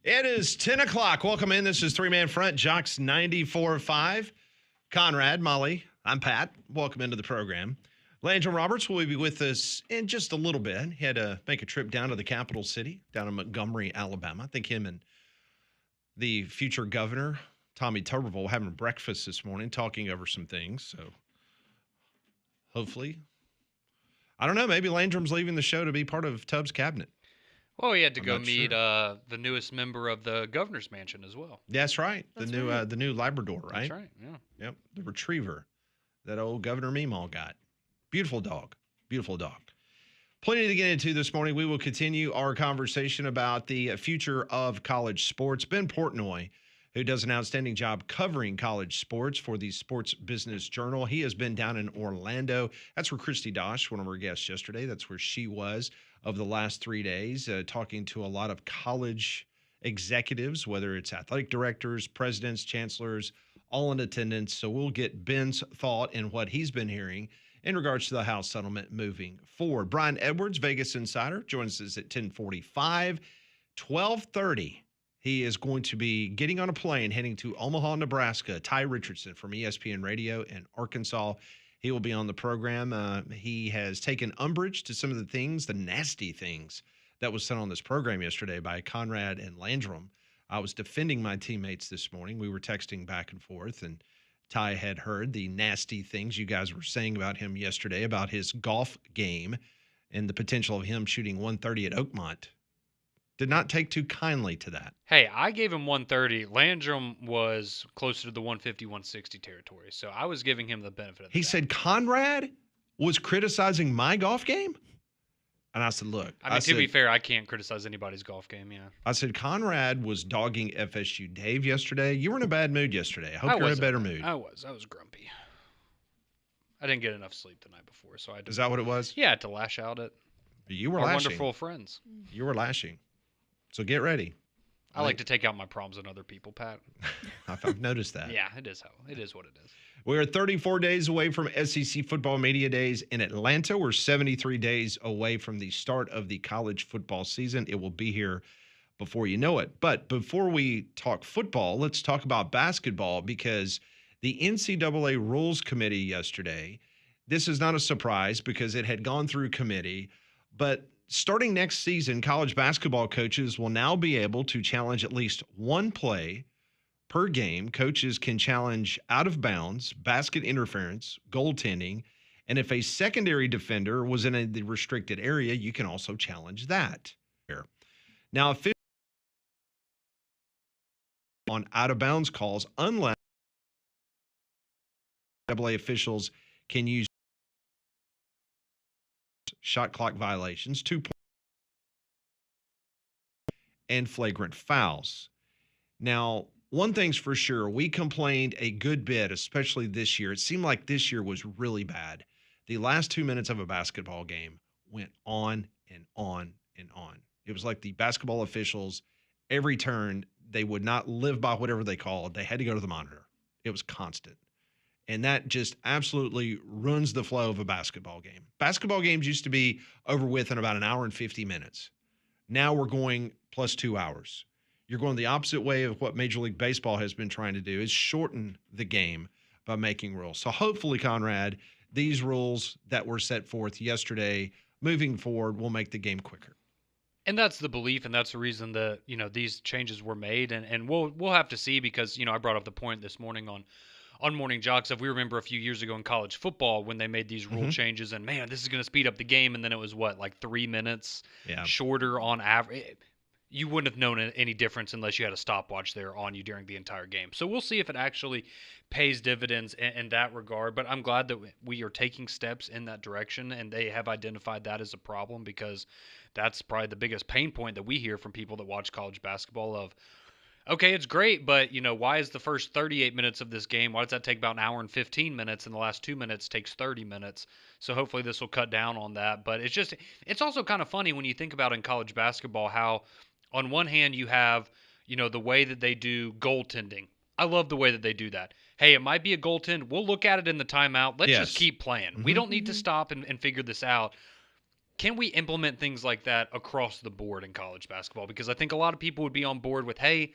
It is 10 o'clock. Welcome in. This is Three Man Front, Jox 94.5. Conrad, Molly, I'm Pat. Welcome into the program. Landon Roberts will be with us in just a little bit. He had to make a trip down to the capital city, down in Montgomery, Alabama. I think him and the future governor, Tommy Tuberville, were having breakfast this morning, talking over some things. So hopefully, I don't know, maybe Landrum's leaving the show to be part of Tubbs' cabinet. Well, he had to I'm go not meet sure. the newest member of the governor's mansion as well. That's right. That's the new right. the new Labrador, right? That's right. Yeah. Yep, the retriever that old Governor Meemaw got. Beautiful dog. Beautiful dog. Plenty to get into this morning. We will continue our conversation about the future of college sports. Ben Portnoy, who does an outstanding job covering college sports for the Sports Business Journal. He has been down in Orlando. That's where Christy Dosh, one of our guests yesterday, that's where she was of the last 3 days, talking to a lot of college executives, whether it's athletic directors, presidents, chancellors, all in attendance. So we'll get Ben's thought and what he's been hearing in regards to the House settlement moving forward. Brian Edwards, Vegas Insider, joins us at 10:45. 12:30, he is going to be getting on a plane heading to Omaha, Nebraska. Ty Richardson from ESPN Radio in Arkansas. He will be on the program. He has taken umbrage to some of the things, the nasty things that was said on this program yesterday by Conrad and Landrum. I was defending my teammates this morning. We were texting back and forth, and Ty had heard the nasty things you guys were saying about him yesterday, about his golf game and the potential of him shooting 130 at Oakmont. Did not take too kindly to that. Hey, I gave him 130. Landrum was closer to the 150, 160 territory. So I was giving him the benefit of the He doubt. said Conrad was criticizing my golf game? And I said, look. I mean, to be fair, I can't criticize anybody's golf game, yeah. I said, Conrad was dogging FSU Dave yesterday. You were in a bad mood yesterday. I hope you're in a better mood. I was grumpy. I didn't get enough sleep the night before, so I had to. Is that what it was? Yeah, to lash out at You were our lashing. wonderful friends. You were lashing. So get ready. I like to take out my problems on other people, Pat. I've noticed that. Yeah, it is what it is. We're 34 days away from SEC Football Media Days in Atlanta. We're 73 days away from the start of the college football season. It will be here before you know it. But before we talk football, let's talk about basketball, because the NCAA Rules Committee yesterday, this is not a surprise because it had gone through committee, but starting next season, college basketball coaches will now be able to challenge at least one play per game. Coaches can challenge out of bounds, basket interference, goaltending, and if a secondary defender was in the restricted area, you can also challenge that. Now, officials on out of bounds calls, unless NCAA officials can use shot clock violations, 2 points, and flagrant fouls. Now, one thing's for sure, we complained a good bit, especially this year. It seemed like this year was really bad. The last 2 minutes of a basketball game went on and on and on. It was like the basketball officials, every turn, they would not live by whatever they called. They had to go to the monitor. It was constant. And that just absolutely ruins the flow of a basketball game. Basketball games used to be over with in about an hour and 50 minutes. Now we're going plus 2 hours. You're going the opposite way of what Major League Baseball has been trying to do, is shorten the game by making rules. So hopefully, Conrad, these rules that were set forth yesterday moving forward will make the game quicker. And that's the belief, and that's the reason that, these changes were made. And we'll have to see, because, I brought up the point this morning on Morning Jox. If we remember a few years ago in college football when they made these rule changes, and man, this is going to speed up the game, and then it was like 3 minutes shorter on average. You wouldn't have known any difference unless you had a stopwatch there on you during the entire game. So we'll see if it actually pays dividends in that regard. But I'm glad that we are taking steps in that direction, and they have identified that as a problem, because that's probably the biggest pain point that we hear from people that watch college basketball of, okay, it's great, but, why is the first 38 minutes of this game, why does that take about an hour and 15 minutes, and the last 2 minutes takes 30 minutes? So hopefully this will cut down on that. But it's also kind of funny when you think about in college basketball how, on one hand, you have, the way that they do goaltending. I love the way that they do that. Hey, it might be a goaltend. We'll look at it in the timeout. Let's just keep playing. We don't need to stop and figure this out. can we implement things like that across the board in college basketball? Because I think a lot of people would be on board with, hey,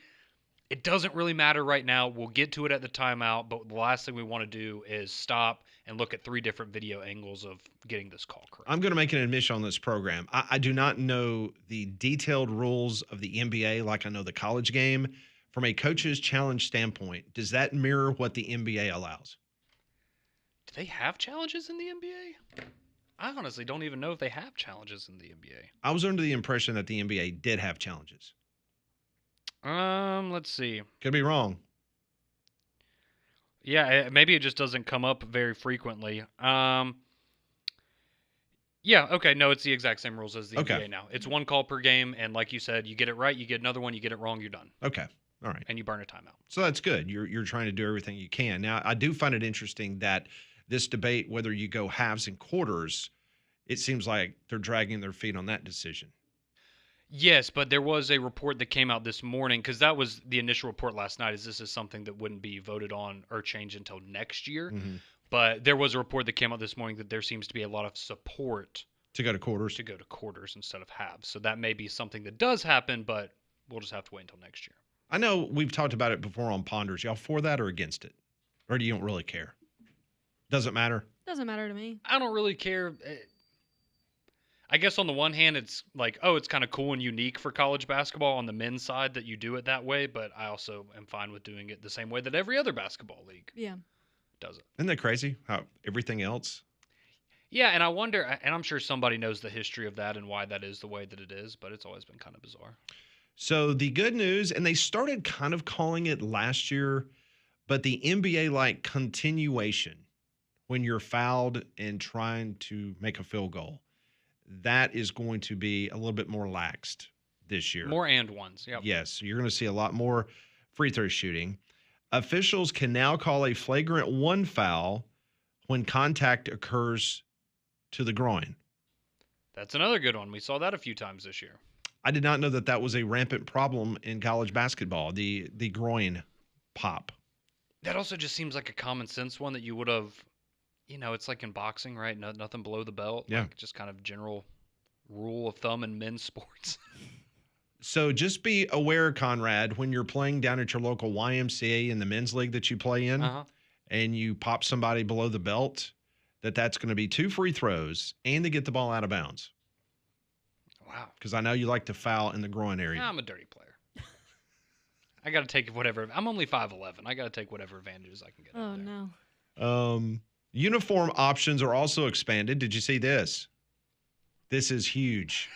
it doesn't really matter right now. We'll get to it at the timeout, but the last thing we want to do is stop and look at 3 different video angles of getting this call correct. I'm going to make an admission on this program. I do not know the detailed rules of the NBA like I know the college game. From a coach's challenge standpoint, does that mirror what the NBA allows? Do they have challenges in the NBA? I honestly don't even know if they have challenges in the NBA. I was under the impression that the NBA did have challenges. Let's see. Could be wrong. Yeah, maybe it just doesn't come up very frequently. Yeah, okay, no, it's the exact same rules as the NBA now. It's 1 call per game, and like you said, you get it right, you get another one, you get it wrong, you're done. Okay. All right. And you burn a timeout. So that's good. You're trying to do everything you can. Now, I do find it interesting that this debate, whether you go halves and quarters, it seems like they're dragging their feet on that decision. Yes, but there was a report that came out this morning, because that was the initial report last night, is this is something that wouldn't be voted on or changed until next year. Mm-hmm. But there was a report that came out this morning that there seems to be a lot of support to go to quarters instead of halves. So that may be something that does happen, but we'll just have to wait until next year. I know we've talked about it before on Ponders. Y'all for that or against it? Or do you don't really care? Doesn't matter? Doesn't matter to me. I don't really care. I guess on the one hand, it's like, oh, it's kind of cool and unique for college basketball on the men's side that you do it that way, but I also am fine with doing it the same way that every other basketball league does it. Isn't that crazy how everything else? Yeah, and I wonder, and I'm sure somebody knows the history of that and why that is the way that it is, but it's always been kind of bizarre. So the good news, and they started kind of calling it last year, but the NBA like continuation when you're fouled and trying to make a field goal, that is going to be a little bit more laxed this year. More and ones, yeah. Yes, you're going to see a lot more free throw shooting. Officials can now call a flagrant 1 foul when contact occurs to the groin. That's another good one. We saw that a few times this year. I did not know that that was a rampant problem in college basketball, the groin pop. That also just seems like a common sense one that you would have, it's like in boxing, right? Nothing below the belt. Yeah. Like just kind of general rule of thumb in men's sports. So just be aware, Conrad, when you're playing down at your local YMCA in the men's league that you play in, and you pop somebody below the belt, that's going to be 2 free throws and to get the ball out of bounds. Wow. Because I know you like to foul in the groin area. I'm a dirty player. I got to take whatever. I'm only 5'11". I got to take whatever advantages I can get. Oh, no. Uniform options are also expanded. Did you see this? This is huge.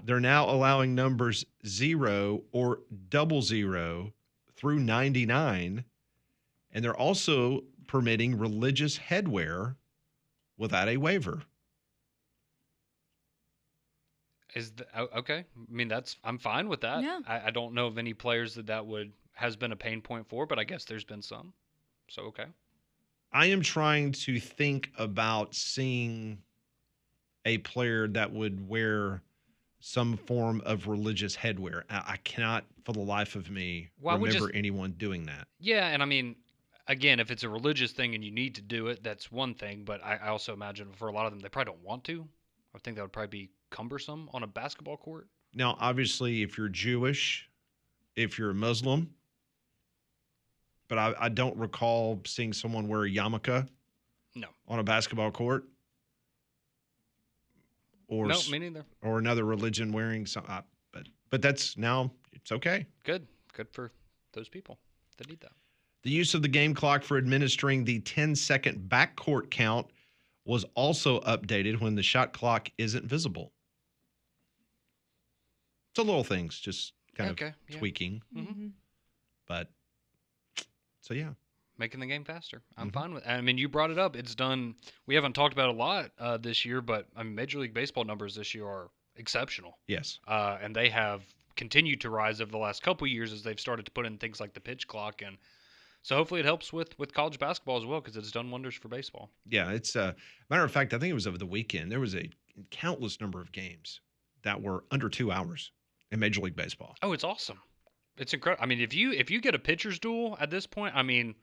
They're now allowing numbers 0 or 00 through 99, and they're also permitting religious headwear without a waiver. Okay? I mean, I'm fine with that. Yeah. I don't know of any players that has been a pain point for, but I guess there's been some. So okay. I am trying to think about seeing a player that would wear some form of religious headwear. I cannot, for the life of me, remember anyone doing that. Yeah, and I mean, again, if it's a religious thing and you need to do it, that's one thing. But I also imagine for a lot of them, they probably don't want to. I think that would probably be cumbersome on a basketball court. Now, obviously, if you're Jewish, if you're a Muslim, but I don't recall seeing someone wear a yarmulke on a basketball court. Or no, me neither. Or another religion wearing something. But that's now, it's okay. Good for those people that need that. The use of the game clock for administering the 10-second backcourt count was also updated when the shot clock isn't visible. So little things, just kind of tweaking. Mm-hmm. But, so yeah. Making the game faster. I'm fine with it. I mean, you brought it up. It's done. We haven't talked about it a lot this year, but I mean, Major League Baseball numbers this year are exceptional. Yes. And they have continued to rise over the last couple of years as they've started to put in things like the pitch clock. And so hopefully it helps with college basketball as well, because it's done wonders for baseball. Yeah, it's matter of fact, I think it was over the weekend. There was a countless number of games that were under 2 hours in Major League Baseball. Oh, it's awesome. It's incredible. I mean, if you get a pitcher's duel at this point, I mean,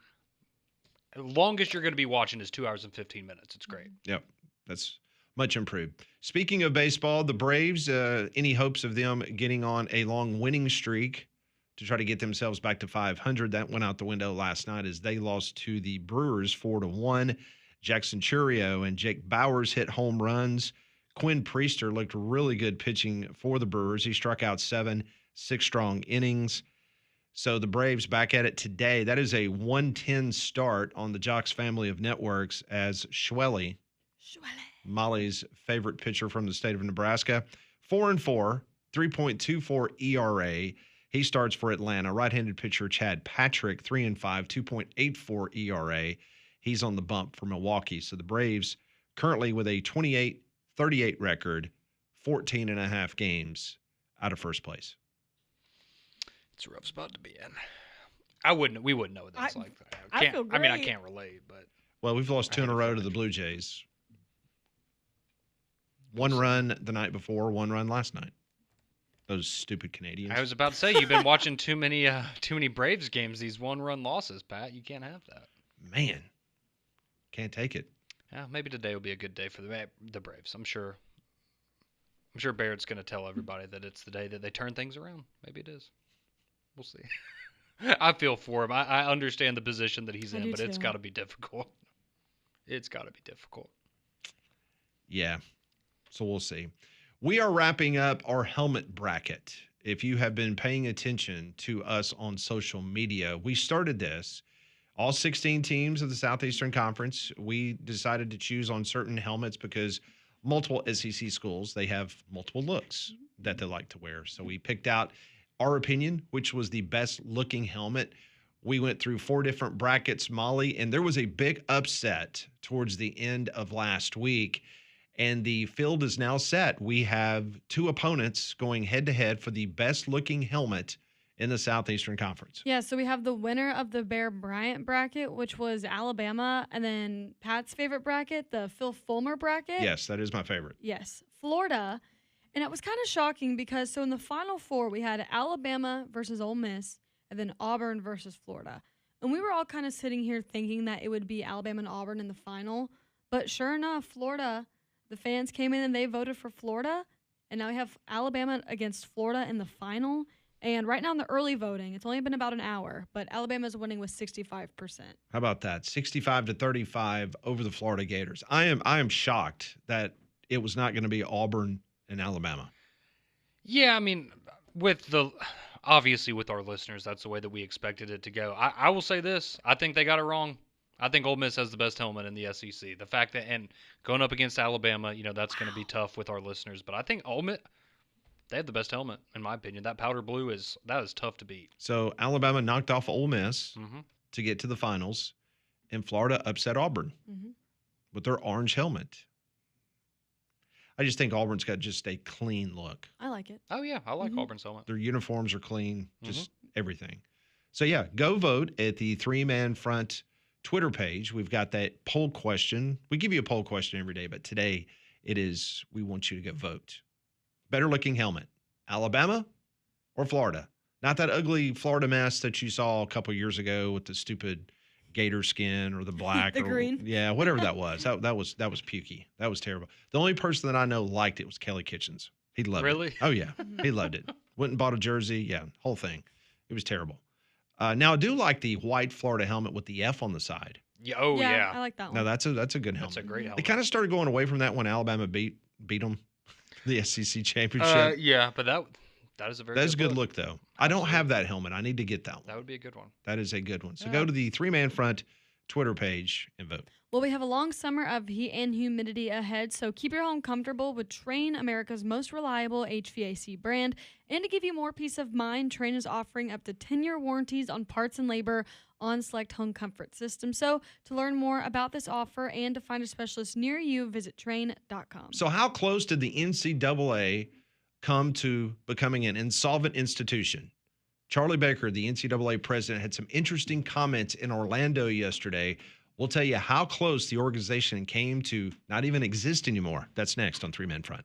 the longest you're going to be watching is 2 hours and 15 minutes. It's great. Yep. That's Much improved. Speaking of baseball, the Braves, any hopes of them getting on a long winning streak to try to get themselves back to 500? That went out the window last night as they lost to the Brewers 4-1. Jackson Churio and Jake Bowers hit home runs. Quinn Priester looked really good pitching for the Brewers. He struck out 7, 6 strong innings. So the Braves back at it today. That is a 110 start on the Jox family of networks as Schwelly, Molly's favorite pitcher from the state of Nebraska, 4-4, 3.24 ERA. He starts for Atlanta. Right-handed pitcher Chad Patrick, 3-5, 2.84 ERA. He's on the bump for Milwaukee. So the Braves currently with a 28-38 record, 14 and a half games out of first place. It's a rough spot to be in. We wouldn't know what that's like. I feel great. I can't relate, but well, we've lost 2 in a row to the Blue Jays. 1 run the night before, 1 run last night. Those stupid Canadians. I was about to say you've been watching too many Braves games. These 1-run losses, Pat. You can't have that. Man, can't take it. Yeah, maybe today will be a good day for the Braves. I'm sure Barrett's going to tell everybody that it's the day that they turn things around. Maybe it is. We'll see. I feel for him. I understand the position that he's in, but it's got to be difficult. It's got to be difficult. Yeah. So we'll see. We are wrapping up our helmet bracket. If you have been paying attention to us on social media, we started this. All 16 teams of the Southeastern Conference, we decided to choose on certain helmets because multiple SEC schools, they have multiple looks that they like to wear. So we picked out our opinion, which was the best looking helmet. We went through 4 different brackets, Molly, and there was a big upset towards the end of last week. And the field is now set. We have 2 opponents going head-to-head for the best-looking helmet in the Southeastern Conference. Yeah, so we have the winner of the Bear Bryant bracket, which was Alabama, and then Pat's favorite bracket, the Phil Fulmer bracket. Yes, that is my favorite. Yes, Florida. And it was kind of shocking because so in the Final Four, we had Alabama versus Ole Miss, and then Auburn versus Florida. And we were all kind of sitting here thinking that it would be Alabama and Auburn in the final. But sure enough, Florida... The fans came in and they voted for Florida, and now we have Alabama against Florida in the final. And right now in the early voting, it's only been about an hour, but Alabama's winning with 65%. How about that? 65-35 over the Florida Gators. I am shocked that it was not going to be Auburn and Alabama. Yeah, I mean, obviously with our listeners, that's the way that we expected it to go. I will say this. I think they got it wrong. I think Ole Miss has the best helmet in the SEC. The fact that, and going up against Alabama, that's going to be tough with our listeners. But I think Ole Miss, they have the best helmet, in my opinion. That powder blue is tough to beat. So Alabama knocked off Ole Miss to get to the finals, and Florida upset Auburn with their orange helmet. I just think Auburn's got just a clean look. I like it. Oh, yeah. I like Auburn's helmet. Their uniforms are clean, just everything. So, yeah, go vote at the 3-Man Front Twitter page. We've got that poll question. We give you a poll question every day, but today it is, we want you to go vote. Better looking helmet, Alabama or Florida? Not that ugly Florida mess that you saw a couple years ago with the stupid gator skin or the black the or green. Yeah, whatever that was. That was pukey. That was terrible. The only person that I know liked it was Kelly Kitchens. He loved it. Really? Oh yeah, he loved it. Went and bought a jersey. Yeah, whole thing. It was terrible. Now I do like the white Florida helmet with the F on the side. Yeah. Oh yeah. I like that one. No, that's a good helmet. That's a great helmet. They kind of started going away from that when Alabama beat them, the SEC championship. Yeah, but that is a very That's good a good look though. I don't have that helmet. I need to get that one. That would be a good one. That is a good one. So go to the 3-Man Front Twitter page and vote. Well, we have a long summer of heat and humidity ahead, so keep your home comfortable with Trane, America's most reliable HVAC brand. And to give you more peace of mind, Trane is offering up to 10-year warranties on parts and labor on select home comfort systems. So to learn more about this offer and to find a specialist near you, visit Trane.com. So how close did the NCAA come to becoming an insolvent institution? Charlie Baker, the NCAA president, had some interesting comments in Orlando yesterday. We'll tell you how close the organization came to not even exist anymore. That's next on 3-Man Front.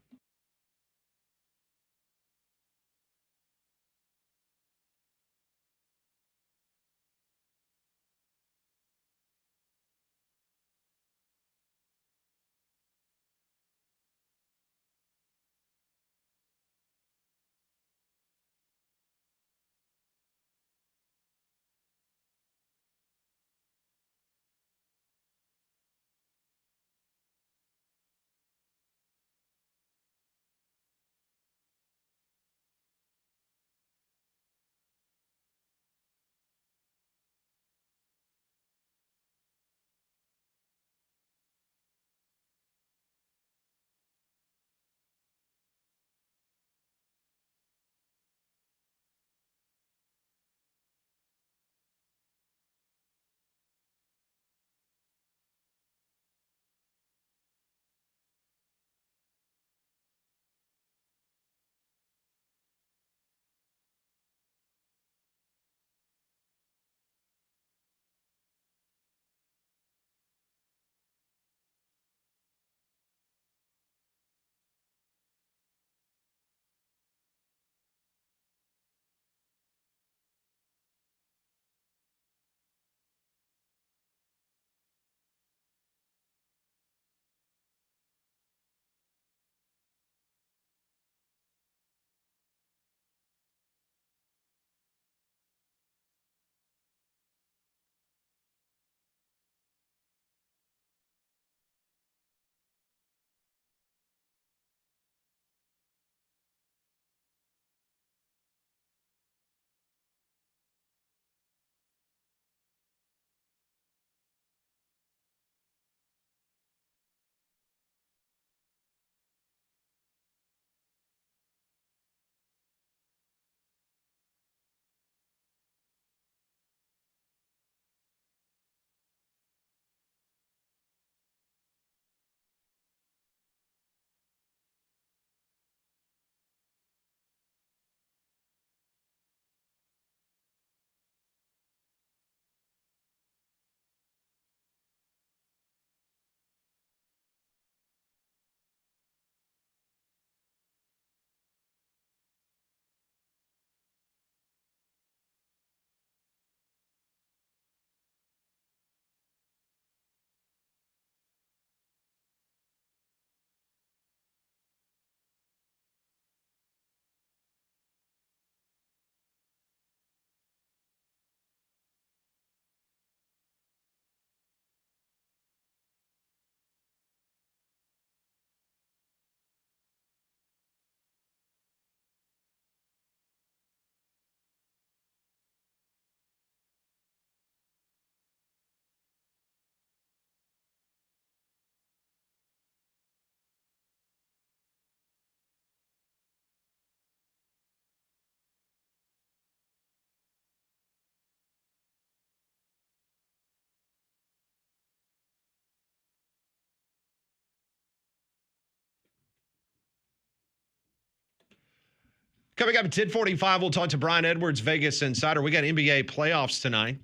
Coming up at 10:45, we'll talk to Brian Edwards, Vegas Insider. We got NBA playoffs tonight.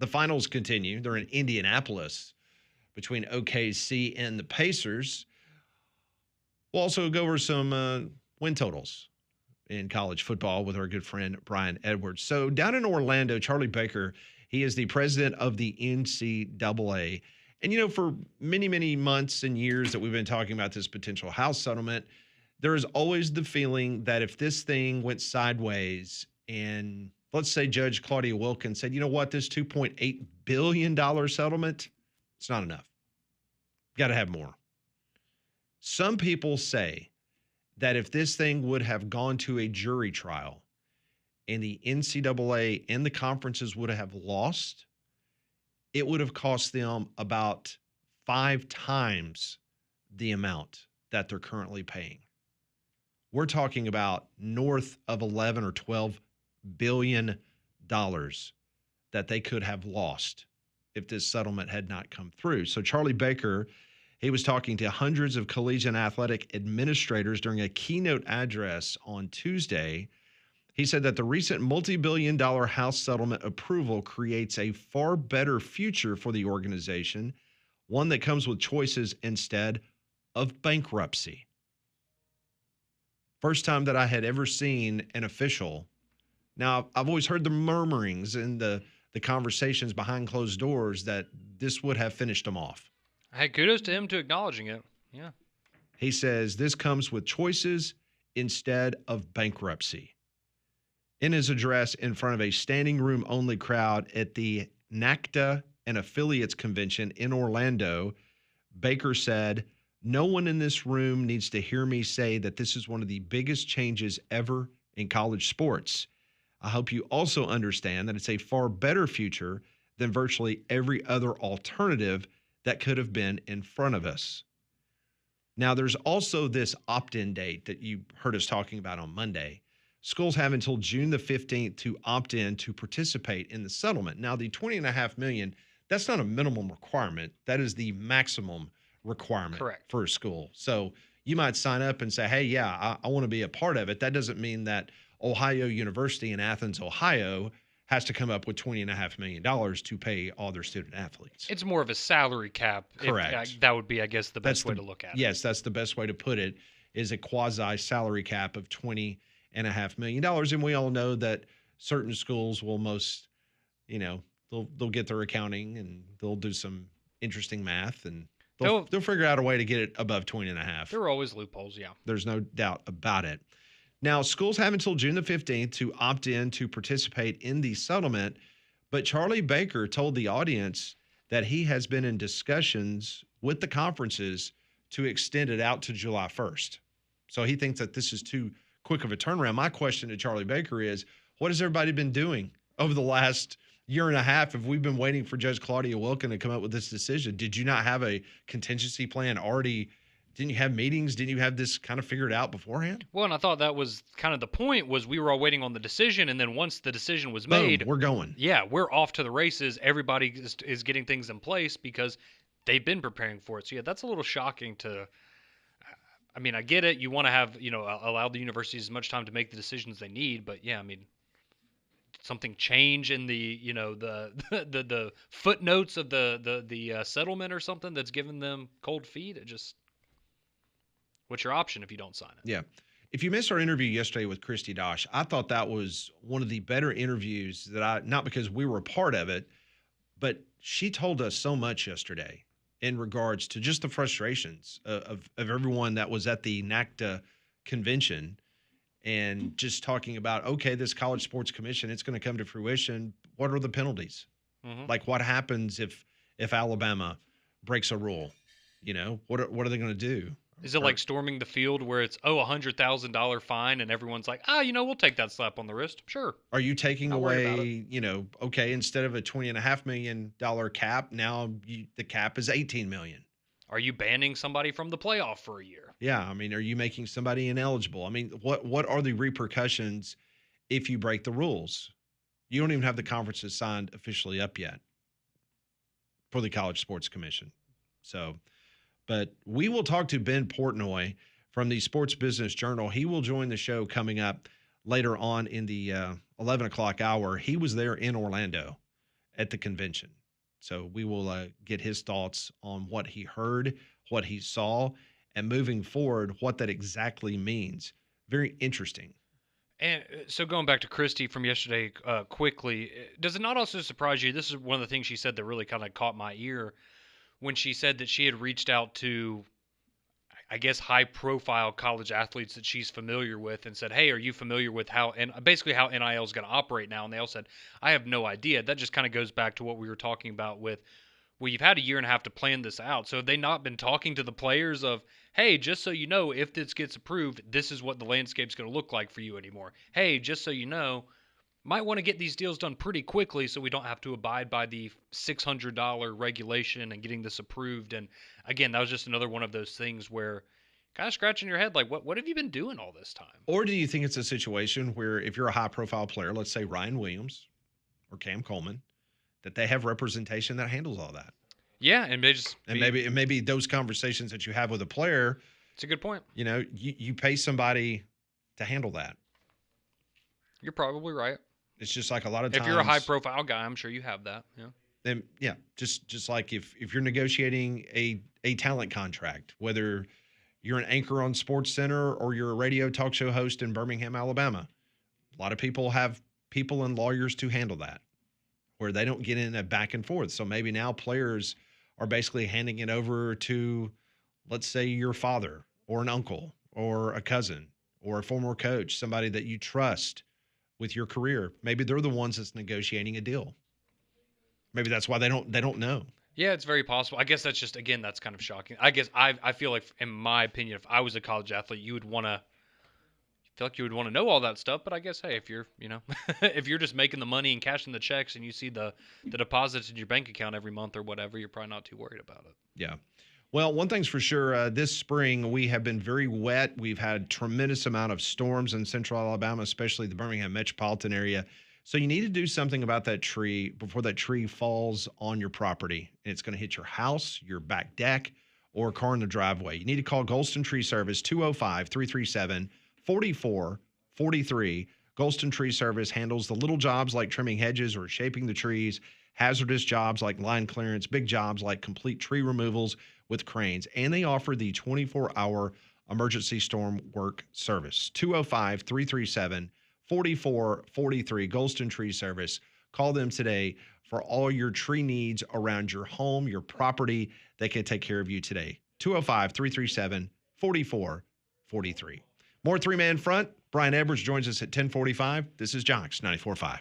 The finals continue. They're in Indianapolis between OKC and the Pacers. We'll also go over some win totals in college football with our good friend Brian Edwards. So down in Orlando, Charlie Baker, he is the president of the NCAA. And, you know, for many, many months and years that we've been talking about this potential house settlement, there is always the feeling that if this thing went sideways and let's say Judge Claudia Wilkins said, you know what, this $2.8 billion settlement, it's not enough. Got to have more. Some people say that if this thing would have gone to a jury trial and the NCAA and the conferences would have lost, it would have cost them about 5 times the amount that they're currently paying. We're talking about north of 11 or 12 billion dollars that they could have lost if this settlement had not come through. So Charlie Baker, he was talking to hundreds of collegiate athletic administrators during a keynote address on Tuesday. He said that the recent multi-billion-dollar house settlement approval creates a far better future for the organization, one that comes with choices instead of bankruptcy. First time that I had ever seen an official. Now, I've always heard the murmurings and the conversations behind closed doors that this would have finished them off. Hey, kudos to him to acknowledging it. Yeah. He says this comes with choices instead of bankruptcy. In his address in front of a standing room only crowd at the NACDA and Affiliates Convention in Orlando, Baker said, "No one in this room needs to hear me say that this is one of the biggest changes ever in college sports. I hope you also understand that it's a far better future than virtually every other alternative that could have been in front of us." Now, there's also this opt-in date that you heard us talking about on Monday. Schools have until June the 15th to opt in to participate in the settlement. Now, the $20.5 million, that's not a minimum requirement. That is the maximum requirement. Correct. For a school. So you might sign up and say, hey, yeah, I want to be a part of it. That doesn't mean that Ohio University in Athens, Ohio, has to come up with $20.5 million to pay all their student athletes. It's more of a salary cap. Correct. That would be, I guess, the best way to look at it. Yes, that's the best way to put it, is a quasi-salary cap of $20.5 million. And we all know that certain schools will they'll get their accounting and they'll do some interesting math and they'll figure out a way to get it above 20.5. There are always loopholes, yeah. There's no doubt about it. Now, schools have until June the 15th to opt in to participate in the settlement, but Charlie Baker told the audience that he has been in discussions with the conferences to extend it out to July 1st. So he thinks that this is too quick of a turnaround. My question to Charlie Baker is, what has everybody been doing over the last year and a half if we've been waiting for Judge Claudia Wilkins to come up with this decision? Did you not have a contingency plan already? Didn't you have meetings? Didn't you have this kind of figured out beforehand? Well, and I thought that was kind of the point, was we were all waiting on the decision, and then once the decision was made, we're going. Yeah, we're off to the races. Everybody is getting things in place because they've been preparing for it. So, yeah, that's a little shocking to – I mean, I get it. You want to have, allow the universities as much time to make the decisions they need. But, yeah, I mean, something change in the, the footnotes of the settlement or something that's given them cold feet? It just – what's your option if you don't sign it? Yeah. If you missed our interview yesterday with Christy Dosh, I thought that was one of the better interviews that not because we were a part of it, but she told us so much yesterday in regards to just the frustrations of everyone that was at the NACDA convention and just talking about, okay, this College Sports Commission, it's going to come to fruition. What are the penalties? Mm-hmm. Like what happens if Alabama breaks a rule? What are they going to do? Is it like storming the field where it's, $100,000 fine and everyone's like, we'll take that slap on the wrist? Sure. Are you taking away, okay, instead of a $20.5 million cap, now the cap is $18 million? Are you banning somebody from the playoff for a year? Yeah, I mean, are you making somebody ineligible? I mean, what are the repercussions if you break the rules? You don't even have the conferences signed officially up yet for the College Sports Commission. So... But we will talk to Ben Portnoy from the Sports Business Journal. He will join the show coming up later on in the 11 o'clock hour. He was there in Orlando at the convention. So we will get his thoughts on what he heard, what he saw, and moving forward, what that exactly means. Very interesting. And so going back to Christy from yesterday quickly, does it not also surprise you? This is one of the things she said that really kind of caught my ear when she said that she had reached out to, I guess, high-profile college athletes that she's familiar with and said, "Hey, are you familiar with how and basically how NIL is going to operate now?" And they all said, "I have no idea." That just kind of goes back to what we were talking about with, well, you've had a year and a half to plan this out. So have they not been talking to the players of, hey, just so you know, if this gets approved, this is what the landscape's going to look like for you anymore. Hey, just so you know, might want to get these deals done pretty quickly so we don't have to abide by the $600 regulation and getting this approved. And again, that was just another one of those things where kind of scratching your head like, what have you been doing all this time? Or do you think it's a situation where if you're a high profile player, let's say Ryan Williams or Cam Coleman, that they have representation that handles all that? Yeah, and they just And maybe those conversations that you have with a player, it's a good point. you know, you pay somebody to handle that. You're probably right. It's just like a lot of times. If you're a high profile guy, I'm sure you have that. Yeah. Then yeah, just like if you're negotiating a talent contract, whether you're an anchor on Sports Center or you're a radio talk show host in Birmingham, Alabama, a lot of people have people and lawyers to handle that, where they don't get in a back and forth. So maybe now players are basically handing it over to, let's say, your father or an uncle or a cousin or a former coach, somebody that you trust with your career. Maybe they're the ones that's negotiating a deal. Maybe that's why they don't know. Yeah, it's very possible. I guess that's just, again, that's kind of shocking. I guess I feel like, in my opinion, if I was a college athlete, you would want to feel like you would want to know all that stuff. But I guess, hey, if you're, if you're just making the money and cashing the checks and you see the deposits in your bank account every month or whatever, you're probably not too worried about it. Yeah. Well, one thing's for sure, this spring we have been very wet. We've had tremendous amount of storms in central Alabama, especially the Birmingham metropolitan area. So you need to do something about that tree before that tree falls on your property. And it's going to hit your house, your back deck, or a car in the driveway. You need to call Golston Tree Service, 205-337-4443. Golston Tree Service handles the little jobs like trimming hedges or shaping the trees, hazardous jobs like line clearance, big jobs like complete tree removals with cranes. And they offer the 24-hour emergency storm work service, 205-337-4443, Golston Tree Service. Call them today for all your tree needs around your home, your property. They can take care of you today. 205-337-4443. More three-man front. Brian Edwards joins us at 10:45. This is Jox 94.5.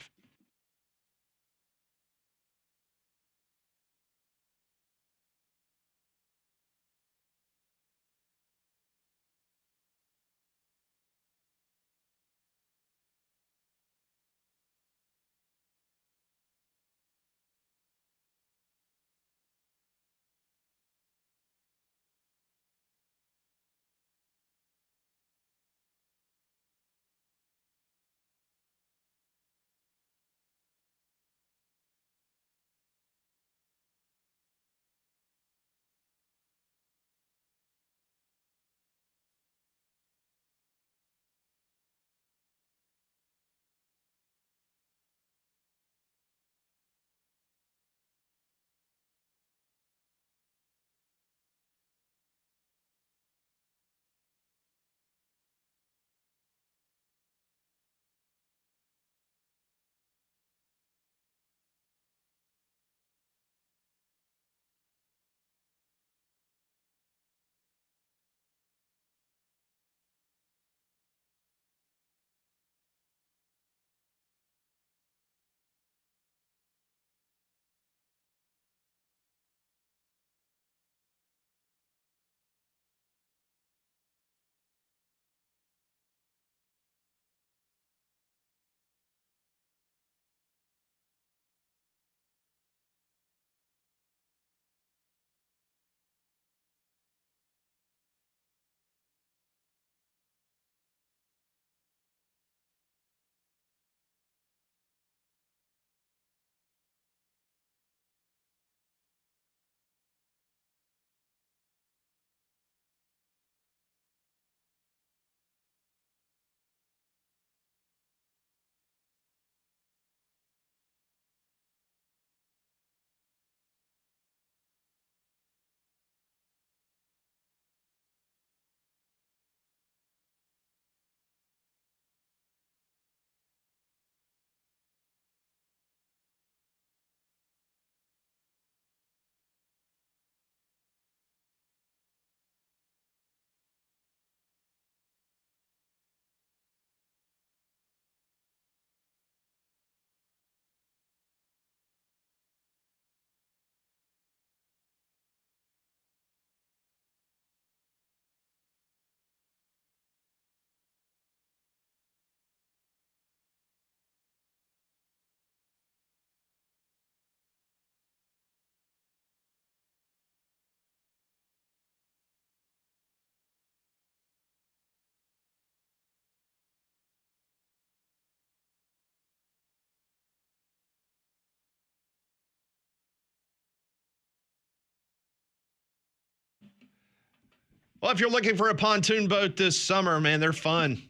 Well, if you're looking for a pontoon boat this summer, man, they're fun.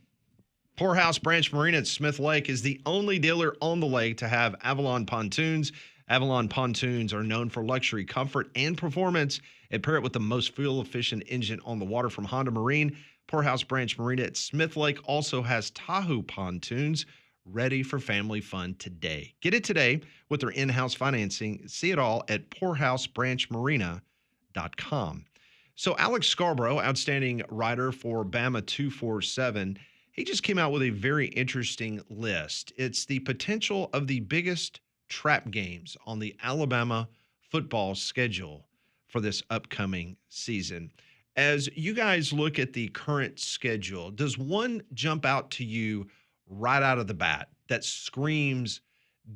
Poorhouse Branch Marina at Smith Lake is the only dealer on the lake to have Avalon pontoons. Avalon pontoons are known for luxury, comfort, and performance, and pair it with the most fuel-efficient engine on the water from Honda Marine. Poorhouse Branch Marina at Smith Lake also has Tahoe pontoons ready for family fun today. Get it today with their in-house financing. See it all at poorhousebranchmarina.com. So Alex Scarborough, outstanding writer for Bama 247, he just came out with a very interesting list. It's the potential of the biggest trap games on the Alabama football schedule for this upcoming season. As you guys look at the current schedule, does one jump out to you right out of the bat that screams,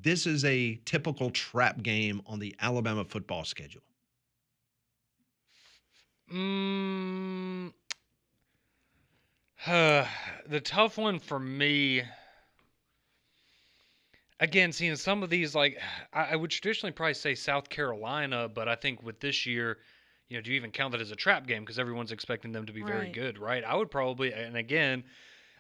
this is a typical trap game on the Alabama football schedule? The tough one for me, again, seeing some of these, like, I would traditionally probably say South Carolina, but I think with this year, do you even count that as a trap game? Because everyone's expecting them to be very Right. good, right? I would probably, and again,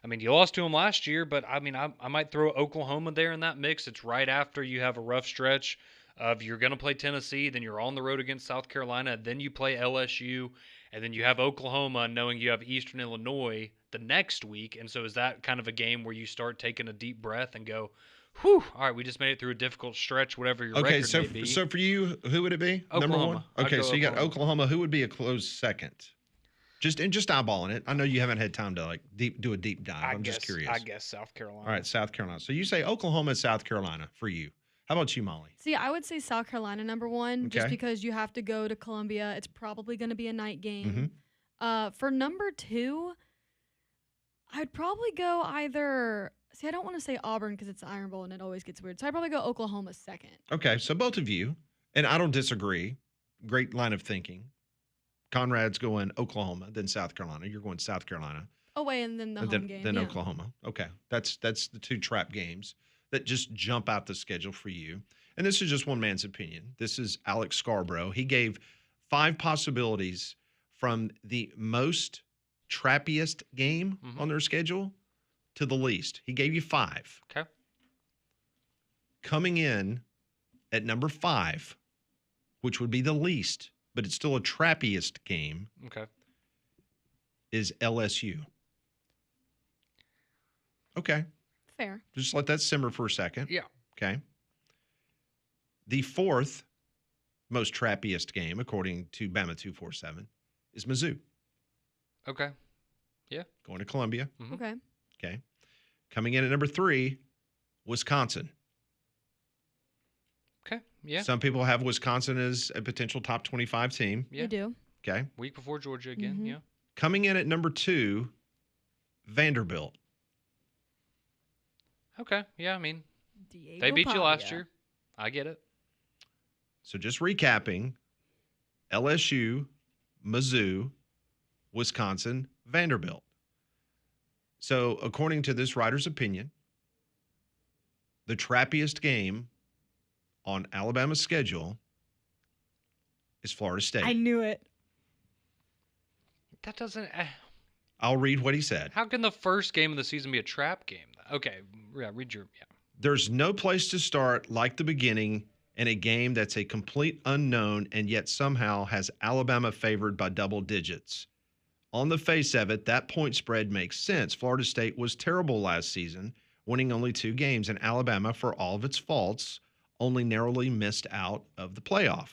I mean, you lost to them last year, but I mean, I might throw Oklahoma there in that mix. It's right after you have a rough stretch of you're going to play Tennessee, then you're on the road against South Carolina, then you play LSU, and then you have Oklahoma, knowing you have Eastern Illinois the next week. And so is that kind of a game where you start taking a deep breath and go, whew, all right, we just made it through a difficult stretch, whatever your Okay, record so may be. so for you, who would it be? Number one? Oklahoma. I'd Okay, go so you got Oklahoma. Oklahoma. Who would be a close second? Just eyeballing it. I know you haven't had time to like do a deep dive. I'm just curious. I guess South Carolina. All right, South Carolina. So you say Oklahoma and South Carolina for you. How about you, Molly? See, I would say South Carolina number one, just Okay. because you have to go to Columbia. It's probably going to be a night Mm-hmm. game. For number two, I'd probably go either. See, I don't want to say Auburn because it's the Iron Bowl and it always gets weird. So I'd probably go Oklahoma second. Okay, so both of you, and I don't disagree. Great line of thinking. Conrad's going Oklahoma, then South Carolina. You're going South Carolina, Away and then the and home game. then yeah. Oklahoma. Okay, that's the two trap games that just jump out the schedule for you. And this is just one man's opinion. This is Alex Scarborough. He gave 5 possibilities from the most trappiest game on their schedule to the least. He gave you 5. Okay. Coming in at number 5, which would be the least, but it's still a trappiest game, Okay. is LSU. Okay. Fair. Just let that simmer for a second. Yeah. Okay. The 4th most trappiest game, according to Bama 247, is Mizzou. Okay. Going to Columbia. Mhm. Okay. Okay. Coming in at number 3, Wisconsin. Okay. Yeah. Some people have Wisconsin as a potential top 25 team. Yeah. You do. Okay. Week before Georgia again. Mhm. Yeah. Coming in at number 2, Vanderbilt. Okay. Yeah. I mean, Diego they beat you last Pavia. year. I get it. So just recapping, LSU, Mizzou, Wisconsin, Vanderbilt. So according to this writer's opinion, the trappiest game on Alabama's schedule is Florida State. I knew it. That doesn't. I'll read what he said. How can the first game of the season be a trap game? Okay. Yeah. Read your. Yeah. There's no place to start like the beginning in a game that's a complete unknown and yet somehow has Alabama favored by double digits. On the face of it, that point spread makes sense. Florida State was terrible last season, winning only 2 games, and Alabama, for all of its faults, only narrowly missed out of the playoff.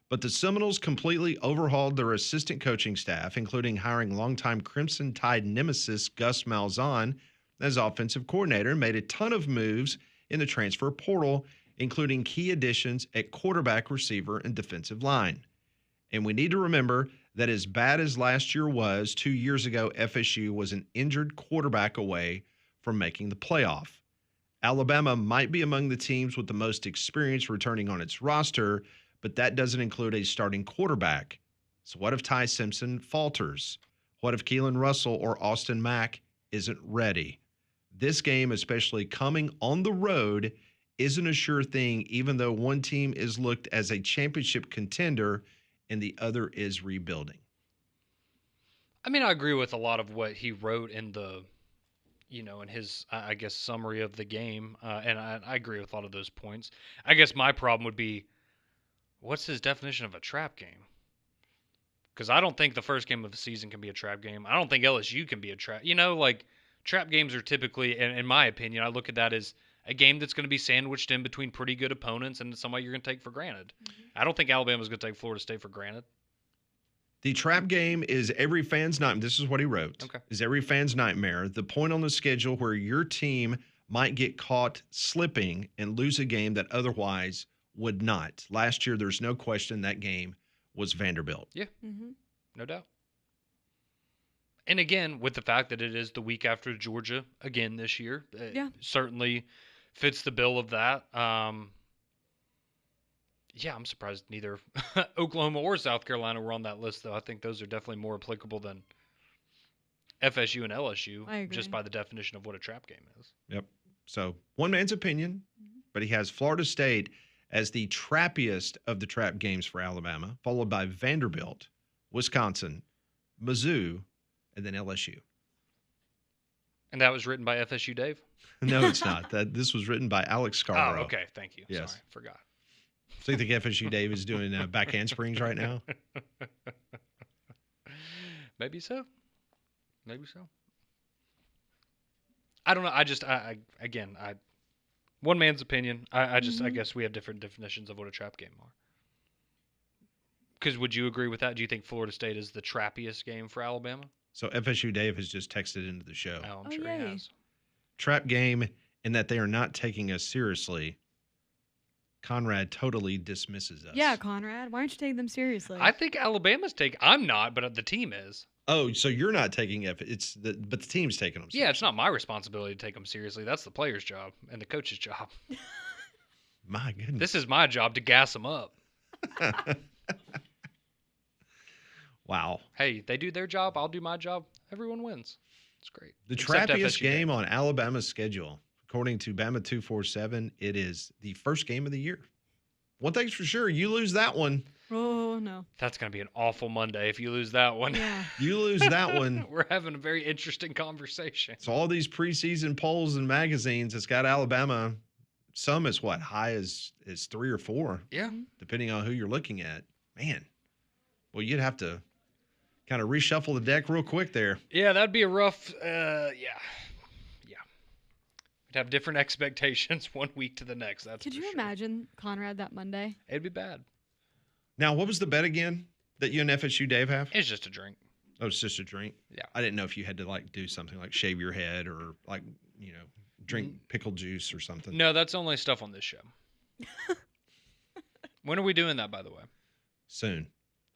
But the Seminoles completely overhauled their assistant coaching staff, including hiring longtime Crimson Tide nemesis Gus Malzahn as offensive coordinator, and made a ton of moves in the transfer portal, including key additions at quarterback, receiver, and defensive line. And we need to remember that as bad as last year was, 2 years ago, FSU was an injured quarterback away from making the playoff. Alabama might be among the teams with the most experience returning on its roster, but that doesn't include a starting quarterback. So what if Ty Simpson falters? What if Keelan Russell or Austin Mack isn't ready? This game, especially coming on the road, isn't a sure thing, even though one team is looked as a championship contender and the other is rebuilding. I mean, I agree with a lot of what he wrote in the, in his, I guess, summary of the game, and I agree with a lot of those points. I guess my problem would be, what's his definition of a trap game? Because I don't think the first game of the season can be a trap game. I don't think LSU can be a trap. Like trap games are typically, in my opinion, I look at that as a game that's going to be sandwiched in between pretty good opponents and somebody you're going to take for granted. I don't think Alabama's going to take Florida State for granted. The trap game is every fan's nightmare. This is what he wrote. Okay. Is every fan's nightmare. The point on the schedule where your team might get caught slipping and lose a game that otherwise would not. Last year, there's no question that game was Vanderbilt. Yeah, no doubt. And again, with the fact that it is the week after Georgia again this year, it certainly fits the bill of that. Yeah, I'm surprised neither Oklahoma or South Carolina were on that list, though. I think those are definitely more applicable than FSU and LSU, just by the definition of what a trap game is. Yep. So one man's opinion, but he has Florida State as the trappiest of the trap games for Alabama, followed by Vanderbilt, Wisconsin, Mizzou, and then LSU. And that was written by FSU Dave? No, it's not. This was written by Alex Scarborough. Oh, okay. Thank you. Yes. Sorry, forgot. So you think FSU Dave is doing back handsprings right now? Maybe so. Maybe so. I don't know. Again, one man's opinion. I guess we have different definitions of what a trap game are. Because would you agree with that? Do you think Florida State is the trappiest game for Alabama? So FSU Dave has just texted into the show. Oh, I'm sure he has. Trap game in that they are not taking us seriously. Conrad totally dismisses us. Yeah, Conrad. Why aren't you taking them seriously? I think Alabama's I'm not, but the team is. Oh, so you're not taking but the team's taking them seriously. Yeah, it's not my responsibility to take them seriously. That's the player's job and the coach's job. My goodness. This is my job to gas them up. Wow. Hey, they do their job. I'll do my job. Everyone wins. It's great. The trappiest game on Alabama's schedule, according to Bama 247, it is the first game of the year. One thing's for sure, you lose that one. Oh, no. That's going to be an awful Monday if you lose that one. Yeah. You lose that one. We're having a very interesting conversation. So all these preseason polls and magazines, it's got Alabama, some as high as 3 or 4. Yeah. Depending on who you're looking at. Man, well, you'd have to kind of reshuffle the deck real quick there. Yeah, that'd be a rough, yeah. We'd have different expectations one week to the next. Could you imagine Conrad that Monday? It'd be bad. Now, what was the bet again that you and FSU Dave have? It's just a drink. Oh, it's just a drink? Yeah. I didn't know if you had to do something like shave your head or drink pickle juice or something. No, that's only stuff on this show. When are we doing that, by the way? Soon.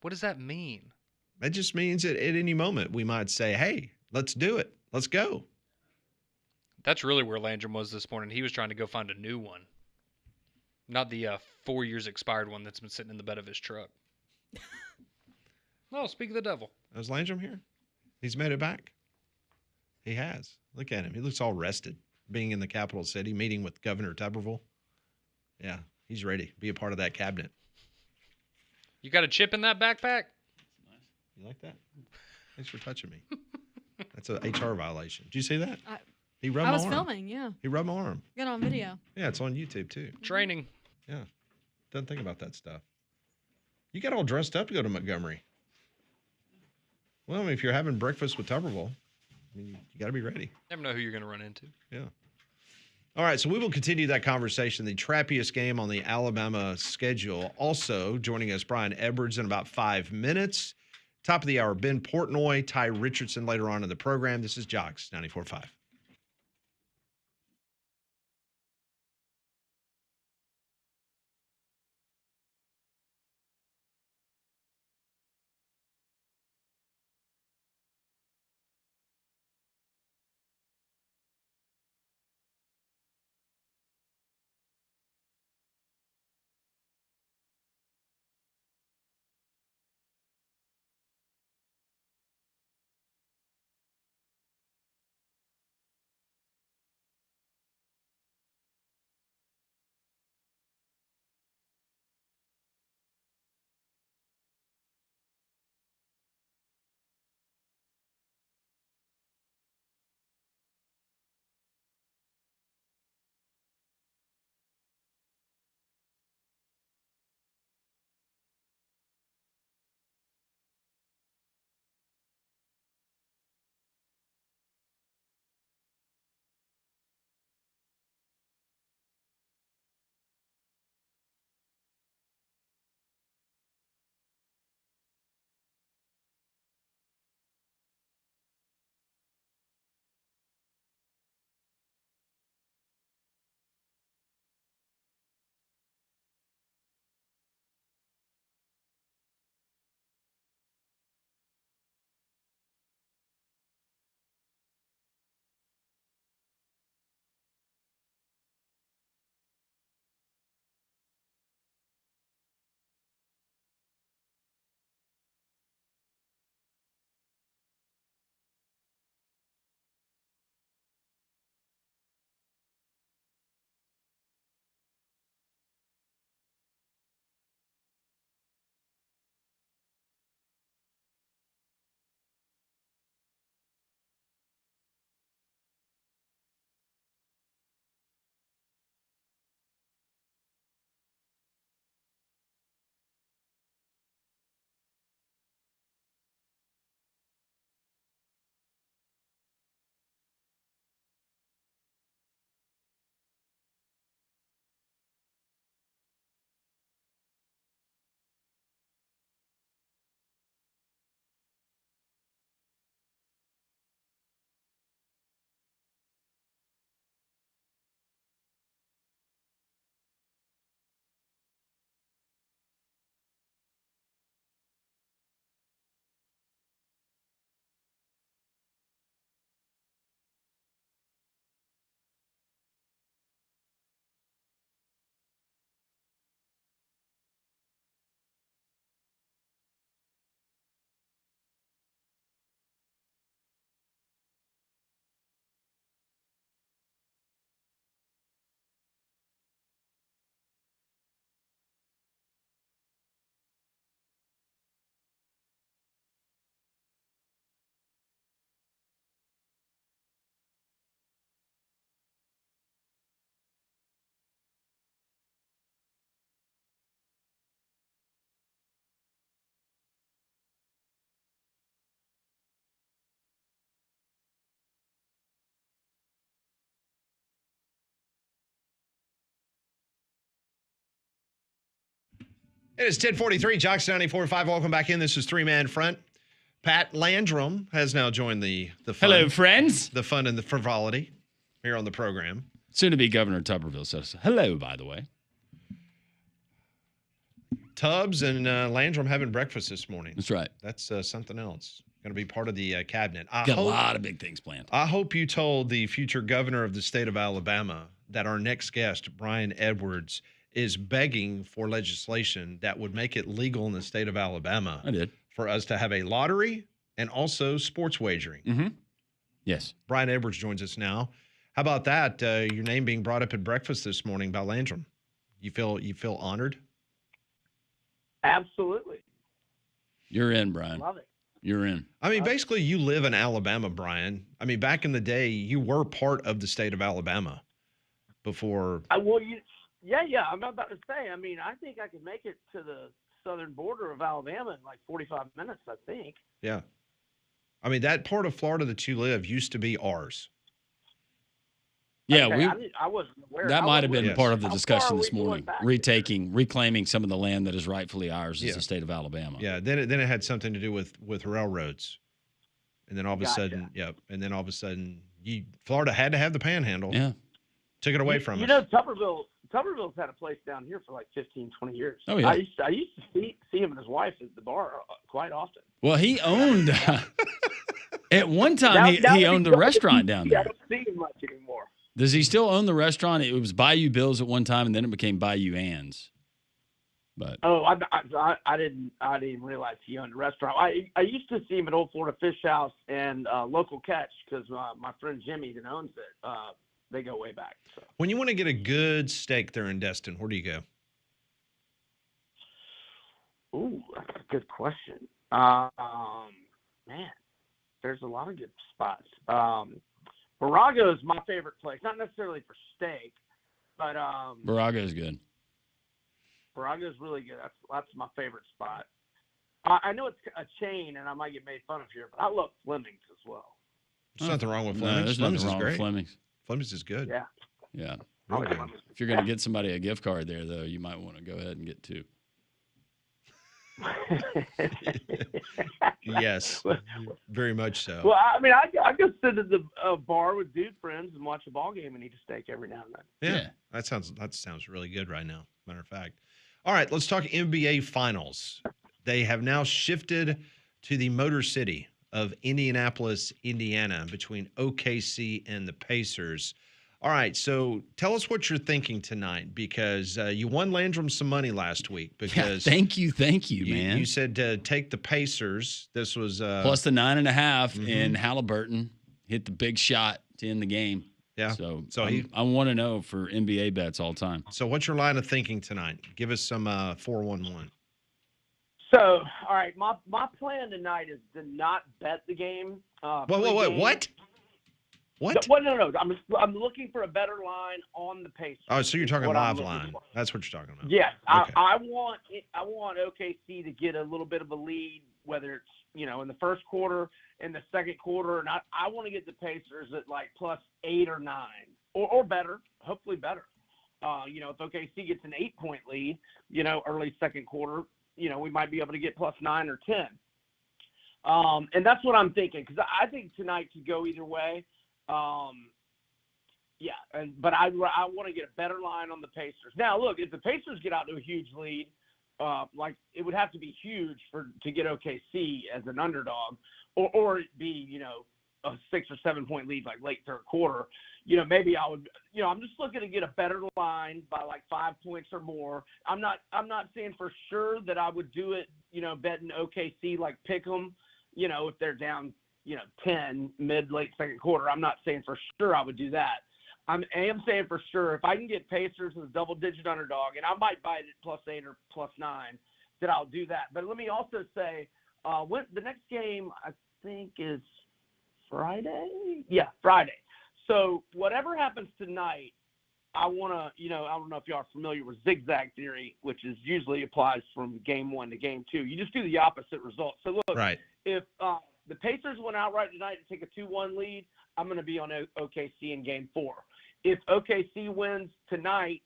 What does that mean? That just means that at any moment we might say, hey, let's do it. Let's go. That's really where Landrum was this morning. He was trying to go find a new one. Not the 4 years expired one that's been sitting in the bed of his truck. No, speak of the devil. Was Landrum here? He's made it back. He has. Look at him. He looks all rested, being in the capital city, meeting with Governor Tuberville. Yeah, he's ready. Be a part of that cabinet. You got a chip in that backpack? You like that? Thanks for touching me. That's an HR violation. Did you see that? He rubbed my arm. I was filming, yeah. He rubbed my arm. Got on video. Yeah, it's on YouTube too. Training. Yeah. Doesn't think about that stuff. You got all dressed up to go to Montgomery. Well, I mean, if you're having breakfast with Tuberville, you got to be ready. Never know who you're going to run into. Yeah. All right, so we will continue that conversation. The trappiest game on the Alabama schedule. Also joining us, Brian Edwards, in about 5 minutes. Top of the hour, Ben Portnoy, Ty Richardson later on in the program. This is Jox 94.5. It is 10:43, Jox 94.5. Welcome back in. This is Three Man Front. Pat Landrum has now joined the fun. Hello, friends. The fun and the frivolity here on the program. Soon to be Governor Tuberville says hello, by the way. Tubbs and Landrum having breakfast this morning. That's right. That's something else. Going to be part of the cabinet. Got a lot of big things planned. I hope you told the future governor of the state of Alabama that our next guest, Brian Edwards, is begging for legislation that would make it legal in the state of Alabama. I did. For us to have a lottery and also sports wagering. Mm-hmm. Yes. Brian Edwards joins us now. How about that? Your name being brought up at breakfast this morning by Landrum. You feel honored? Absolutely. You're in, Brian. Love it. You're in. I mean, basically, you live in Alabama, Brian. I mean, back in the day, you were part of the state of Alabama before. Yeah. I'm about to say. I mean, I think I could make it to the southern border of Alabama in like 45 minutes, I think. Yeah. I mean, that part of Florida that you live used to be ours. Yeah, okay, I wasn't aware. That might have been Yes. part of the How discussion far are this we going morning. back? Reclaiming some of the land that is rightfully ours as the state of Alabama. Yeah. Then it had something to do with railroads, and then all of a Gotcha. sudden, And then all of a sudden, Florida had to have the Panhandle. Yeah. Took it away from us. You know, Tuberville's had a place down here for like 15, 20 years. Oh, yeah. I used to see him and his wife at the bar quite often. Well, he owned at one time. Now he that owned the he's restaurant down I there. don't see him much anymore. Does he still own the restaurant? It was Bayou Bill's at one time, and then it became Bayou Ann's. But Oh, I didn't realize he owned a restaurant. I used to see him at Old Florida Fish House and Local Catch because my friend Jimmy that owns it. They go way back. So. When you want to get a good steak there in Destin, where do you go? Ooh, that's a good question. Man, there's a lot of good spots. Barago is my favorite place. Not necessarily for steak, but Baraga is good. Barago is really good. That's my favorite spot. I know it's a chain, and I might get made fun of here, but I love Fleming's as well. There's nothing wrong with No, Fleming's. there's Fleming's nothing is wrong great. with Fleming's. Fleming's is good. Yeah. Yeah. Really good. If you're going to get somebody a gift card there, though, you might want to go ahead and get two. Yes, very much so. Well, I mean, I go sit at the bar with dude friends and watch a ball game and eat a steak every now and then. Yeah, that sounds really good right now. Matter of fact. All right, let's talk NBA Finals. They have now shifted to the Motor City of Indianapolis, Indiana, between OKC and the Pacers. All right, so tell us what you're thinking tonight, because you won Landrum some money last week. Because thank you, man. You said take the Pacers. This was plus the 9.5, and Halliburton hit the big shot to end the game. Yeah. So I want to know for NBA bets all time. So what's your line of thinking tonight? Give us some 4-1-1. So, all right, my plan tonight is to not bet the game. Wait, pregame. what? What? No. I'm looking for a better line on the Pacers. Oh, so you're talking What I'm live looking line. for. That's what you're talking about. Yes, Okay. I want OKC to get a little bit of a lead, whether it's in the first quarter, in the second quarter, and I want to get the Pacers at like plus 8 or 9 or better, hopefully better. If OKC gets an 8-point lead, early second quarter, we might be able to get plus 9 or 10. And that's what I'm thinking, because I think tonight could go either way. But I want to get a better line on the Pacers. Now, look, if the Pacers get out to a huge lead, it would have to be huge to get OKC as an underdog, or it be a 6 or 7 point lead like late third quarter. Maybe I would. I'm just looking to get a better line by like 5 points or more. I'm not saying for sure that I would do it. Betting OKC like pick 'em. If they're down 10 late second quarter. I'm not saying for sure I would do that. I am saying for sure if I can get Pacers as a double-digit underdog, and I might buy it at plus 8 or plus 9, that I'll do that. But let me also say, when the next game I think is Friday. Yeah, Friday. So whatever happens tonight, I want to, I don't know if y'all are familiar with zigzag theory, which is usually applies from game 1 to game 2. You just do the opposite result. So look, Right. If the Pacers went outright tonight to take a 2-1 lead, I'm going to be on OKC in game 4. If OKC wins tonight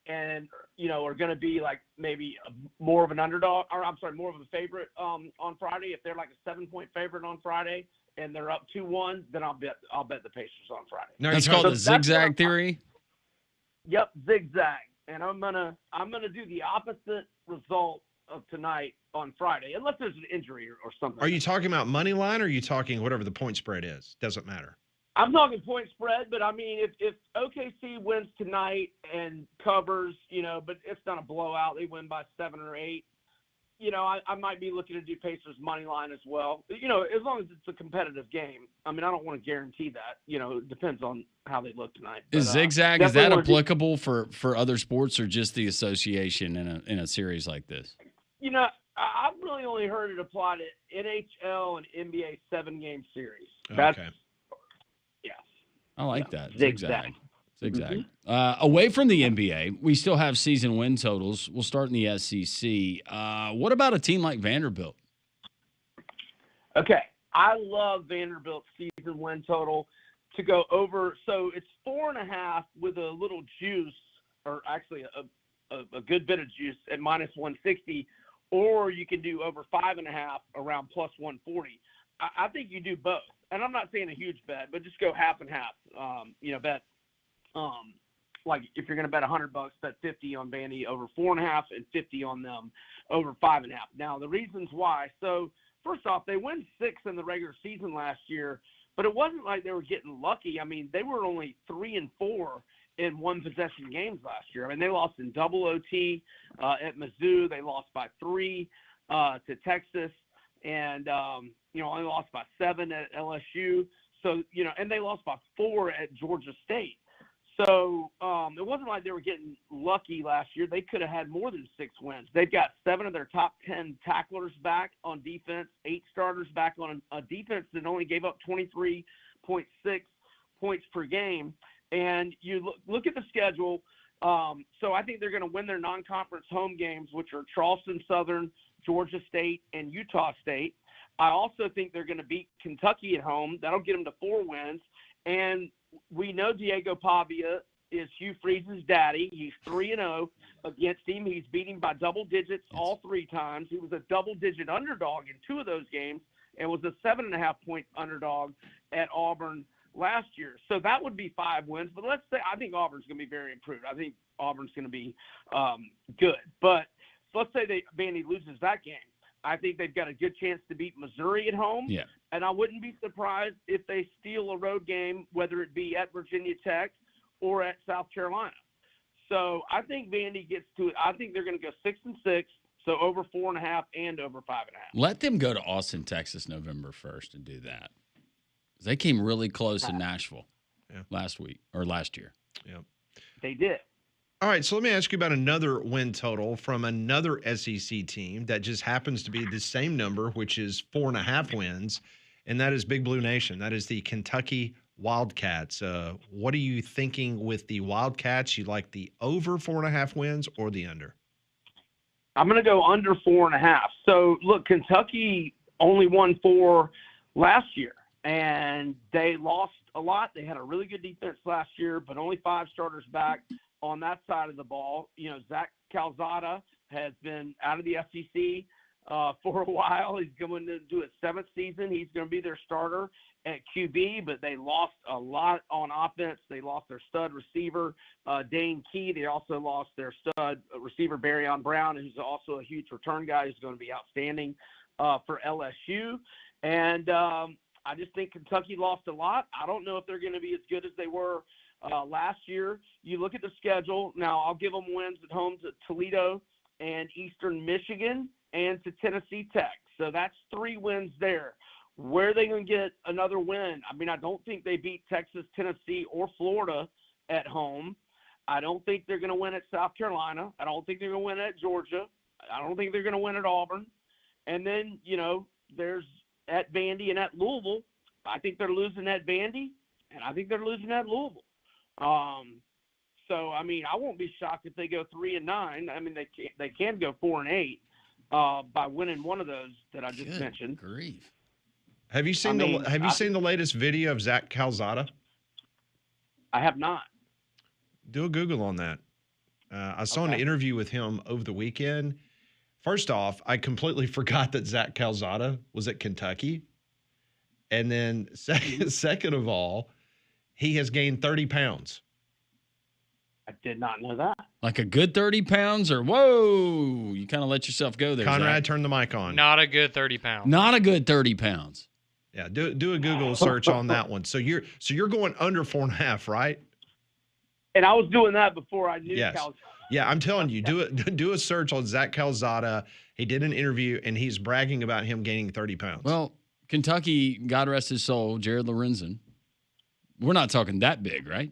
and are going to be like maybe more of an underdog, or I'm sorry, more of a favorite on Friday. If they're like a 7-point favorite on Friday and they're up 2-1, then I'll bet the Pacers on Friday. Now, That's called the zigzag theory. Yep, zigzag. And I'm gonna do the opposite result of tonight on Friday, unless there's an injury or something. Are you talking about money line, or are you talking whatever the point spread is? Doesn't matter. I'm talking point spread, but I mean, if OKC wins tonight and covers, but it's not a blowout, they win by 7 or 8, I might be looking to do Pacers money line as well. As long as it's a competitive game. I mean, I don't want to guarantee that. It depends on how they look tonight. Is zigzag, is that applicable for other sports or just the association in a series like this? I've really only heard it apply to NHL and NBA 7-game series. Okay. Yeah. I like that. Zigzag. Zigzag. Away from the NBA, we still have season win totals. We'll start in the SEC. What about a team like Vanderbilt? Okay. I love Vanderbilt's season win total to go over. So it's 4.5 with a little juice, or actually a good bit of juice at minus 160, or you can do over 5.5 around plus 140. I think you do both. And I'm not saying a huge bet, but just go half and half. Bet. Like if you're going to bet $100, bet 50 on Vandy over 4.5 and 50 on them over 5.5. Now the reasons why. So first off, they won 6 in the regular season last year, but it wasn't like they were getting lucky. I mean, they were only 3-4 in one possession games last year. I mean, they lost in double OT at Mizzou. They lost by 3 to Texas, and only lost by 7 at LSU. So and they lost by 4 at Georgia State. So it wasn't like they were getting lucky last year. They could have had more than 6 wins. They've got 7 of their top 10 tacklers back on defense, 8 starters back on a defense that only gave up 23.6 points per game. And you look at the schedule. So I think they're going to win their non-conference home games, which are Charleston Southern, Georgia State, and Utah State. I also think they're going to beat Kentucky at home. That'll get them to 4 wins. And we know Diego Pavia is Hugh Freeze's daddy. He's 3-0 against him. He's beaten by double digits all 3 times. He was a double-digit underdog in 2 of those games and was a 7.5-point underdog at Auburn last year. So that would be 5 wins. But let's say I think Auburn's going to be very improved. I think Auburn's going to be good. But let's say Vandy loses that game. I think they've got a good chance to beat Missouri at home. Yeah. And I wouldn't be surprised if they steal a road game, whether it be at Virginia Tech or at South Carolina. So I think Vandy gets to it. I think they're going to go 6-6, so over 4.5 and over 5.5. Let them go to Austin, Texas, November 1st and do that. They came really close in Nashville last year. Yep. They did. All right, so let me ask you about another win total from another SEC team that just happens to be the same number, which is 4.5 wins, and that is Big Blue Nation. That is the Kentucky Wildcats. What are you thinking with the Wildcats? You like the over 4.5 wins or the under? I'm going to go under 4.5. So, look, Kentucky only won 4 last year, and they lost a lot. They had a really good defense last year, but only 5 starters back on that side of the ball. Zach Calzada has been out of the SEC for a while. He's going to do his 7th season. He's going to be their starter at QB, but they lost a lot on offense. They lost their stud receiver, Dane Key. They also lost their stud receiver, Barryon Brown, who's also a huge return guy who's going to be outstanding for LSU. And I just think Kentucky lost a lot. I don't know if they're going to be as good as they were last year. You look at the schedule. Now, I'll give them wins at home to Toledo and Eastern Michigan and to Tennessee Tech. So that's 3 wins there. Where are they going to get another win? I mean, I don't think they beat Texas, Tennessee, or Florida at home. I don't think they're going to win at South Carolina. I don't think they're going to win at Georgia. I don't think they're going to win at Auburn. And then, there's at Vandy and at Louisville. I think they're losing at Vandy, and I think they're losing at Louisville. So I mean, I won't be shocked if they go 3-9. I mean, they can go 4-8 by winning one of those that I just mentioned. Grief. Have you seen the latest video of Zach Calzada? I have not. Do a Google on that. I saw an interview with him over the weekend. First off, I completely forgot that Zach Calzada was at Kentucky. And then second of all, he has gained 30 pounds. I did not know that. Like a good 30 pounds or whoa, you kind of let yourself go there. Conrad, Zach. turn the mic on. Not a good 30 pounds. Not a good 30 pounds. Yeah, do a Google search on that one. So you're going under 4.5, right? And I was doing that before I knew Yes. Calzada. Yeah, I'm telling you, do a search on Zach Calzada. He did an interview and he's bragging about him gaining 30 pounds. Well, Kentucky, God rest his soul, Jared Lorenzen. We're not talking that big, right?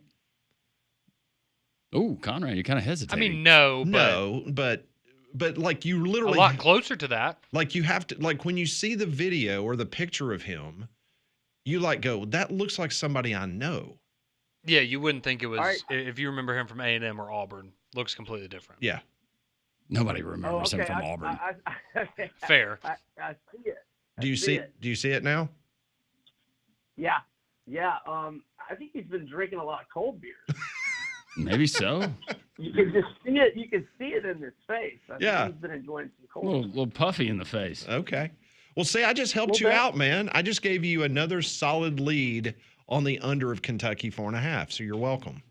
Oh, Conrad, you're kind of I hesitating. mean, no, but like you a literally lot closer to that. like you have to like when you see the video or the picture of him, you like go, that looks like somebody I know. Yeah, you wouldn't think it was All right. if you remember him from A&M or Auburn. Looks completely different. Yeah. Nobody remembers him from Auburn. Fair. I see it. Do you see it now? Yeah. I think he's been drinking a lot of cold beers. Maybe so. You can just see it. You can see it in his face. I Yeah. think he's been enjoying some A cold. little puffy in the face. Okay. Well, see, I just helped you out, man. I just gave you another solid lead on the under of Kentucky 4.5. So you're welcome.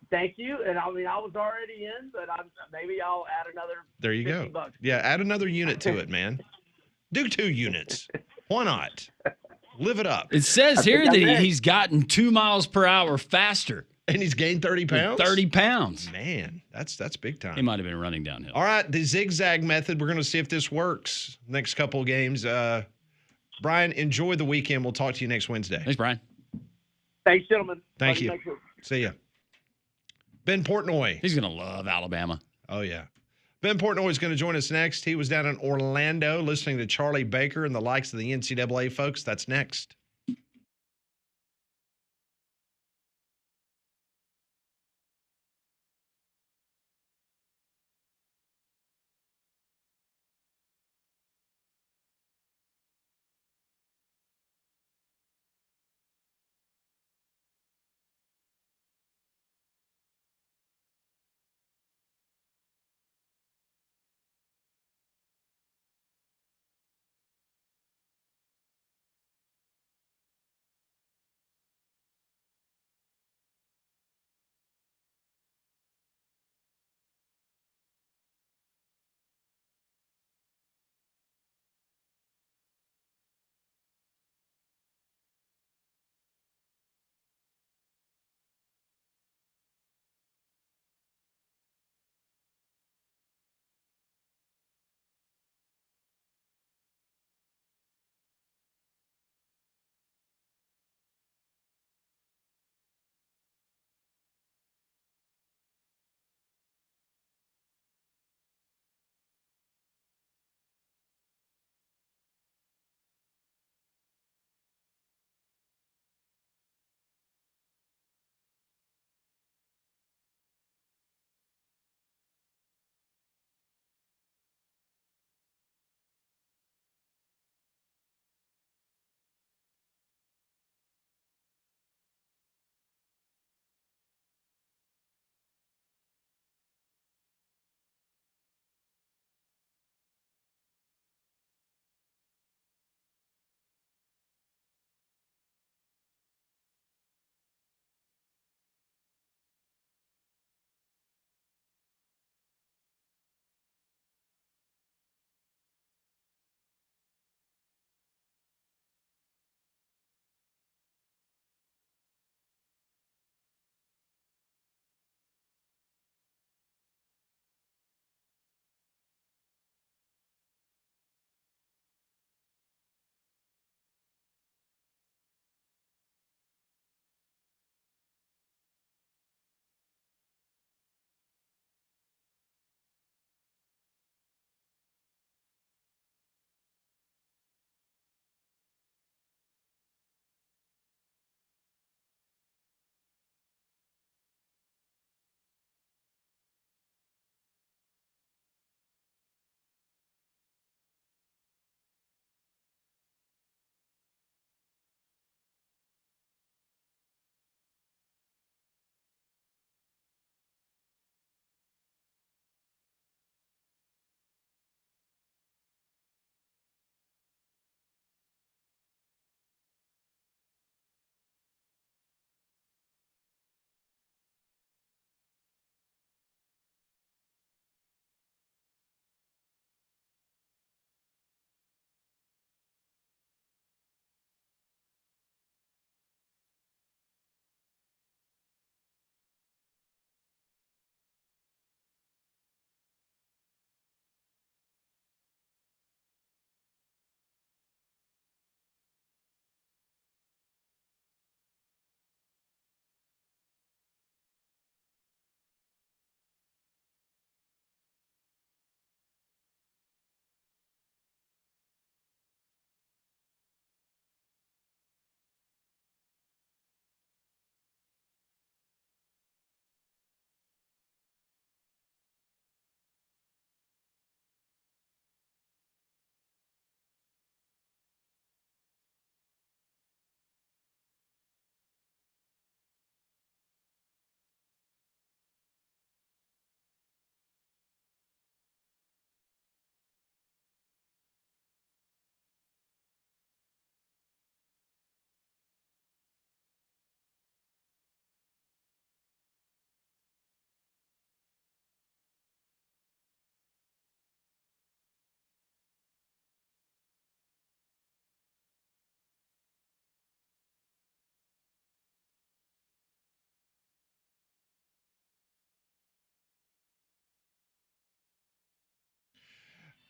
Thank you. And I mean, I was already in, but maybe I'll add another. There you go. $50. Yeah, add another unit to it, man. Do 2 units. Why not? Live it up. It says I here think I'm that in. he's gotten 2 miles per hour faster. And he's gained 30 pounds? 30 pounds. Man, that's big time. He might have been running downhill. All right, the zigzag method. We're going to see if this works next couple of games. Brian, enjoy the weekend. We'll talk to you next Wednesday. Thanks, Brian. Thanks, gentlemen. Thank Talk to you. next week. See ya. Ben Portnoy. He's going to love Alabama. Oh, yeah. Ben Portnoy is going to join us next. He was down in Orlando listening to Charlie Baker and the likes of the NCAA folks. That's next.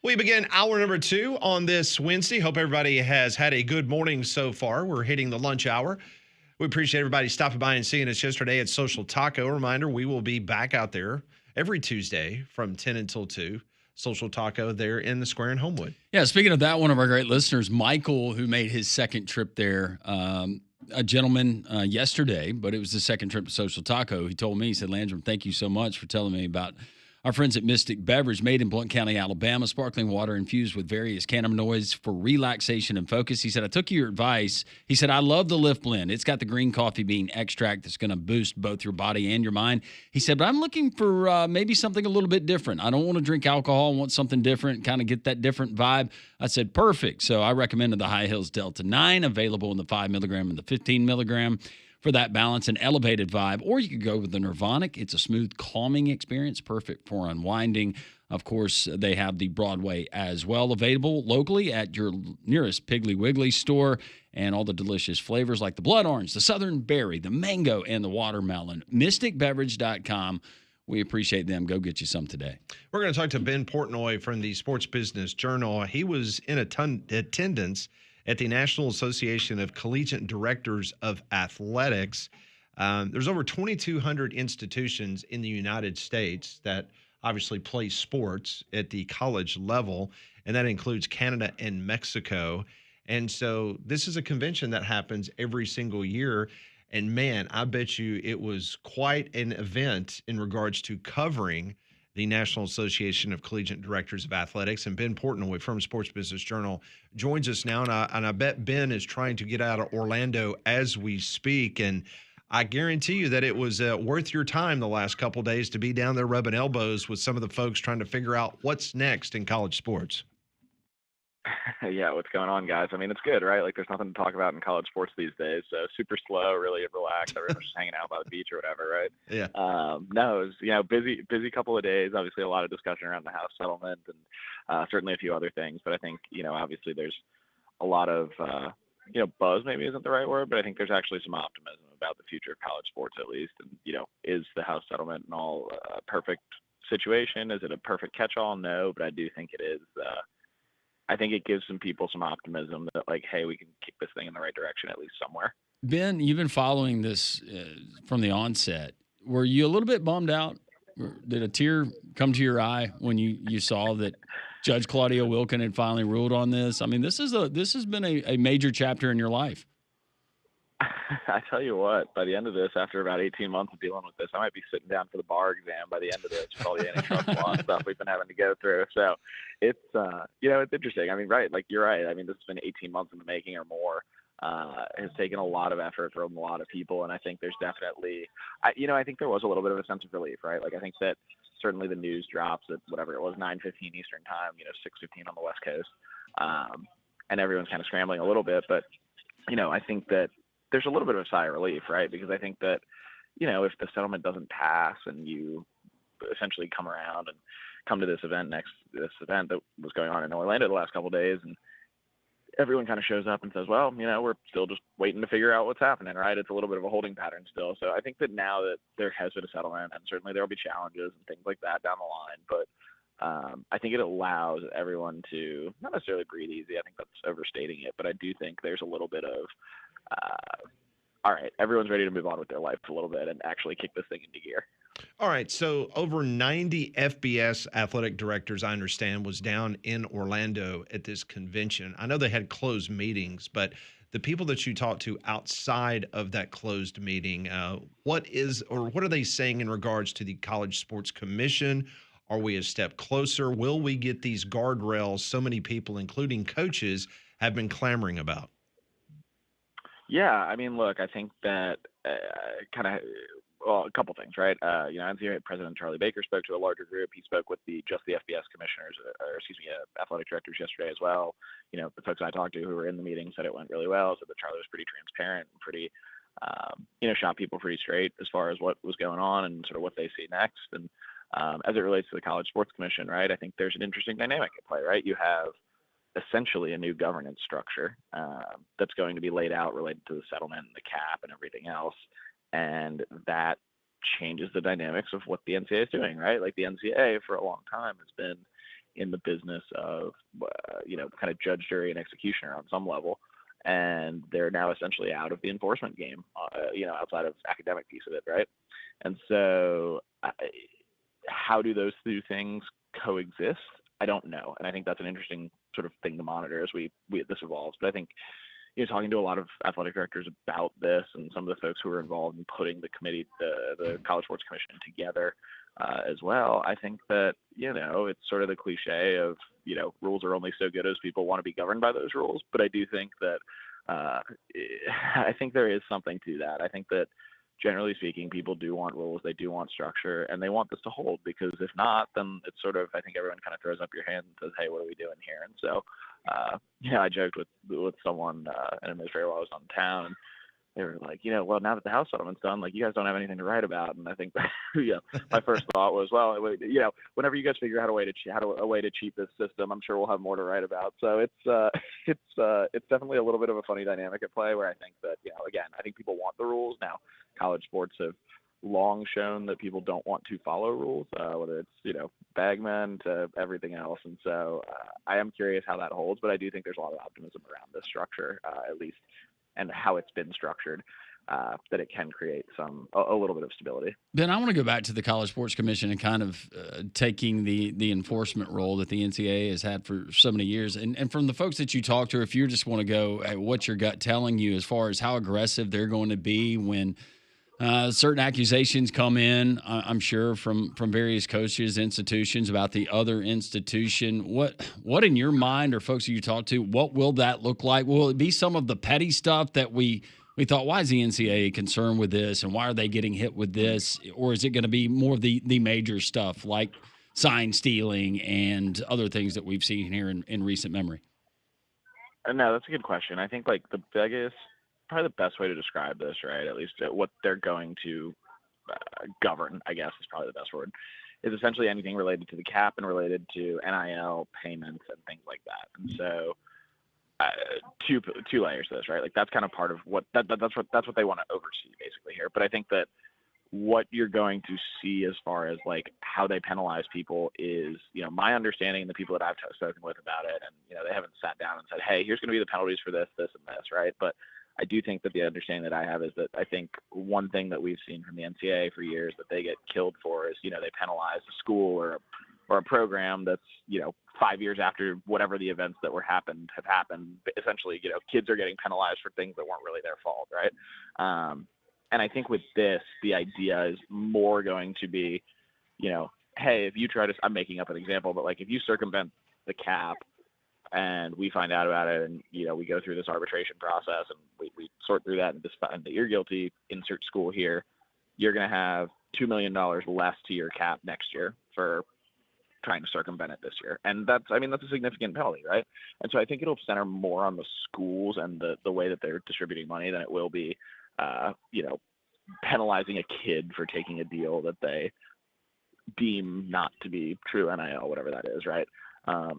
We begin hour number 2 on this Wednesday. Hope everybody has had a good morning so far. We're hitting the lunch hour. We appreciate everybody stopping by and seeing us yesterday at Social Taco. Reminder, we will be back out there every Tuesday from 10 until 2. Social Taco there in the square in Homewood. Yeah, speaking of that, one of our great listeners, Michael, who made his second trip there, a gentleman yesterday, but it was the second trip to Social Taco. He told me, he said, Landrum, thank you so much for telling me about our friends at Mystic Beverage, made in Blount County, Alabama, sparkling water infused with various cannabinoids for relaxation and focus. He said, I took your advice. He said, I love the Lift Blend. It's got the green coffee bean extract that's going to boost both your body and your mind. He said, but I'm looking for maybe something a little bit different. I don't want to drink alcohol. I want something different, kind of get that different vibe. I said, perfect. So I recommended the High Hills Delta 9, available in the 5 milligram and the 15 milligram. For that balance and elevated vibe, or you could go with the Nirvanic. It's a smooth, calming experience, perfect for unwinding. Of course, they have the Broadway as well, available locally at your nearest Piggly Wiggly store, and all the delicious flavors like the blood orange, the southern berry, the mango, and the watermelon. MysticBeverage.com. We appreciate them. Go get you some today. We're going to talk to Ben Portnoy from the Sports Business Journal. He was in attendance at the National Association of Collegiate Directors of Athletics. There's over 2,200 institutions in the United States that obviously play sports at the college level, and that includes Canada and Mexico. And so this is a convention that happens every single year. And man, I bet you it was quite an event in regards to covering the National Association of Collegiate Directors of Athletics. And Ben Portnoy from Sports Business Journal joins us now. And I bet Ben is trying to get out of Orlando as we speak. And I guarantee you that it was worth your time the last couple of days to be down there rubbing elbows with some of the folks trying to figure out what's next in college sports. Yeah, what's going on, guys? I mean, it's good, right? Like, there's nothing to talk about in college sports these days. So super slow, really relaxed. Everyone's just hanging out by the beach or whatever, right? Yeah. No, it was, busy couple of days. Obviously, a lot of discussion around the House settlement and certainly a few other things. But I think, obviously there's a lot of, buzz maybe isn't the right word, but I think there's actually some optimism about the future of college sports at least. And, is the House settlement and all a perfect situation? Is it a perfect catch-all? No, but I do think it is. I think it gives some people some optimism that, like, hey, we can kick this thing in the right direction at least somewhere. Ben, you've been following this from the onset. Were you a little bit bummed out? Did a tear come to your eye when you saw that Judge Claudia Wilken had finally ruled on this? I mean, this has been a major chapter in your life. I tell you what, by the end of this, after about 18 months of dealing with this, I might be sitting down for the bar exam by the end of this with all the antitrust law stuff we've been having to go through. So it's, it's interesting. I mean, right, like you're right. I mean, this has been 18 months in the making or more. Has taken a lot of effort from a lot of people, and I think there's definitely, I think there was a little bit of a sense of relief, right? Like I think that certainly the news drops at whatever it was, 9:15 Eastern time, 6:15 on the West Coast, and everyone's kind of scrambling a little bit, but I think that there's a little bit of a sigh of relief, right? Because I think that, if the settlement doesn't pass and you essentially come around and come to this event that was going on in Orlando the last couple of days, and everyone kind of shows up and says, well, we're still just waiting to figure out what's happening, right? It's a little bit of a holding pattern still. So I think that now that there has been a settlement, and certainly there will be challenges and things like that down the line, but I think it allows everyone to not necessarily breathe easy. I think that's overstating it, but I do think there's a little bit of, all right, everyone's ready to move on with their life a little bit and actually kick this thing into gear. All right, so over 90 FBS athletic directors, I understand, was down in Orlando at this convention. I know they had closed meetings, but the people that you talked to outside of that closed meeting, what are they saying in regards to the College Sports Commission? Are we a step closer? Will we get these guardrails so many people, including coaches, have been clamoring about? Yeah, I mean, look, I think that a couple things, right? NCAA President Charlie Baker spoke to a larger group. He spoke with the FBS commissioners, athletic directors yesterday as well. The folks I talked to who were in the meeting said it went really well, said that Charlie was pretty transparent and pretty, shot people pretty straight as far as what was going on and sort of what they see next. And as it relates to the College Sports Commission, right, I think there's an interesting dynamic at play, right? You have essentially a new governance structure that's going to be laid out related to the settlement and the cap and everything else. And that changes the dynamics of what the NCAA is doing, right? Like the NCAA for a long time has been in the business of, kind of judge, jury, and executioner on some level. And they're now essentially out of the enforcement game, outside of academic piece of it, right? And so how do those two things coexist? I don't know. And I think that's an interesting sort of thing to monitor as this evolves. But I think, talking to a lot of athletic directors about this and some of the folks who are involved in putting the committee, the College Sports Commission together as well, I think that, it's sort of the cliche of, rules are only so good as people want to be governed by those rules. But I do think that I think there is something to that. I think that generally speaking, people do want rules, they do want structure, and they want this to hold, because if not, then it's sort of, I think everyone kind of throws up your hands and says, hey, what are we doing here? And so, I joked with someone, an administrator while I was on town, and they were like, well, now that the House settlement's done, like, you guys don't have anything to write about. And I think, my first thought was, well, whenever you guys figure out a way to cheat this system, I'm sure we'll have more to write about. So it's definitely a little bit of a funny dynamic at play, where I think that, again, I think people want the rules. Now, college sports have long shown that people don't want to follow rules, whether it's, bagmen to everything else. And so I am curious how that holds, but I do think there's a lot of optimism around this structure, at least, and how it's been structured, that it can create a little bit of stability. Ben, I want to go back to the College Sports Commission and kind of taking the enforcement role that the NCAA has had for so many years. And from the folks that you talk to, if you just want to go at what's your gut telling you as far as how aggressive they're going to be when certain accusations come in, I'm sure, from various coaches, institutions about the other institution. What in your mind, or folks that you talk to, what will that look like? Will it be some of the petty stuff that we thought, why is the NCAA concerned with this, and why are they getting hit with this? Or is it going to be more of the major stuff like sign stealing and other things that we've seen here in recent memory? No, that's a good question. I think, like, probably the best way to describe this, right, at least what they're going to govern, I guess is probably the best word, is essentially anything related to the cap and related to NIL payments and things like that. And so two layers to this, right? Like, that's kind of part of what that's what they want to oversee basically here. But I think that what you're going to see as far as, like, how they penalize people is, my understanding, and the people that I've spoken with about it, and, they haven't sat down and said, hey, here's going to be the penalties for this, this, and this, right? But I do think that the understanding that I have is that I think one thing that we've seen from the NCAA for years that they get killed for is, they penalize a school or a program that's, 5 years after whatever the events that have happened. Essentially, kids are getting penalized for things that weren't really their fault, right? And I think with this, the idea is more going to be, hey, if you try to, I'm making up an example, but, like, if you circumvent the cap and we find out about it, and, we go through this arbitration process, and we sort through that and find that you're guilty, insert school here, you're going to have $2 million less to your cap next year for trying to circumvent it this year. And that's a significant penalty, right? And so I think it'll center more on the schools and the way that they're distributing money than it will be, penalizing a kid for taking a deal that they deem not to be true NIL, whatever that is, right?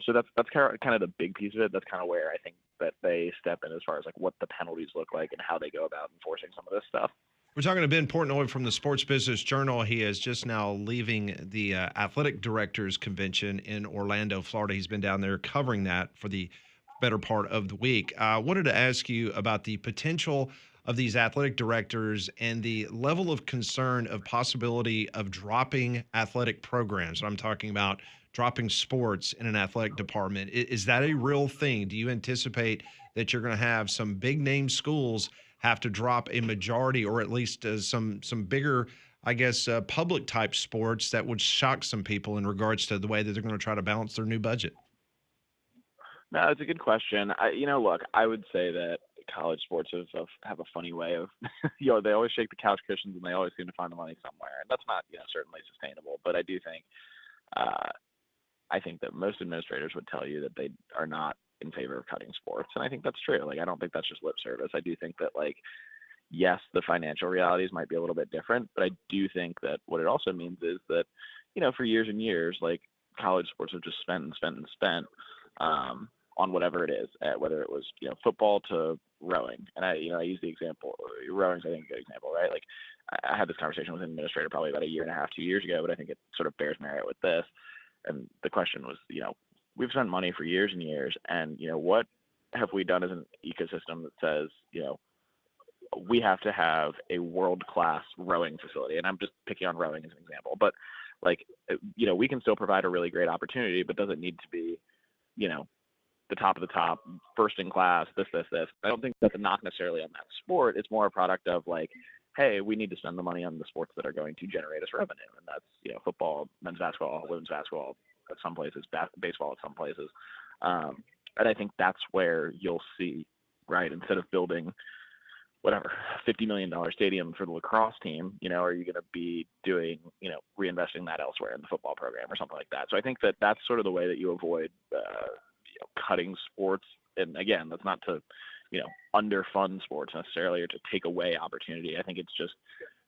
So that's kind of the big piece of it. That's kind of where I think that they step in as far as, like, what the penalties look like and how they go about enforcing some of this stuff. We're talking to Ben Portnoy from the Sports Business Journal. He is just now leaving the Athletic Directors Convention in Orlando, Florida. He's been down there covering that for the better part of the week. I wanted to ask you about the potential of these athletic directors and the level of concern of possibility of dropping athletic programs. I'm talking about dropping sports in an athletic department. Is that a real thing? Do you anticipate that you're going to have some big name schools have to drop a majority, or at least some bigger, I guess, public type sports that would shock some people in regards to the way that they're going to try to balance their new budget? No, it's a good question. Look, I would say that college sports have a funny way of, they always shake the couch cushions and they always seem to find the money somewhere. And that's not, certainly sustainable. But I do think, I think that most administrators would tell you that they are not in favor of cutting sports. And I think that's true. Like, I don't think that's just lip service. I do think that, like, yes, the financial realities might be a little bit different, but I do think that what it also means is that, for years and years, like, college sports have just spent on whatever it is, whether it was, football to rowing. And I use the example, rowing's, I think, a good example, right? Like, I had this conversation with an administrator probably about a year and a half, 2 years ago, but I think it sort of bears merit with this. And the question was, we've spent money for years and years, and what have we done as an ecosystem that says we have to have a world-class rowing facility? And I'm just picking on rowing as an example, but we can still provide a really great opportunity, but does it need to be the top of the top, first in class, this. I don't think that's a knock necessarily on that sport. It's more a product of hey, we need to spend the money on the sports that are going to generate us revenue. And that's, football, men's basketball, women's basketball at some places, baseball at some places. And I think that's where you'll see, right, instead of building whatever, $50 million stadium for the lacrosse team, are you going to be doing, reinvesting that elsewhere in the football program or something like that? So I think that that's sort of the way that you avoid, cutting sports. And again, that's not to, underfund sports necessarily or to take away opportunity. I think it's just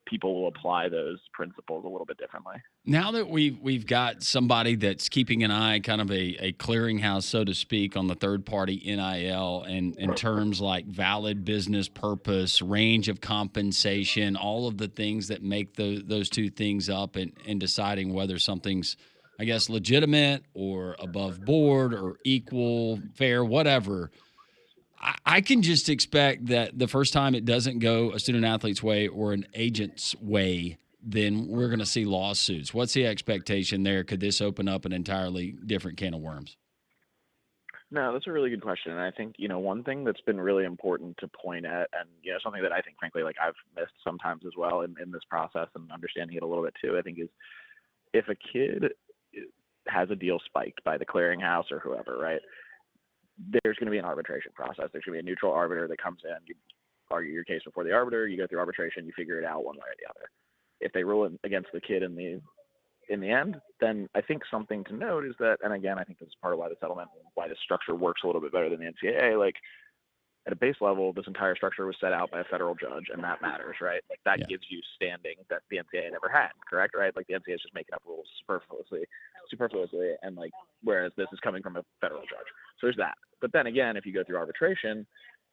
people will apply those principles a little bit differently. Now that we've got somebody that's keeping an eye, kind of a clearinghouse, so to speak, on the third-party NIL and in terms like valid business purpose, range of compensation, all of the things that make those two things up and deciding whether something's, I guess, legitimate or above board or equal, fair, whatever. I can just expect that the first time it doesn't go a student-athlete's way or an agent's way, then we're going to see lawsuits. What's the expectation there? Could this open up an entirely different can of worms? No, that's a really good question. And I think, one thing that's been really important to point at, and, something that I think, frankly, I've missed sometimes as well in this process and understanding it a little bit too, I think is if a kid has a deal spiked by the clearinghouse or whoever, right, there's going to be an arbitration process. There's going to be a neutral arbiter that comes in. You argue your case before the arbiter. You go through arbitration. You figure it out one way or the other. If they rule against the kid in the end, then I think something to note is that, and again, I think this is part of why the settlement, why the structure works a little bit better than the NCAA. At a base level, this entire structure was set out by a federal judge, and that matters, right? That gives you standing that the NCAA never had, correct? Right? The NCAA is just making up rules superfluously, and whereas this is coming from a federal judge. So there's that. But then again, if you go through arbitration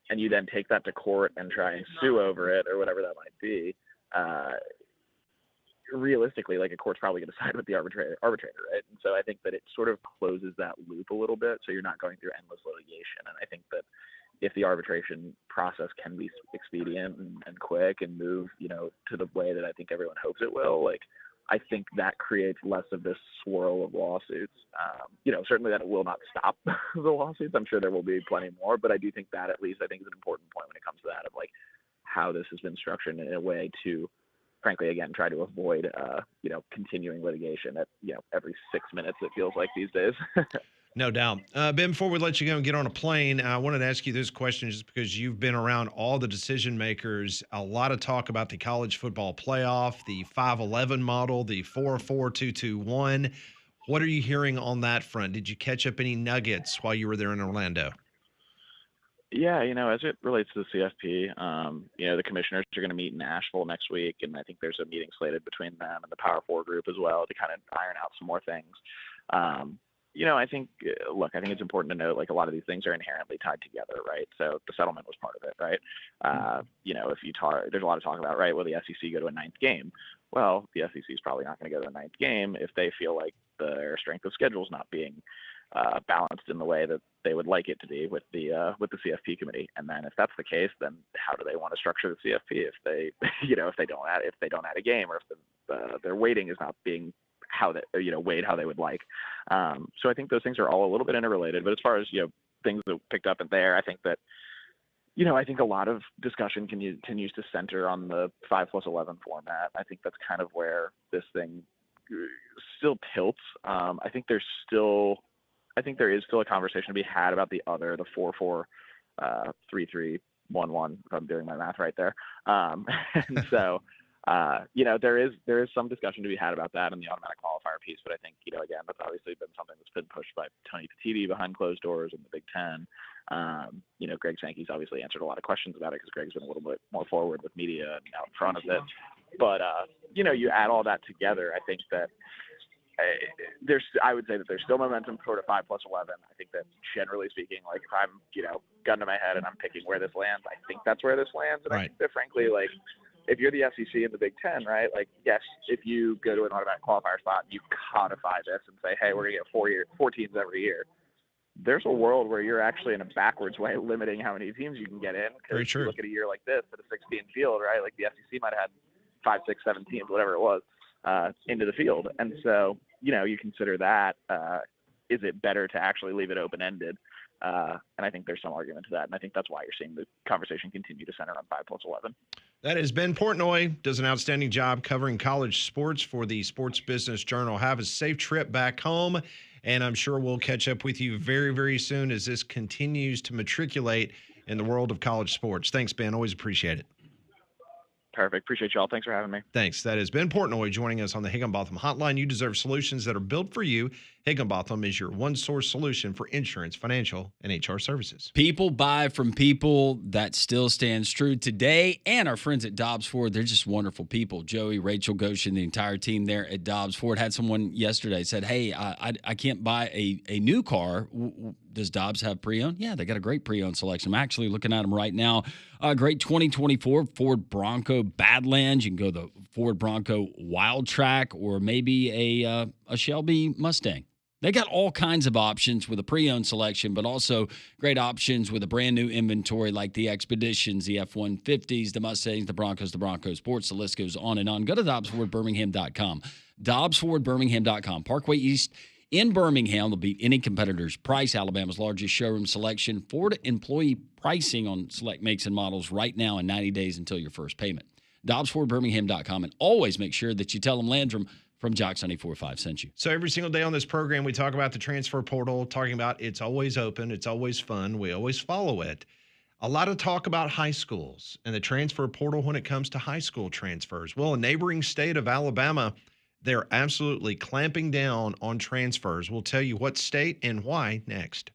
and you then take that to court and try and sue over it or whatever that might be, realistically, a court's probably going to side with the arbitrator, right? And so I think that it sort of closes that loop a little bit, so you're not going through endless litigation. And I think that if the arbitration process can be expedient and quick and move, to the way that I think everyone hopes it will, I think that creates less of this swirl of lawsuits. Certainly that it will not stop the lawsuits. I'm sure there will be plenty more, but I do think that at least I think is an important point when it comes to that of how this has been structured in a way to, frankly, again, try to avoid, continuing litigation at, every 6 minutes, it feels like these days. No doubt. Ben, before we let you go and get on a plane, I wanted to ask you this question just because you've been around all the decision makers. A lot of talk about the college football playoff, the 5-11 model, the 4-4-2-2-1. What are you hearing on that front? Did you catch up any nuggets while you were there in Orlando? Yeah, as it relates to the CFP, the commissioners are going to meet in Nashville next week, and I think there's a meeting slated between them and the Power Four group as well to kind of iron out some more things. I think it's important to note, a lot of these things are inherently tied together, right? So the settlement was part of it, right? If you talk, there's a lot of talk about, right, will the SEC go to a ninth game? Well, the SEC is probably not going to go to a ninth game if they feel like their strength of schedule is not being balanced in the way that they would like it to be with the CFP committee. And then if that's the case, then how do they want to structure the CFP if they, if they don't add a game, or if their weighting is not being weighed how they would like. So I think those things are all a little bit interrelated. But as far as things that picked up in there, I think that I think a lot of discussion continues to center on the 5+11 format. I think that's kind of where this thing still tilts. I think there is still a conversation to be had about the 4-4-3-3-1-1, if I'm doing my math right there. And so, there is some discussion to be had about that and the automatic qualifier piece. But I think, again, that's obviously been something that's been pushed by Tony Petitti behind closed doors in the Big Ten. Greg Sankey's obviously answered a lot of questions about it because Greg's been a little bit more forward with media and out in front of it. But, you add all that together, I think that I would say that there's still momentum toward a 5+11. I think that generally speaking, if I'm, gun to my head and I'm picking where this lands, I think that's where this lands. And right. I think that frankly, if you're the SEC in the Big Ten, right, yes, if you go to an automatic qualifier spot, you codify this and say, hey, we're going to get 4 teams every year. there's a world where you're actually in a backwards way limiting how many teams you can get in. Very Because true. you look at a year like this at a 16 field, right? Like the SEC might have had 5, 6, 7 teams, whatever it was, into the field. And so, you consider that, is it better to actually leave it open-ended? And I think there's some argument to that. And I think that's why you're seeing the conversation continue to center on 5+11. That is Ben Portnoy, does an outstanding job covering college sports for the Sports Business Journal. Have a safe trip back home, and I'm sure we'll catch up with you very, very soon as this continues to matriculate in the world of college sports. Thanks, Ben. Always appreciate it. Perfect. Appreciate y'all. Thanks for having me. Thanks. That is Ben Portnoy joining us on the Higginbotham Hotline. You deserve solutions that are built for you. Higginbotham is your one-source solution for insurance, financial, and HR services. People buy from people. That still stands true today. And our friends at Dobbs Ford, they're just wonderful people. Joey, Rachel, Goshen, the entire team there at Dobbs Ford. Had someone yesterday said, hey, I can't buy a new car. Does Dobbs have pre-owned? Yeah, they got a great pre-owned selection. I'm actually looking at them right now. A great 2024 Ford Bronco Badlands. You can go the Ford Bronco Wild Track or maybe a Shelby Mustang. They got all kinds of options with a pre-owned selection, but also great options with a brand new inventory like the Expeditions, the F-150s, the Mustangs, the Broncos Sports. The list goes on and on. Go to DobbsFordBirmingham.com. DobbsFordBirmingham.com. Parkway East in Birmingham. They'll beat any competitor's price. Alabama's largest showroom selection. Ford employee pricing on select makes and models right now in 90 days until your first payment. DobbsFordBirmingham.com. And always make sure that you tell them Landrum from Jox 94.5 sent you. So every single day on this program, we talk about the transfer portal, talking about it's always open, it's always fun, we always follow it. A lot of talk about high schools and the transfer portal when it comes to high school transfers. Well, a neighboring state of Alabama, they're absolutely clamping down on transfers. We'll tell you what state and why next.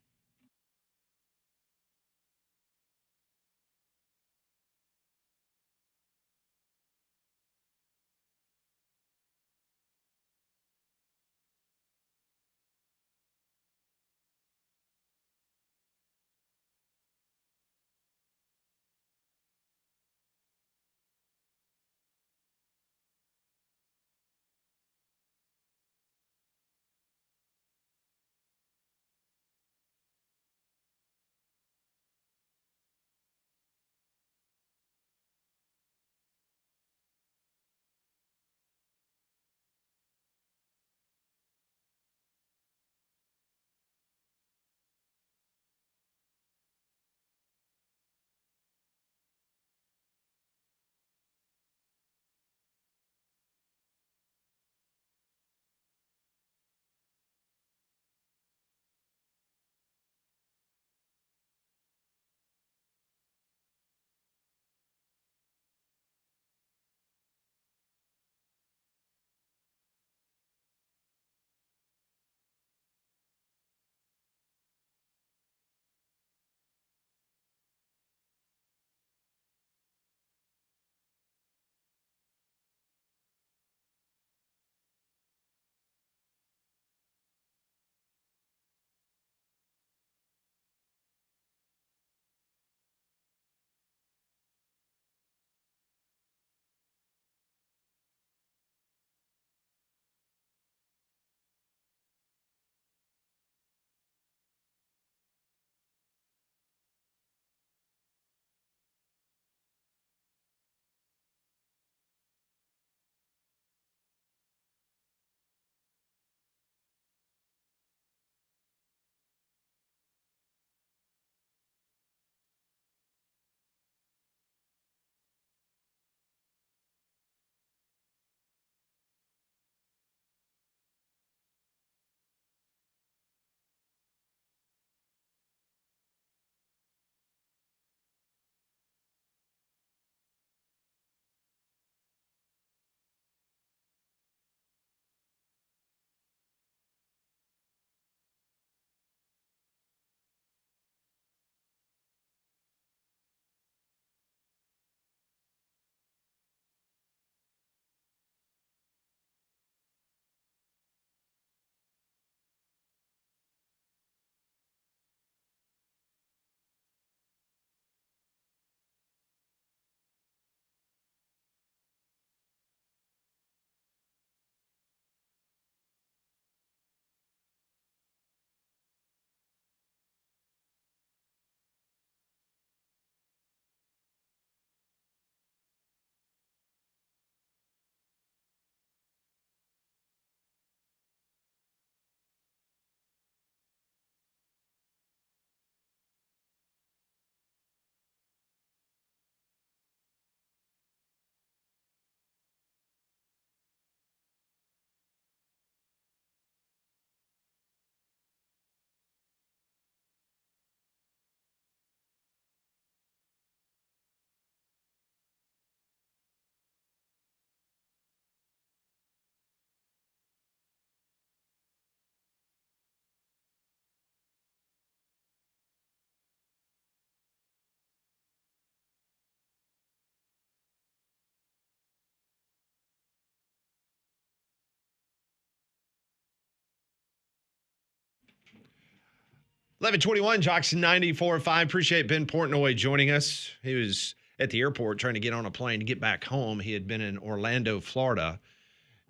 11:21, Jox 94.5. Appreciate Ben Portnoy joining us. He was at the airport trying to get on a plane to get back home. He had been in Orlando, Florida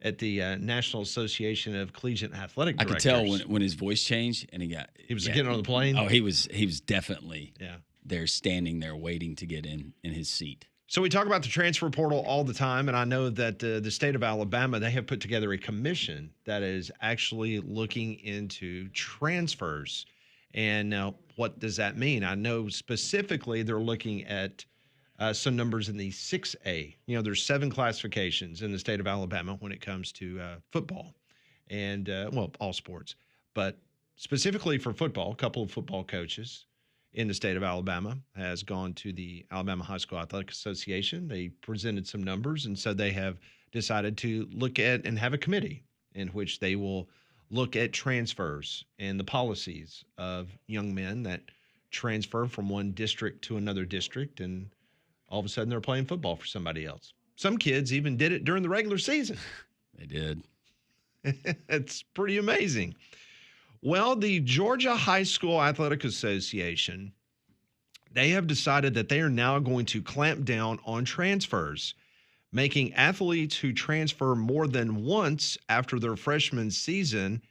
at the National Association of Collegiate Athletic I Directors. could tell when his voice changed and He was getting on the plane? Oh, he was definitely Yeah. there, standing there waiting to get in his seat. So we talk about the transfer portal all the time, and I know that the state of Alabama, they have put together a commission that is actually looking into transfers. And what does that mean? I know specifically they're looking at some numbers in the 6A. You know, there's 7 classifications in the state of Alabama when it comes to football and, well, all sports. But specifically for football, a couple of football coaches in the state of Alabama has gone to the Alabama High School Athletic Association. They presented some numbers, and so they have decided to look at and have a committee in which they will look at transfers and the policies of young men that transfer from one district to another district, and all of a sudden they're playing football for somebody else. Some kids even did it during the regular season. They did. It's pretty amazing. Well, the Georgia High School Athletic Association, they have decided that they are now going to clamp down on transfers, making athletes who transfer more than once after their freshman season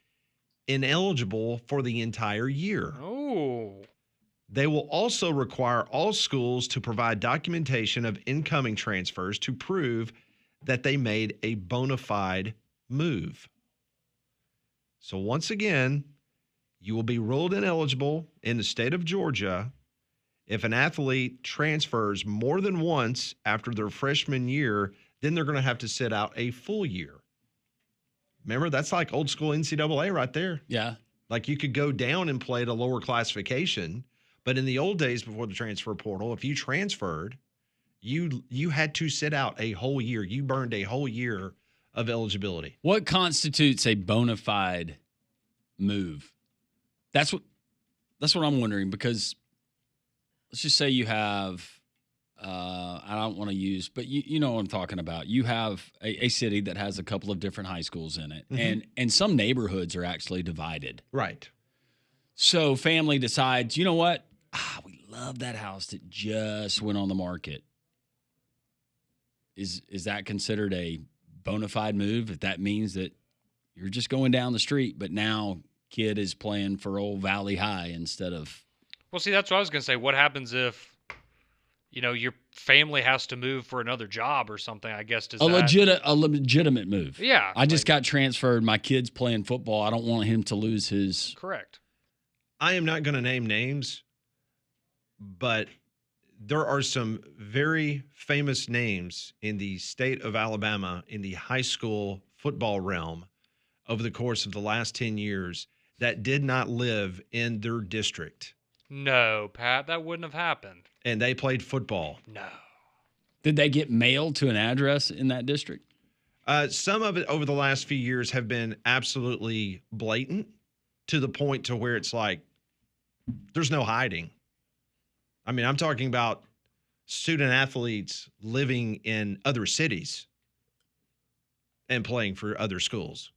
ineligible for the entire year. Oh. They will also require all schools to provide documentation of incoming transfers to prove that they made a bona fide move. So once again, you will be ruled ineligible in the state of Georgia if an athlete transfers more than once after their freshman year. Then they're going to have to sit out a full year. Remember, that's like old school NCAA right there. Yeah. Like you could go down and play at a lower classification, but in the old days before the transfer portal, if you transferred, you had to sit out a whole year. You burned a whole year of eligibility. What constitutes a bona fide move? That's what I'm wondering, because let's just say you have I don't want to use, but you know what I'm talking about. You have a city that has a couple of different high schools in it, and some neighborhoods are actually divided. Right. So family decides, you know what? We love that house that just went on the market. Is that considered a bona fide move? If that means that you're just going down the street, but now kid is playing for Old Valley High instead of. Well, see, that's what I was going to say. What happens if, your family has to move for another job or something? I guess A legitimate move. Yeah. I just got transferred. My kid's playing football. I don't want him to lose his. Correct. I am not going to name names, but there are some very famous names in the state of Alabama in the high school football realm over the course of the last 10 years that did not live in their district. No, Pat, that wouldn't have happened. And they played football. No. Did they get mailed to an address in that district? Some of it over the last few years have been absolutely blatant to the point to where it's like, there's no hiding. I mean, I'm talking about student athletes living in other cities and playing for other schools.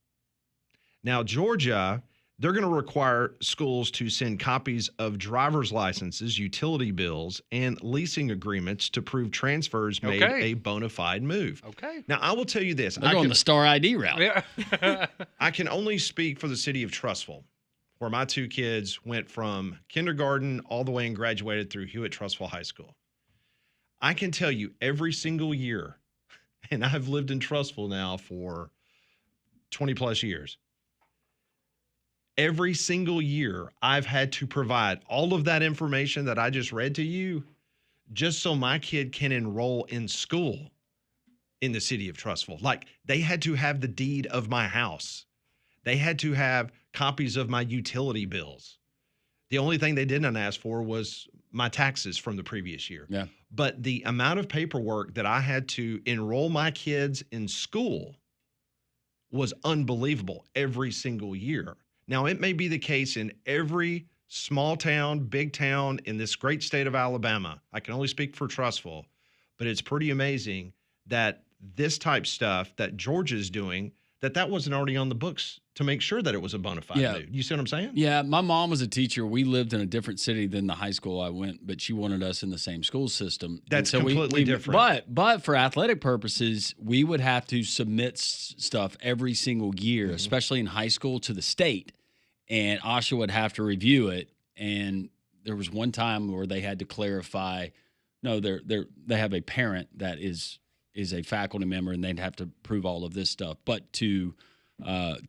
Now, Georgia, they're going to require schools to send copies of driver's licenses, utility bills, and leasing agreements to prove transfers made a bona fide move. Okay. Now, I will tell you this. They're going the Star ID route. Yeah. I can only speak for the city of Trussville, where my 2 kids went from kindergarten all the way and graduated through Hewitt-Trussville High School. I can tell you every single year, and I've lived in Trussville now for 20 plus years. Every single year, I've had to provide all of that information that I just read to you just so my kid can enroll in school in the city of Trussville. Like, they had to have the deed of my house. They had to have copies of my utility bills. The only thing they didn't ask for was my taxes from the previous year. Yeah. But the amount of paperwork that I had to enroll my kids in school was unbelievable every single year. Now, it may be the case in every small town, big town in this great state of Alabama. I can only speak for Trussville, but it's pretty amazing that this type stuff that Georgia's doing, that wasn't already on the books to make sure that it was a bona fide Yeah. move. You see what I'm saying? Yeah, my mom was a teacher. We lived in a different city than the high school I went, but she wanted us in the same school system. And That's so completely different. But for athletic purposes, we would have to submit stuff every single year, especially in high school, to the state, and OSHA would have to review it. And there was one time where they had to clarify, no, they have a parent that is a faculty member, and they'd have to prove all of this stuff. But to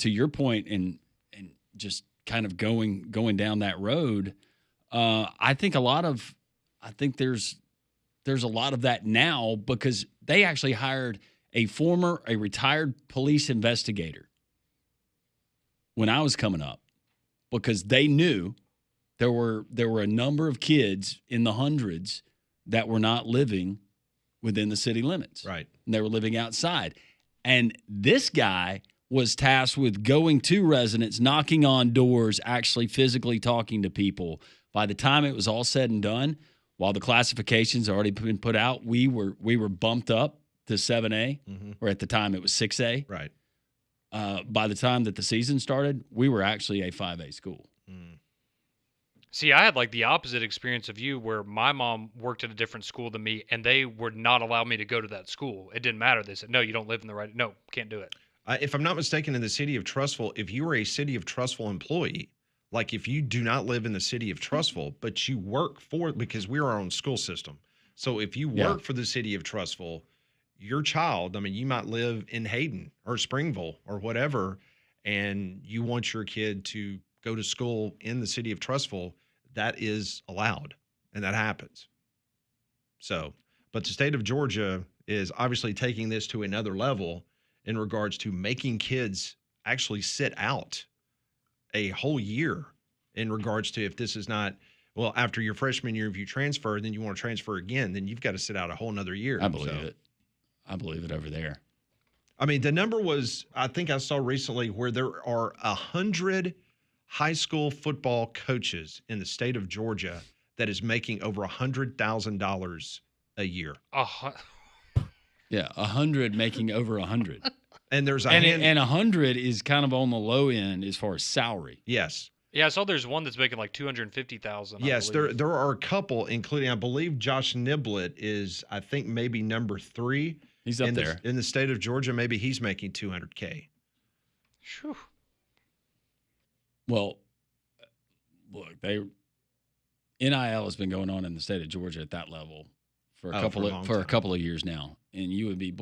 your point, and just kind of going down that road, I think there's a lot of that now, because they actually hired a retired police investigator when I was coming up, because they knew there were a number of kids in the hundreds that were not living within the city limits. Right. And they were living outside. And this guy was tasked with going to residents, knocking on doors, actually physically talking to people. By the time it was all said and done, while the classifications already been put out, we were bumped up to 7A, or at the time it was 6A. Right. By the time that the season started, we were actually a 5A school. See, I had like the opposite experience of you, where my mom worked at a different school than me, and they would not allow me to go to that school. It didn't matter. They said, no, you don't live in the right. No, can't do it. If I'm not mistaken, in the city of Trussville, if you were a city of Trussville employee, like if you do not live in the city of Trussville, but you work because we're our own school system. So if you work for the city of Trussville, your child, I mean, you might live in Hayden or Springville or whatever, and you want your kid to go to school in the city of Trussville, that is allowed, and that happens. So, but the state of Georgia is obviously taking this to another level in regards to making kids actually sit out a whole year in regards to, if this is not, well, after your freshman year, if you transfer, then you want to transfer again, then you've got to sit out a whole nother year. I believe it. I believe it over there. I mean, the number was, I think I saw recently, where there are 100 high school football coaches in the state of Georgia that is making over $100,000 a year. Yeah, 100 making over 100. And there's and 100 is kind of on the low end as far as salary. Yes. Yeah, I saw there's one that's making like $250,000. Yes, there are a couple, including, I believe, Josh Niblett is, I think, maybe number 3. He's up there. In the state of Georgia, maybe he's making $200K. Whew. Well, look, NIL has been going on in the state of Georgia at that level for a couple of years now, and you would be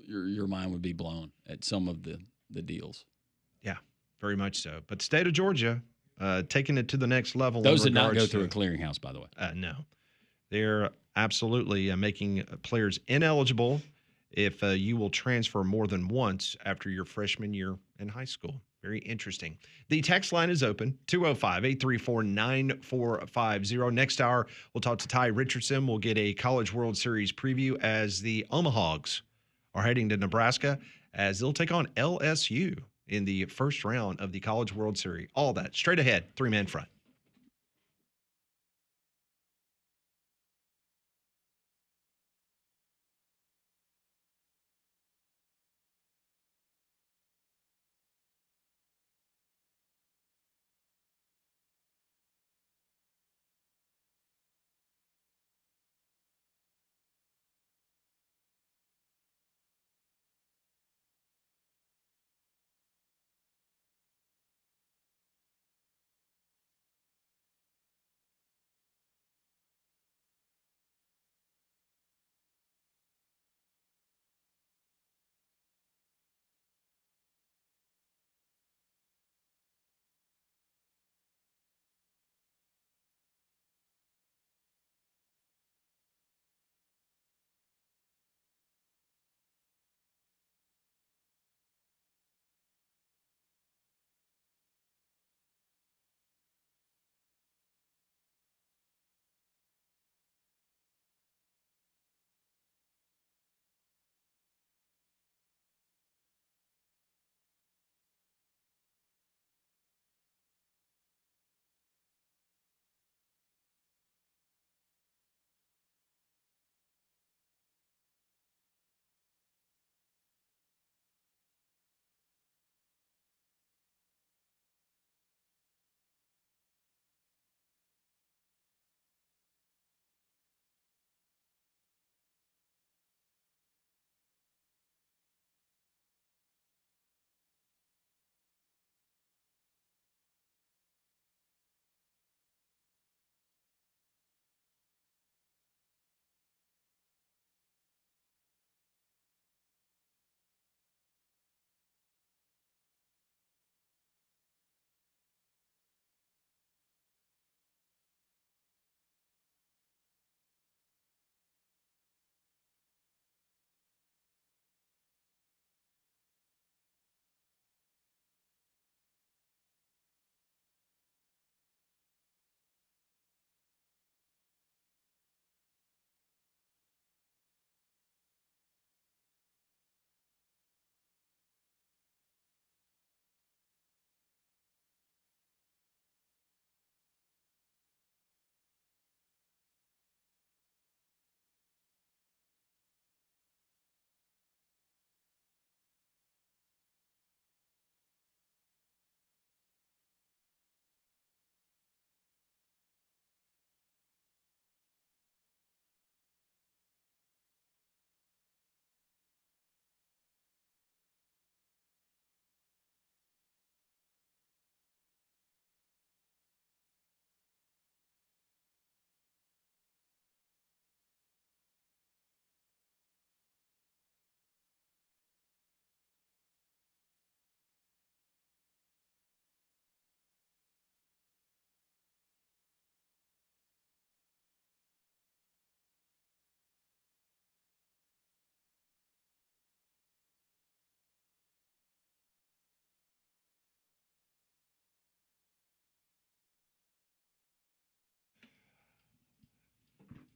your mind would be blown at some of the deals. Yeah, very much so. But the state of Georgia taking it to the next level. Those did not go through a clearinghouse, by the way. No, they're absolutely making players ineligible if you will transfer more than once after your freshman year in high school. Very interesting. The text line is open, 205-834-9450. Next hour, we'll talk to Ty Richardson. We'll get a College World Series preview as the Omahags are heading to Nebraska, as they'll take on LSU in the first round of the College World Series. All that straight ahead, 3-man front.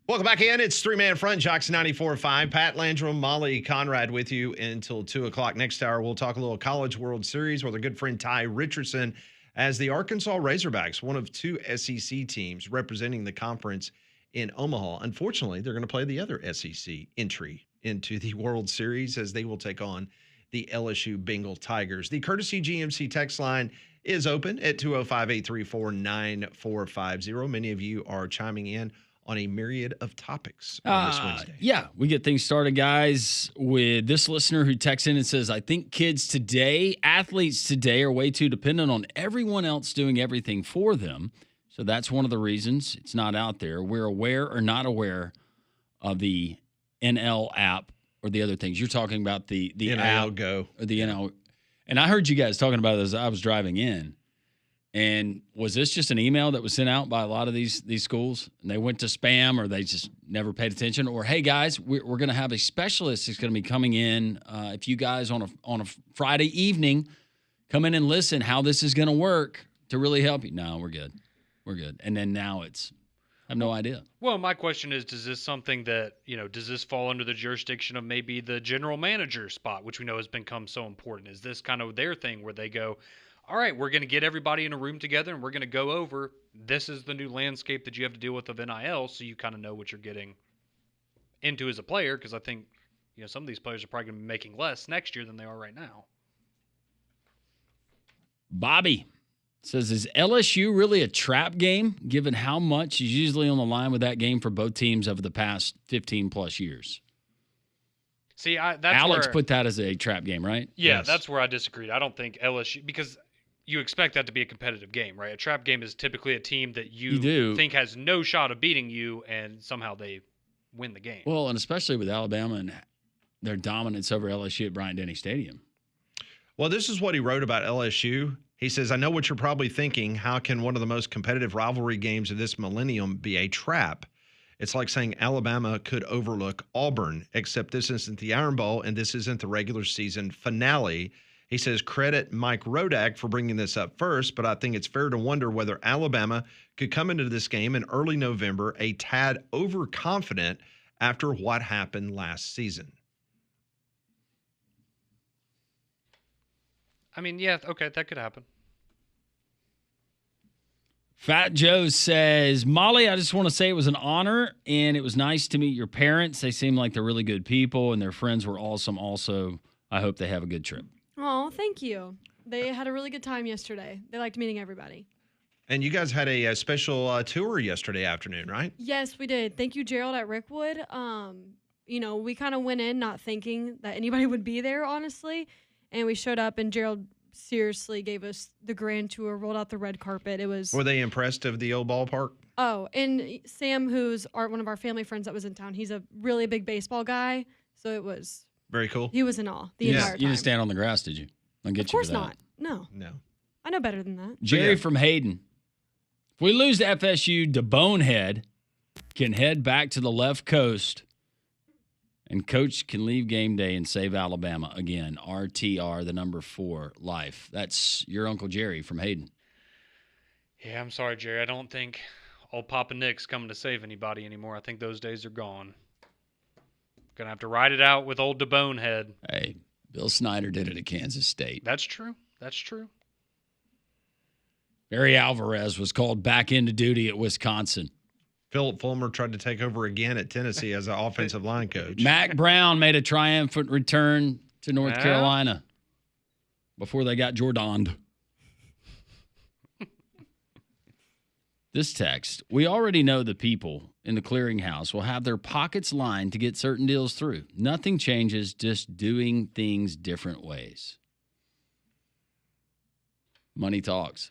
Welcome back in. It's three-man front, Jox 94.5. Pat Landrum, Molly Conrad with you until 2 o'clock. Next hour, we'll talk a little College World Series with our good friend Ty Richardson as the Arkansas Razorbacks, one of two SEC teams representing the conference in Omaha. Unfortunately, they're going to play the other SEC entry into the World Series as they will take on the LSU Bengal Tigers. The Courtesy GMC text line is open at 205-834-9450. Many of you are chiming in on a myriad of topics on this Wednesday. Yeah, we get things started, guys, with this listener who texts in and says, I think athletes today are way too dependent on everyone else doing everything for them. So that's one of the reasons it's not out there. We're aware or not aware of the NL app or the other things. You're talking about the NIL app Go. or the NL. And I heard you guys talking about it as I was driving in. And was this just an email that was sent out by a lot of these schools and they went to spam or they just never paid attention? Or, hey, guys, we're going to have a specialist that's going to be coming in. If you guys on a Friday evening come in and listen how this is going to work to really help you. No, we're good. We're good. And then now I have no idea. Well, my question is, does this something that, does this fall under the jurisdiction of maybe the general manager spot, which we know has become so important? Is this kind of their thing where they go, all right, we're going to get everybody in a room together and we're going to go over, this is the new landscape that you have to deal with of NIL, so you kind of know what you're getting into as a player, because I think, some of these players are probably going to be making less next year than they are right now. Bobby says, is LSU really a trap game, given how much is usually on the line with that game for both teams over the past 15-plus years? See, that's Alex where, put that as a trap game, right? Yeah, Yes. That's where I disagreed. I don't think LSU, because you expect that to be a competitive game, right? A trap game is typically a team that you think has no shot of beating you, and somehow they win the game. Well, and especially with Alabama and their dominance over LSU at Bryant-Denny Stadium. Well, this is what he wrote about LSU. He says, I know what you're probably thinking. How can one of the most competitive rivalry games of this millennium be a trap? It's like saying Alabama could overlook Auburn, except this isn't the Iron Bowl and this isn't the regular season finale. He says, credit Mike Rodak for bringing this up first, but I think it's fair to wonder whether Alabama could come into this game in early November a tad overconfident after what happened last season. I mean, yeah, okay, that could happen. Fat Joe says, Molly, I just want to say it was an honor, and it was nice to meet your parents. They seem like they're really good people, and their friends were awesome also. I hope they have a good trip. Oh, thank you. They had a really good time yesterday. They liked meeting everybody. And you guys had a special tour yesterday afternoon, right? Yes, we did. Thank you, Gerald at Rickwood. We kind of went in not thinking that anybody would be there, honestly. And we showed up, and Gerald seriously gave us the grand tour, rolled out the red carpet. It was. Were they impressed of the old ballpark? Oh, and Sam, who's one of our family friends that was in town, he's a really big baseball guy. So it was. Very cool. He was in awe the entire time. You didn't stand on the grass, did you? I'll get Of course you for that. not. No. No. I know better than that. Jerry from Hayden. If we lose to FSU, the Bonehead can head back to the left coast, and Coach can leave game day and save Alabama again. RTR, the number 4, life. That's your Uncle Jerry from Hayden. Yeah, I'm sorry, Jerry. I don't think old Papa Nick's coming to save anybody anymore. I think those days are gone. Gonna have to ride it out with old DeBonehead. Hey, Bill Snyder did it at Kansas State. That's true. That's true. Barry Alvarez was called back into duty at Wisconsin. Philip Fulmer tried to take over again at Tennessee as an offensive line coach. Mac Brown made a triumphant return to North Yeah. Carolina before they got Jordaned. This text, we already know the people in the clearinghouse will have their pockets lined to get certain deals through. Nothing changes, just doing things different ways. Money talks.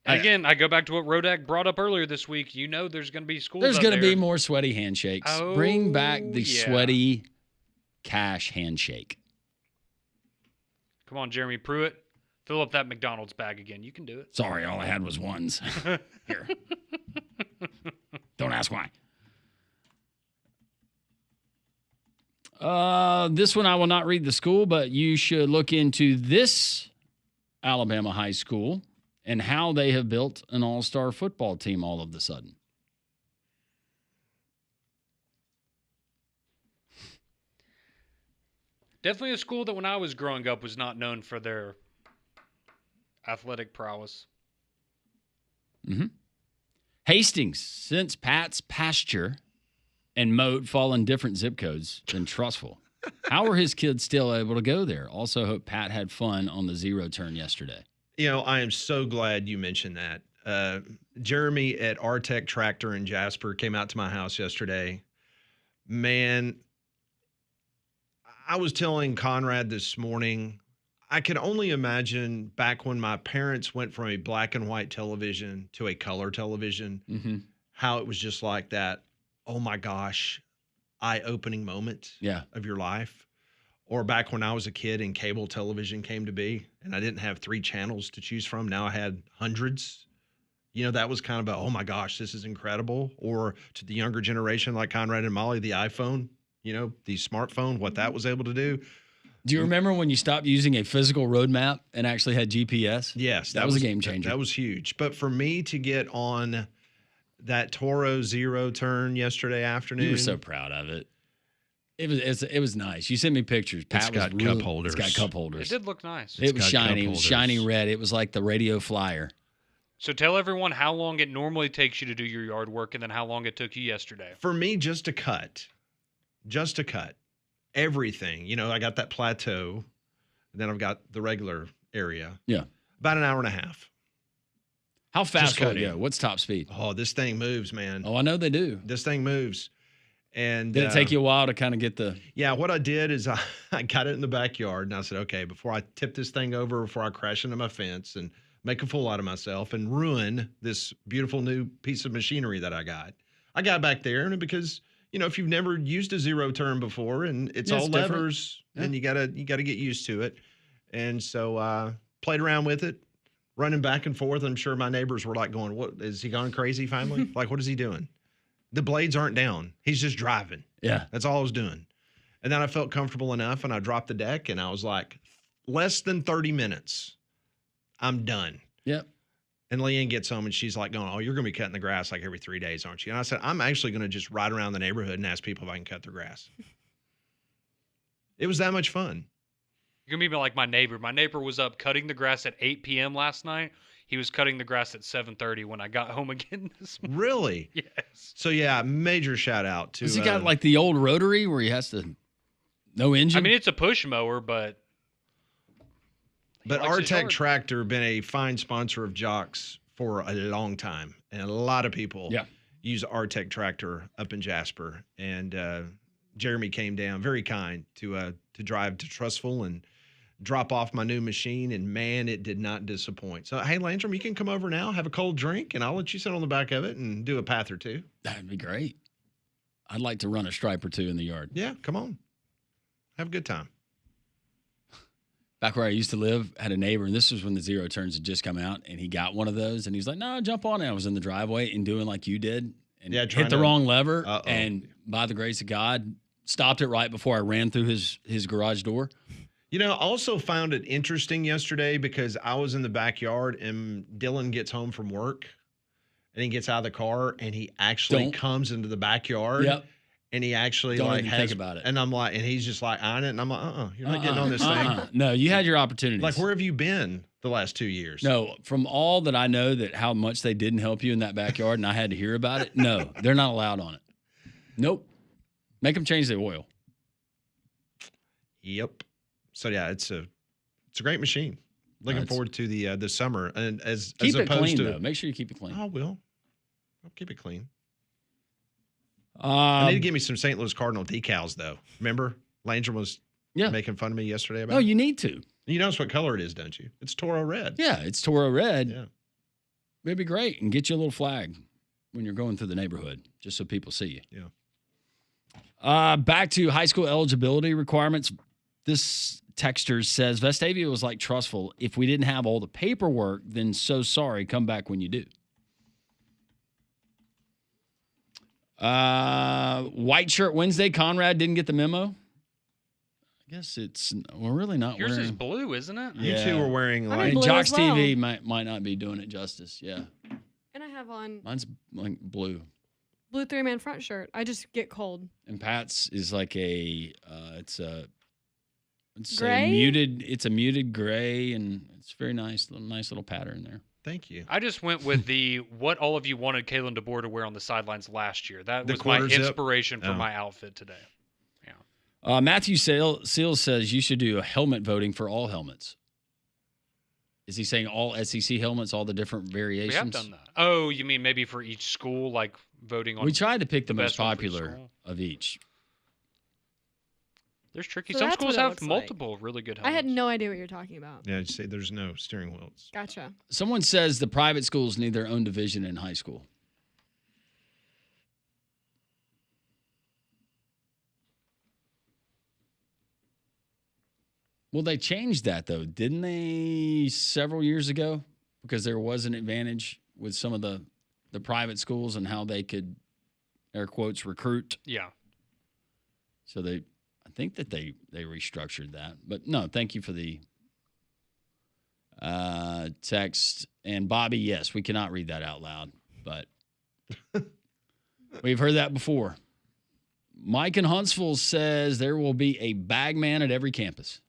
And again, I go back to what Rodak brought up earlier this week. There's going to be schools There's out going to there. be more sweaty handshakes. Oh, Bring back the yeah. sweaty cash handshake. Come on, Jeremy Pruitt. Fill up that McDonald's bag again. You can do it. Sorry, all I had was ones. Here. Don't ask why. This one I will not read the school, but you should look into this Alabama high school and how they have built an all-star football team all of a sudden. Definitely a school that when I was growing up was not known for their athletic prowess. Mm-hmm. Hastings, since Pat's pasture and moat fall in different zip codes than Trustful, how are his kids still able to go there? Also, hope Pat had fun on the zero turn yesterday. You know, I am so glad you mentioned that. Jeremy at Artec Tractor in Jasper came out to my house yesterday. Man, I was telling Conrad this morning, I could only imagine back when my parents went from a black and white television to a color television, Mm-hmm. how it was just like that, oh my gosh, eye-opening moment Yeah. of your life. Or back when I was a kid and cable television came to be and I didn't have 3 channels to choose from. Now I had hundreds. You know, that was kind of a, oh my gosh, this is incredible. Or to the younger generation like Conrad and Molly, the iPhone, you know, the smartphone, what that was able to do. Do you remember when you stopped using a physical roadmap and actually had GPS? Yes. That was a game changer. That was huge. But for me to get on that Toro zero turn yesterday afternoon. You were so proud of it. It was nice. You sent me pictures. Pat It's got was cup holders. It's got cup holders. It did look nice. It was got shiny. cup It was holders. shiny red. It was like the radio flyer. So tell everyone how long it normally takes you to do your yard work and then how long it took you yesterday. For me, just to cut everything. You know, I got that plateau. Then I've got the regular area. Yeah. About an hour and a half. How fast will it cutting. go? What's top speed? Oh, this thing moves, man. Oh, I know they do. This thing moves. And Did it take you a while to kind of get the? Yeah, what I did is I got it in the backyard and I said, okay, before I tip this thing over, before I crash into my fence and make a fool out of myself and ruin this beautiful new piece of machinery that I got back there, and because you know, if you've never used a zero turn before and it's all different. levers, then you gotta get used to it. And so played around with it, running back and forth. I'm sure my neighbors were like going, what, is he gone crazy finally? Like, what is he doing? The blades aren't down. He's just driving. Yeah. That's all I was doing. And then I felt comfortable enough and I dropped the deck and I was like, less than 30 minutes, I'm done. Yep. And Leanne gets home and she's like going, oh, you're going to be cutting the grass like every 3 days, aren't you? And I said, I'm actually going to just ride around the neighborhood and ask people if I can cut their grass. It was that much fun. You're going to be like my neighbor. My neighbor was up cutting the grass at 8 p.m. last night. He was cutting the grass at 7:30 when I got home again this morning. Really? Yes. So, yeah, major shout out to. Has he got like the old rotary where he has to, no engine? I mean, it's a push mower, but. But likes his Artec yard. Tractor been a fine sponsor of Jox for a long time. And a lot of people use Artec Tractor up in Jasper. And Jeremy came down, very kind, to drive to Trustful and drop off my new machine, and man, it did not disappoint. So, hey, Landrum, you can come over now, have a cold drink, and I'll let you sit on the back of it and do a path or two. That'd be great. I'd like to run a stripe or two in the yard. Yeah, come on. Have a good time. Back where I used to live, I had a neighbor, and this was when the zero turns had just come out, and he got one of those, and he's like, no, jump on it. I was in the driveway and doing like you did, and trying hit the to- wrong lever, Uh-oh. and by the grace of God, stopped it right before I ran through his garage door. You know, I also found it interesting yesterday because I was in the backyard and Dylan gets home from work and he gets out of the car and he actually comes into the backyard. Yep. And he actually Don't like even has think about it. And I'm like, and he's just like on it. And I'm like, you're not getting on this thing. No, you had your opportunities. Like, where have you been the last 2 years? No, from all that I know that how much they didn't help you in that backyard and I had to hear about it, no, they're not allowed on it. Nope. Make them change the oil. Yep. So yeah, it's a great machine. Looking forward to the summer, and as Keep it opposed clean, to though. Make sure you keep it clean. I will. I'll keep it clean. I need to give me some St. Louis Cardinal decals though. Remember, Landrum was making fun of me yesterday about. No, it? you need to. You notice what color it is, don't you? It's Toro red. Yeah, it's Toro red. Yeah. It'd be great, and get you a little flag when you're going through the neighborhood, just so people see you. Yeah. Back to high school eligibility requirements. This texter says Vestavia was like Trustful. If we didn't have all the paperwork, then so sorry. Come back when you do. White Shirt Wednesday. Conrad didn't get the memo. I guess we're really not Yours wearing. is blue, isn't it? You two are wearing I'm like in And blue Jox as well. TV might not be doing it justice. Yeah, And I have on mine's like blue. blue 3-man front shirt. I just get cold. And Pat's is like it's a It's Gray? It's a muted gray, and it's very nice. Nice little pattern there. Thank you. I just went with what all of you wanted Kalen DeBoer to wear on the sidelines last year. That The was my quarter zip? inspiration for Oh. my outfit today. Matthew Seals says you should do a helmet voting for all helmets. Is he saying all SEC helmets, all the different variations? We have done that. Oh, you mean maybe for each school, like voting on? We tried to pick the the most best one for each popular school? of each. There's tricky. So Some that's schools what it have looks like. multiple really good helmets. I had no idea what you're talking about. Yeah, just say there's no steering wheels. Gotcha. Someone says the private schools need their own division in high school. Well, they changed that, though, didn't they, several years ago? Because there was an advantage with some of the private schools and how they could, air quotes, recruit. Yeah. So I think that they restructured that. But no, thank you for the text. And Bobby, yes, we cannot read that out loud, but we've heard that before. Mike in Huntsville says there will be a bag man at every campus.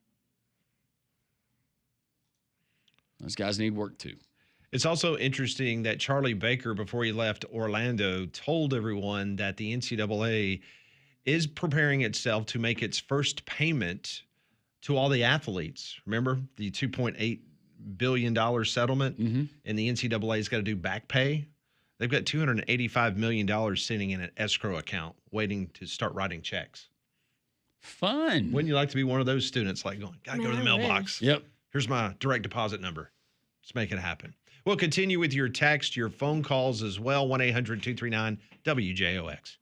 Those guys need work too. It's also interesting that Charlie Baker, before he left Orlando, told everyone that the NCAA is preparing itself to make its first payment to all the athletes. Remember the $2.8 billion settlement? Mm-hmm. And the NCAA's got to do back pay? They've got $285 million sitting in an escrow account waiting to start writing checks. Fun. Wouldn't you like to be one of those students like going, gotta go to the Man, I mailbox? Yep. Here's my direct deposit number. Let's make it happen. We'll continue with your text, your phone calls as well. 1-800-239-WJOX.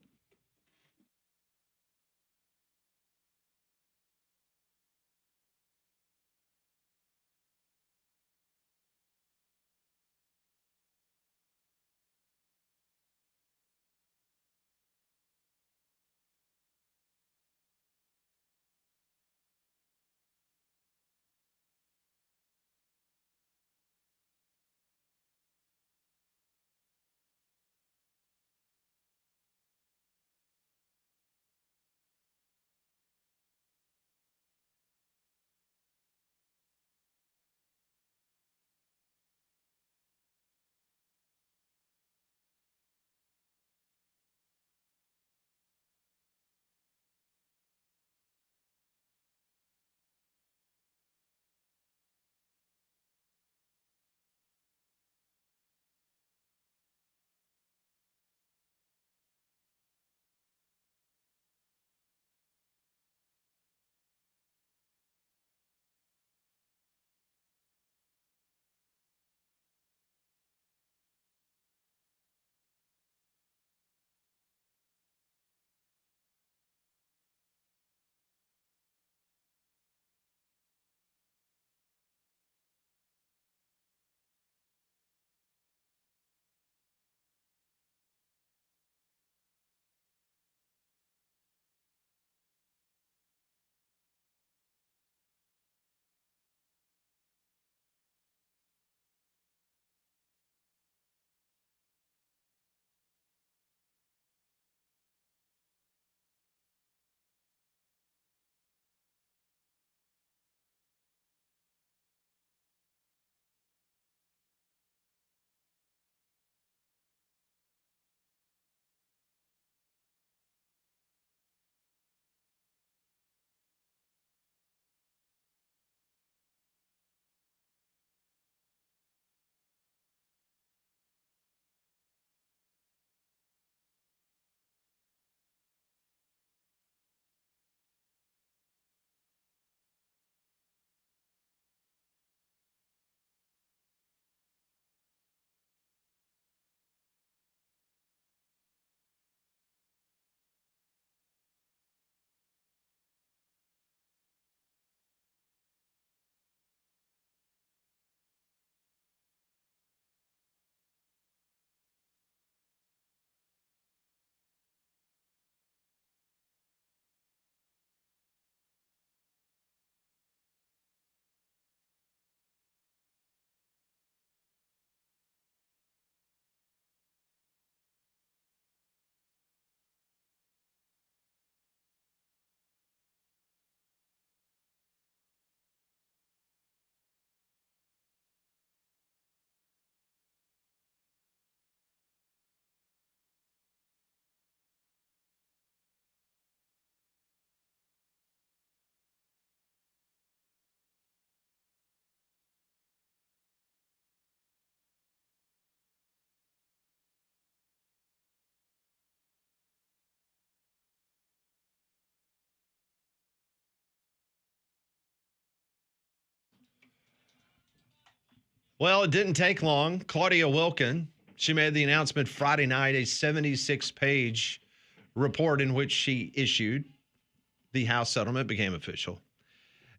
Well, it didn't take long. Claudia Wilkin, she made the announcement Friday night, a 76-page report in which she issued the House settlement became official.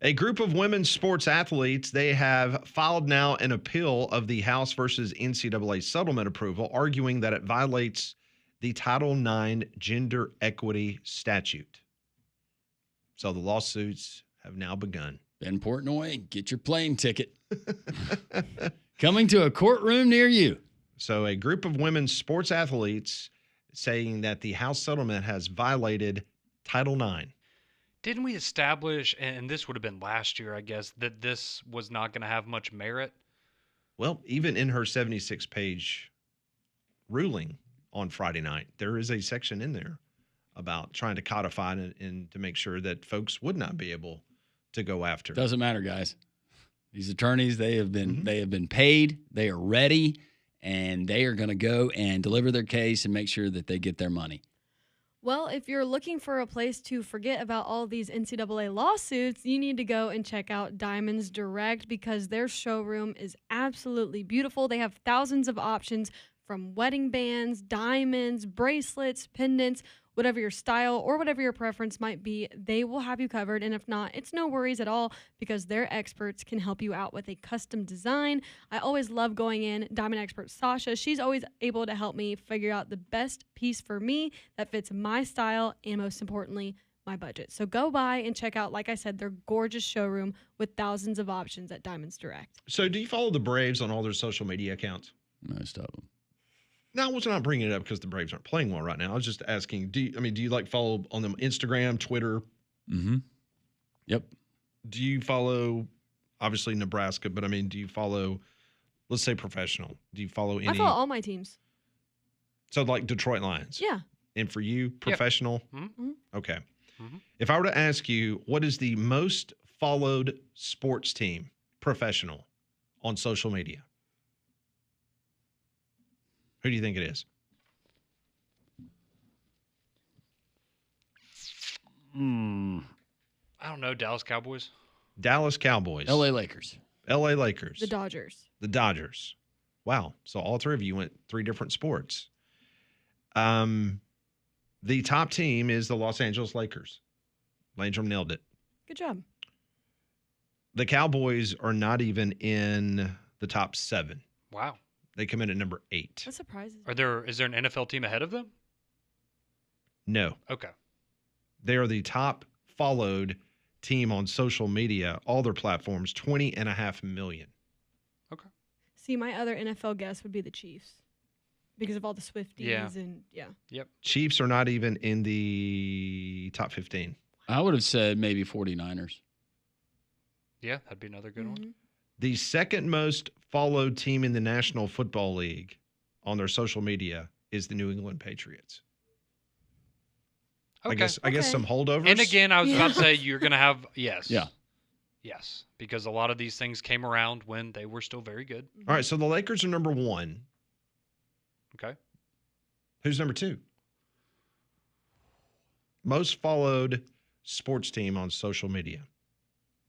A group of women's sports athletes, they have filed now an appeal of the House versus NCAA settlement approval, arguing that it violates the Title IX gender equity statute. So the lawsuits have now begun. Ben Portnoy, get your plane ticket. Coming to a courtroom near you. So a group of women's sports athletes saying that the House settlement has violated Title IX. Didn't we establish, and this would have been last year, I guess, that this was not going to have much merit? Well, even in her 76-page ruling on Friday night, there is a section in there about trying to codify it and to make sure that folks would not be able to go after. Doesn't matter, guys. These attorneys, they have been paid, they are ready, and they are going to go and deliver their case and make sure that they get their money. Well, if you're looking for a place to forget about all these NCAA lawsuits, you need to go and check out Diamonds Direct because their showroom is absolutely beautiful. They have thousands of options from wedding bands, diamonds, bracelets, pendants, whatever your style or whatever your preference might be, they will have you covered. And if not, it's no worries at all because their experts can help you out with a custom design. I always love going in. Diamond expert Sasha, she's always able to help me figure out the best piece for me that fits my style and most importantly, my budget. So go by and check out, like I said, their gorgeous showroom with thousands of options at Diamonds Direct. So do you follow the Braves on all their social media accounts? Most of them. No, I was not bringing it up because the Braves aren't playing well right now. I was just asking, do you like follow on them Instagram, Twitter? Mm-hmm. Yep. Do you follow, obviously Nebraska, but do you follow, let's say professional? Do you follow any? I follow all my teams. So like Detroit Lions? Yeah. And for you, professional? Mm-hmm. Okay. Mm-hmm. If I were to ask you, what is the most followed sports team, professional, on social media? Who do you think it is? I don't know. Dallas Cowboys. Dallas Cowboys. LA Lakers. LA Lakers. The Dodgers. The Dodgers. Wow. So all three of you went three different sports. The top team is the Los Angeles Lakers. Landrum nailed it. Good job. The Cowboys are not even in the top 7. Wow. They come in at number 8. That surprises me. Is there an NFL team ahead of them? No. Okay. They are the top followed team on social media, all their platforms, 20.5 million. Okay. See, my other NFL guess would be the Chiefs because of all the Swifties Yeah. and yeah. Yep. Chiefs are not even in the top 15. I would have said maybe 49ers. Yeah, that'd be another good one. Mhm. The second most followed team in the National Football League on their social media is the New England Patriots. Okay. I guess Okay. some holdovers. And again, I was about to Yeah. say you're going to have yes. Yeah. Yes, because a lot of these things came around when they were still very good. All right, so the Lakers are number 1. Okay. Who's number 2? Most followed sports team on social media.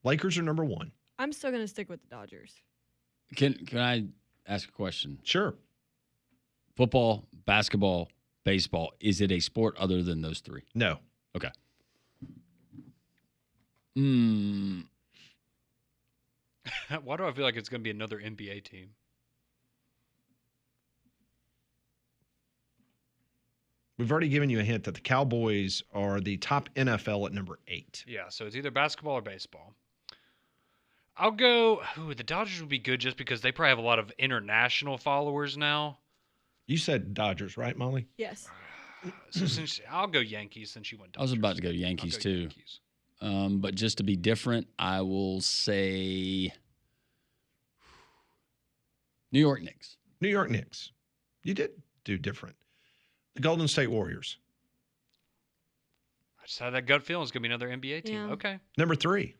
Lakers are number 1. I'm still going to stick with the Dodgers. Can I ask a question? Sure. Football, basketball, baseball, is it a sport other than those 3? No. Okay. Why do I feel like it's going to be another NBA team? We've already given you a hint that the Cowboys are the top NFL at number 8. Yeah, so it's either basketball or baseball. I'll go. Ooh, the Dodgers would be good just because they probably have a lot of international followers now. You said Dodgers, right, Molly? Yes. So since I'll go Yankees since you went I was Dodgers. about to go I'll Yankees go too. Yankees. But just to be different, I will say New York Knicks. New York Knicks. You did do different. The Golden State Warriors. I just had that gut feeling it's going to be another NBA team. Yeah. Okay. Number 3.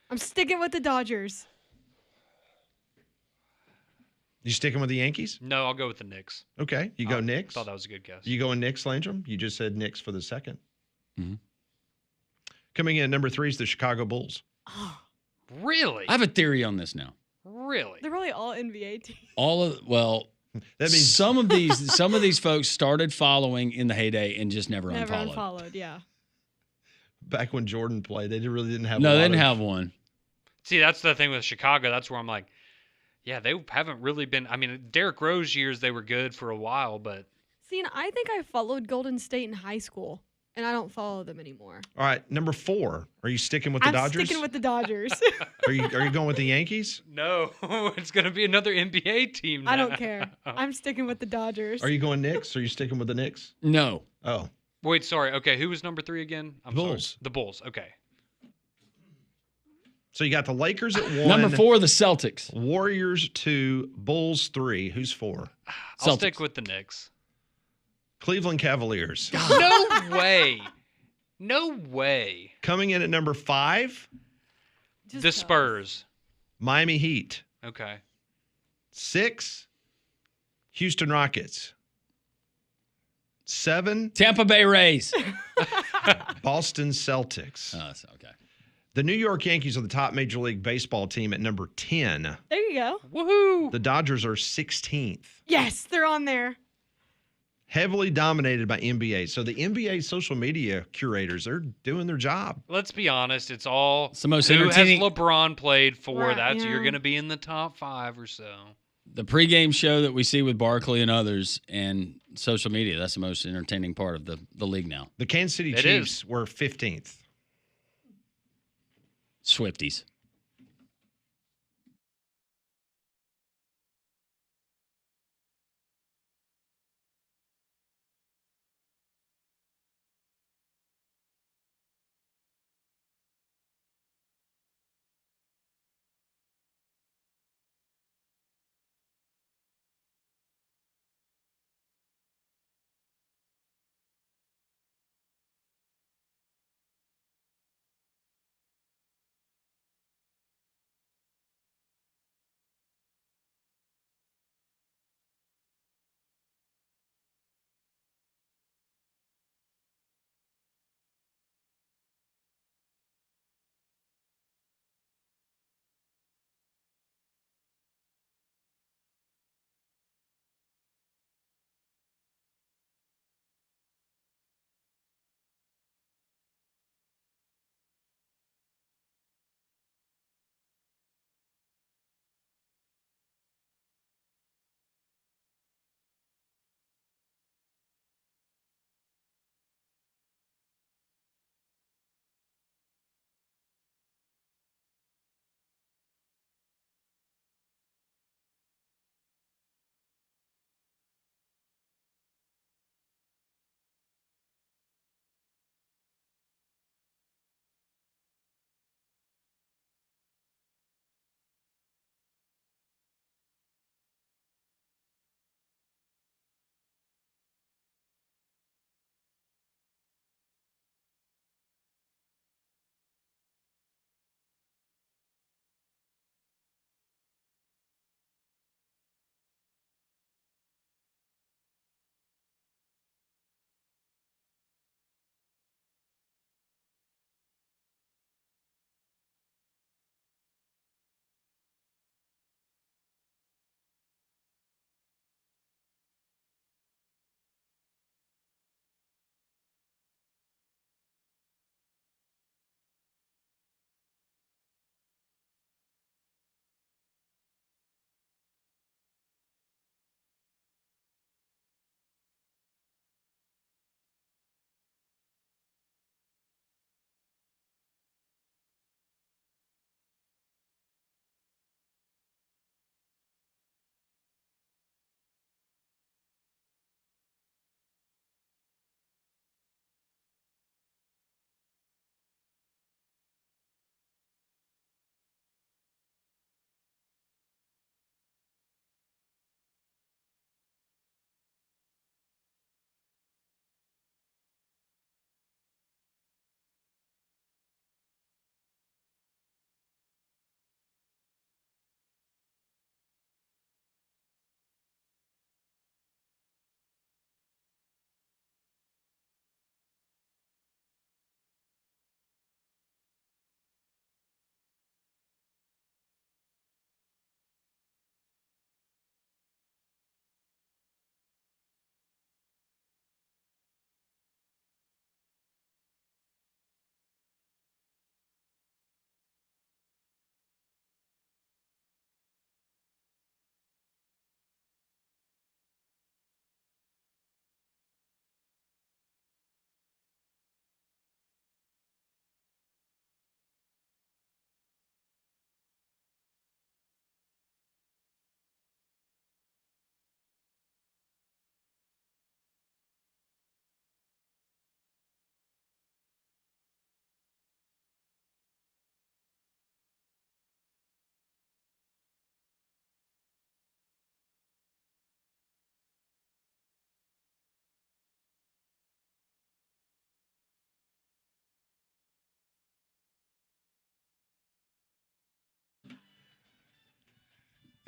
I'm sticking with the Dodgers. You sticking with the Yankees? No, I'll go with the Knicks. Okay. You go I Knicks. thought that was a good guess. You going Knicks, Landrum? You just said Knicks for the second. Mhm. Coming in at number 3 is the Chicago Bulls. Oh, Really? I have a theory on this now. Really? They're probably all NBA teams. That means some of these folks started following in the heyday and just never unfollowed. Unfollowed, yeah. back when Jordan played, they really didn't have. No, a they lot didn't of, have one. See, that's the thing with Chicago. That's where I'm like, yeah, they haven't really been. I mean, Derrick Rose years, they were good for a while, but. See, and I think I followed Golden State in high school, and I don't follow them anymore. All right, number 4. Are you sticking with the I'm Dodgers? sticking with the Dodgers. Are you going with the Yankees? No, it's going to be another NBA team now. I don't care. I'm sticking with the Dodgers. Are you going Knicks? Are you sticking with the Knicks? No. Oh, Wait, sorry. Okay, who was number 3 again? I'm Bulls. sorry. The Bulls. Okay. so you got the Lakers at 1. Number 4, the Celtics. Warriors 2, Bulls 3. Who's 4? I'll Celtics. stick with the Knicks. Cleveland Cavaliers. No way. No way. Coming in at number 5, Just The cause. Spurs. Miami Heat. Okay. 6, Houston Rockets. 7, Tampa Bay Rays. Boston Celtics. Okay. The New York Yankees are the top Major League Baseball team at number 10. There you go. Woohoo. The Dodgers are 16th. Yes, they're on there. Heavily dominated by NBA. So the NBA social media curators, they're doing their job. Let's be honest. It's all It's the most who has entertaining- LeBron played for. Right, That's yeah. You're going to be in the top 5 or so. The pregame show that we see with Barkley and others and social media, that's the most entertaining part of the league now. The Kansas City It Chiefs were 15th. Swifties.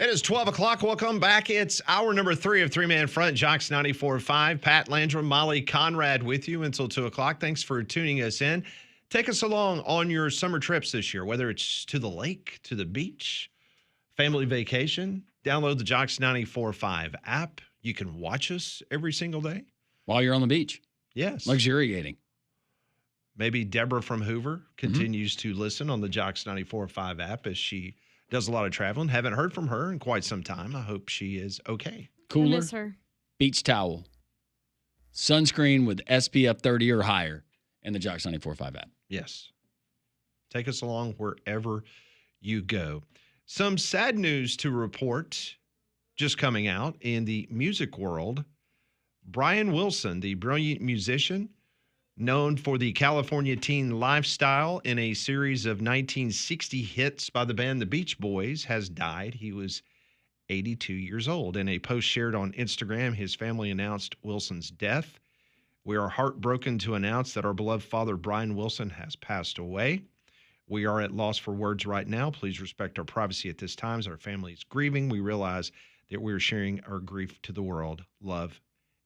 It is 12 o'clock. Welcome back. It's hour number 3 of 3-Man Front. Jox 94.5. Pat Landrum, Molly Conrad with you until 2 o'clock. Thanks for tuning us in. Take us along on your summer trips this year, whether it's to the lake, to the beach, family vacation. Download the Jox 94.5 app. You can watch us every single day. While you're on the beach. Yes. Luxuriating. Maybe Deborah from Hoover continues to listen on the Jox 94.5 app as she does a lot of traveling. Haven't heard from her in quite some time. I hope she is okay. I Cooler, miss her. beach towel, sunscreen with SPF 30 or higher, and the Jox 94.5 app. Yes. Take us along wherever you go. Some sad news to report just coming out in the music world. Brian Wilson, the brilliant musician, known for the California teen lifestyle in a series of 1960 hits by the band The Beach Boys, has died. He was 82 years old. In a post shared on Instagram, his family announced Wilson's death. We are heartbroken to announce that our beloved father, Brian Wilson, has passed away. We are at loss for words right now. Please respect our privacy at this time as our family is grieving. We realize that we are sharing our grief to the world. Love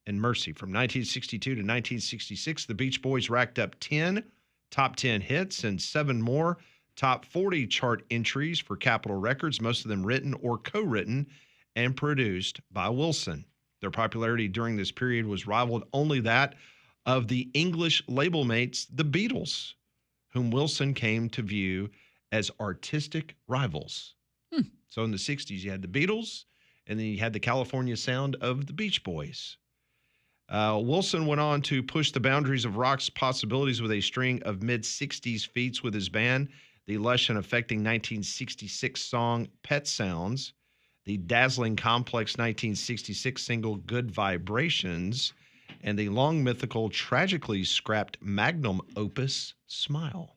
and mercy. From 1962 to 1966, the Beach Boys racked up 10 top 10 hits and 7 more top 40 chart entries for Capitol Records, most of them written or co-written and produced by Wilson. Their popularity during this period was rivaled only that of the English label mates, the Beatles, whom Wilson came to view as artistic rivals. So in the 60s, you had the Beatles, and then you had the California sound of the Beach Boys. Wilson went on to push the boundaries of rock's possibilities with a string of mid-60s feats with his band, the lush and affecting 1966 song Pet Sounds, the dazzling complex 1966 single Good Vibrations, and the long mythical, tragically scrapped magnum opus Smile.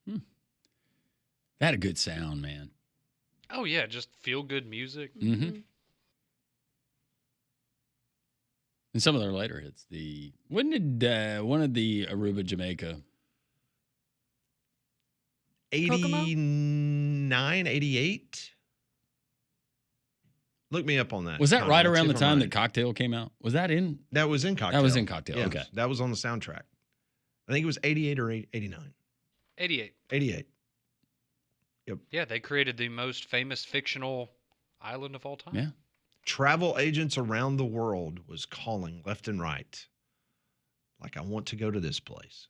That had a good sound, man. Oh, yeah, just feel-good music. Mm-hmm. And some of their later hits. When did one of the Aruba, Jamaica? 89, 88? Look me up on that. Was that right around the time that that Cocktail came out? Was that in? That was in Cocktail. That was in Cocktail. Yes, Okay. that was on the soundtrack. I think it was 88 or 89. 88. 88. Yeah, they created the most famous fictional island of all time. Yeah. Travel agents around the world was calling left and right. Like, I want to go to this place.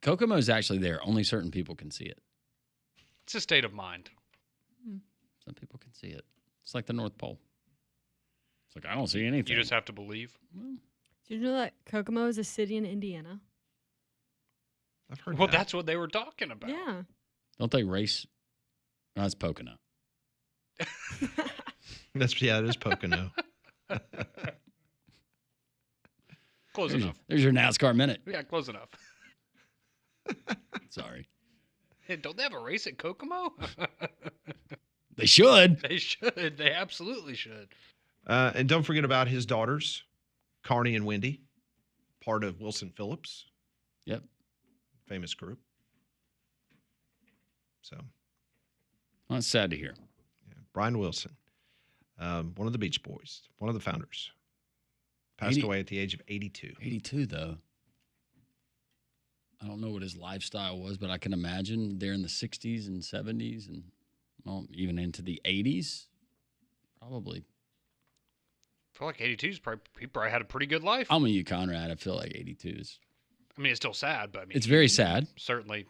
Kokomo is actually there. Only certain people can see it. It's a state of mind. Some people can see it. It's like the North Pole. It's like, I don't see anything. You just have to believe. Did you know that Kokomo is a city in Indiana? I've heard Well, that. that's what they were talking about. Yeah. Don't they race? No, it's Pocono. Yeah, it is Pocono. Close enough. There's your NASCAR minute. Yeah, close enough. Sorry. Hey, don't they have a race at Kokomo? They should. They should. They absolutely should. And don't forget about his daughters, Carney and Wendy, part of Wilson Phillips. Yep. Famous group. So, Well, that's sad to hear. yeah. Brian Wilson, one of the Beach Boys, one of the founders, passed away at the age of 82. 82, though. I don't know what his lifestyle was, but I can imagine there in the 60s and 70s and well, even into the 80s. Probably. I feel like 82 is probably, he probably had a pretty good life. I'm with you, Conrad. I feel like 82 is. I mean, it's still sad, but I mean, It's very sad. Certainly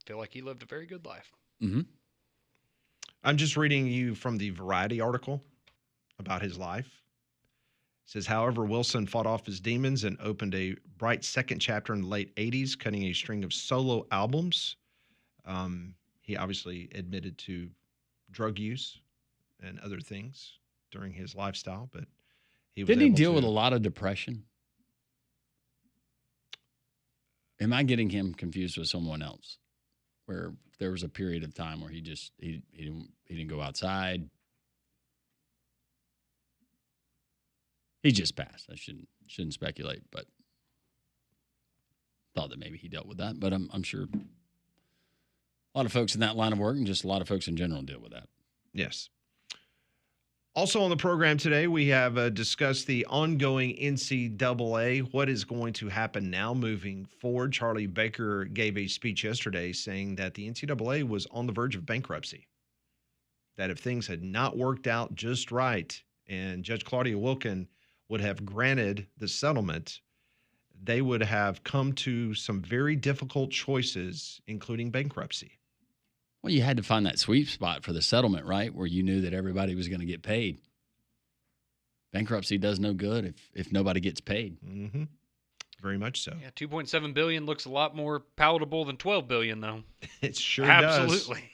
feel like he lived a very good life. Mm-hmm. I'm just reading you from the Variety article about his life. It says, however, Wilson fought off his demons and opened a bright second chapter in the late 80s, cutting a string of solo albums. He obviously admitted to drug use and other things during his lifestyle, but he was Didn't he able deal to- with a lot of depression? Am I getting him confused with someone else? Where there was a period of time where he didn't go outside. He just passed. I shouldn't speculate, but thought that maybe he dealt with that. But I'm sure a lot of folks in that line of work and just a lot of folks in general deal with that. Yes. Also on the program today, we have discussed the ongoing NCAA. What is going to happen now moving forward? Charlie Baker gave a speech yesterday saying that the NCAA was on the verge of bankruptcy, that if things had not worked out just right and Judge Claudia Wilkin would have granted the settlement, they would have come to some very difficult choices, including bankruptcy. Well, you had to find that sweet spot for the settlement, right? Where you knew that everybody was going to get paid. Bankruptcy does no good if nobody gets paid. Mm-hmm. Very much so. Yeah, $2.7 billion looks a lot more palatable than $12 billion, though. It sure Absolutely.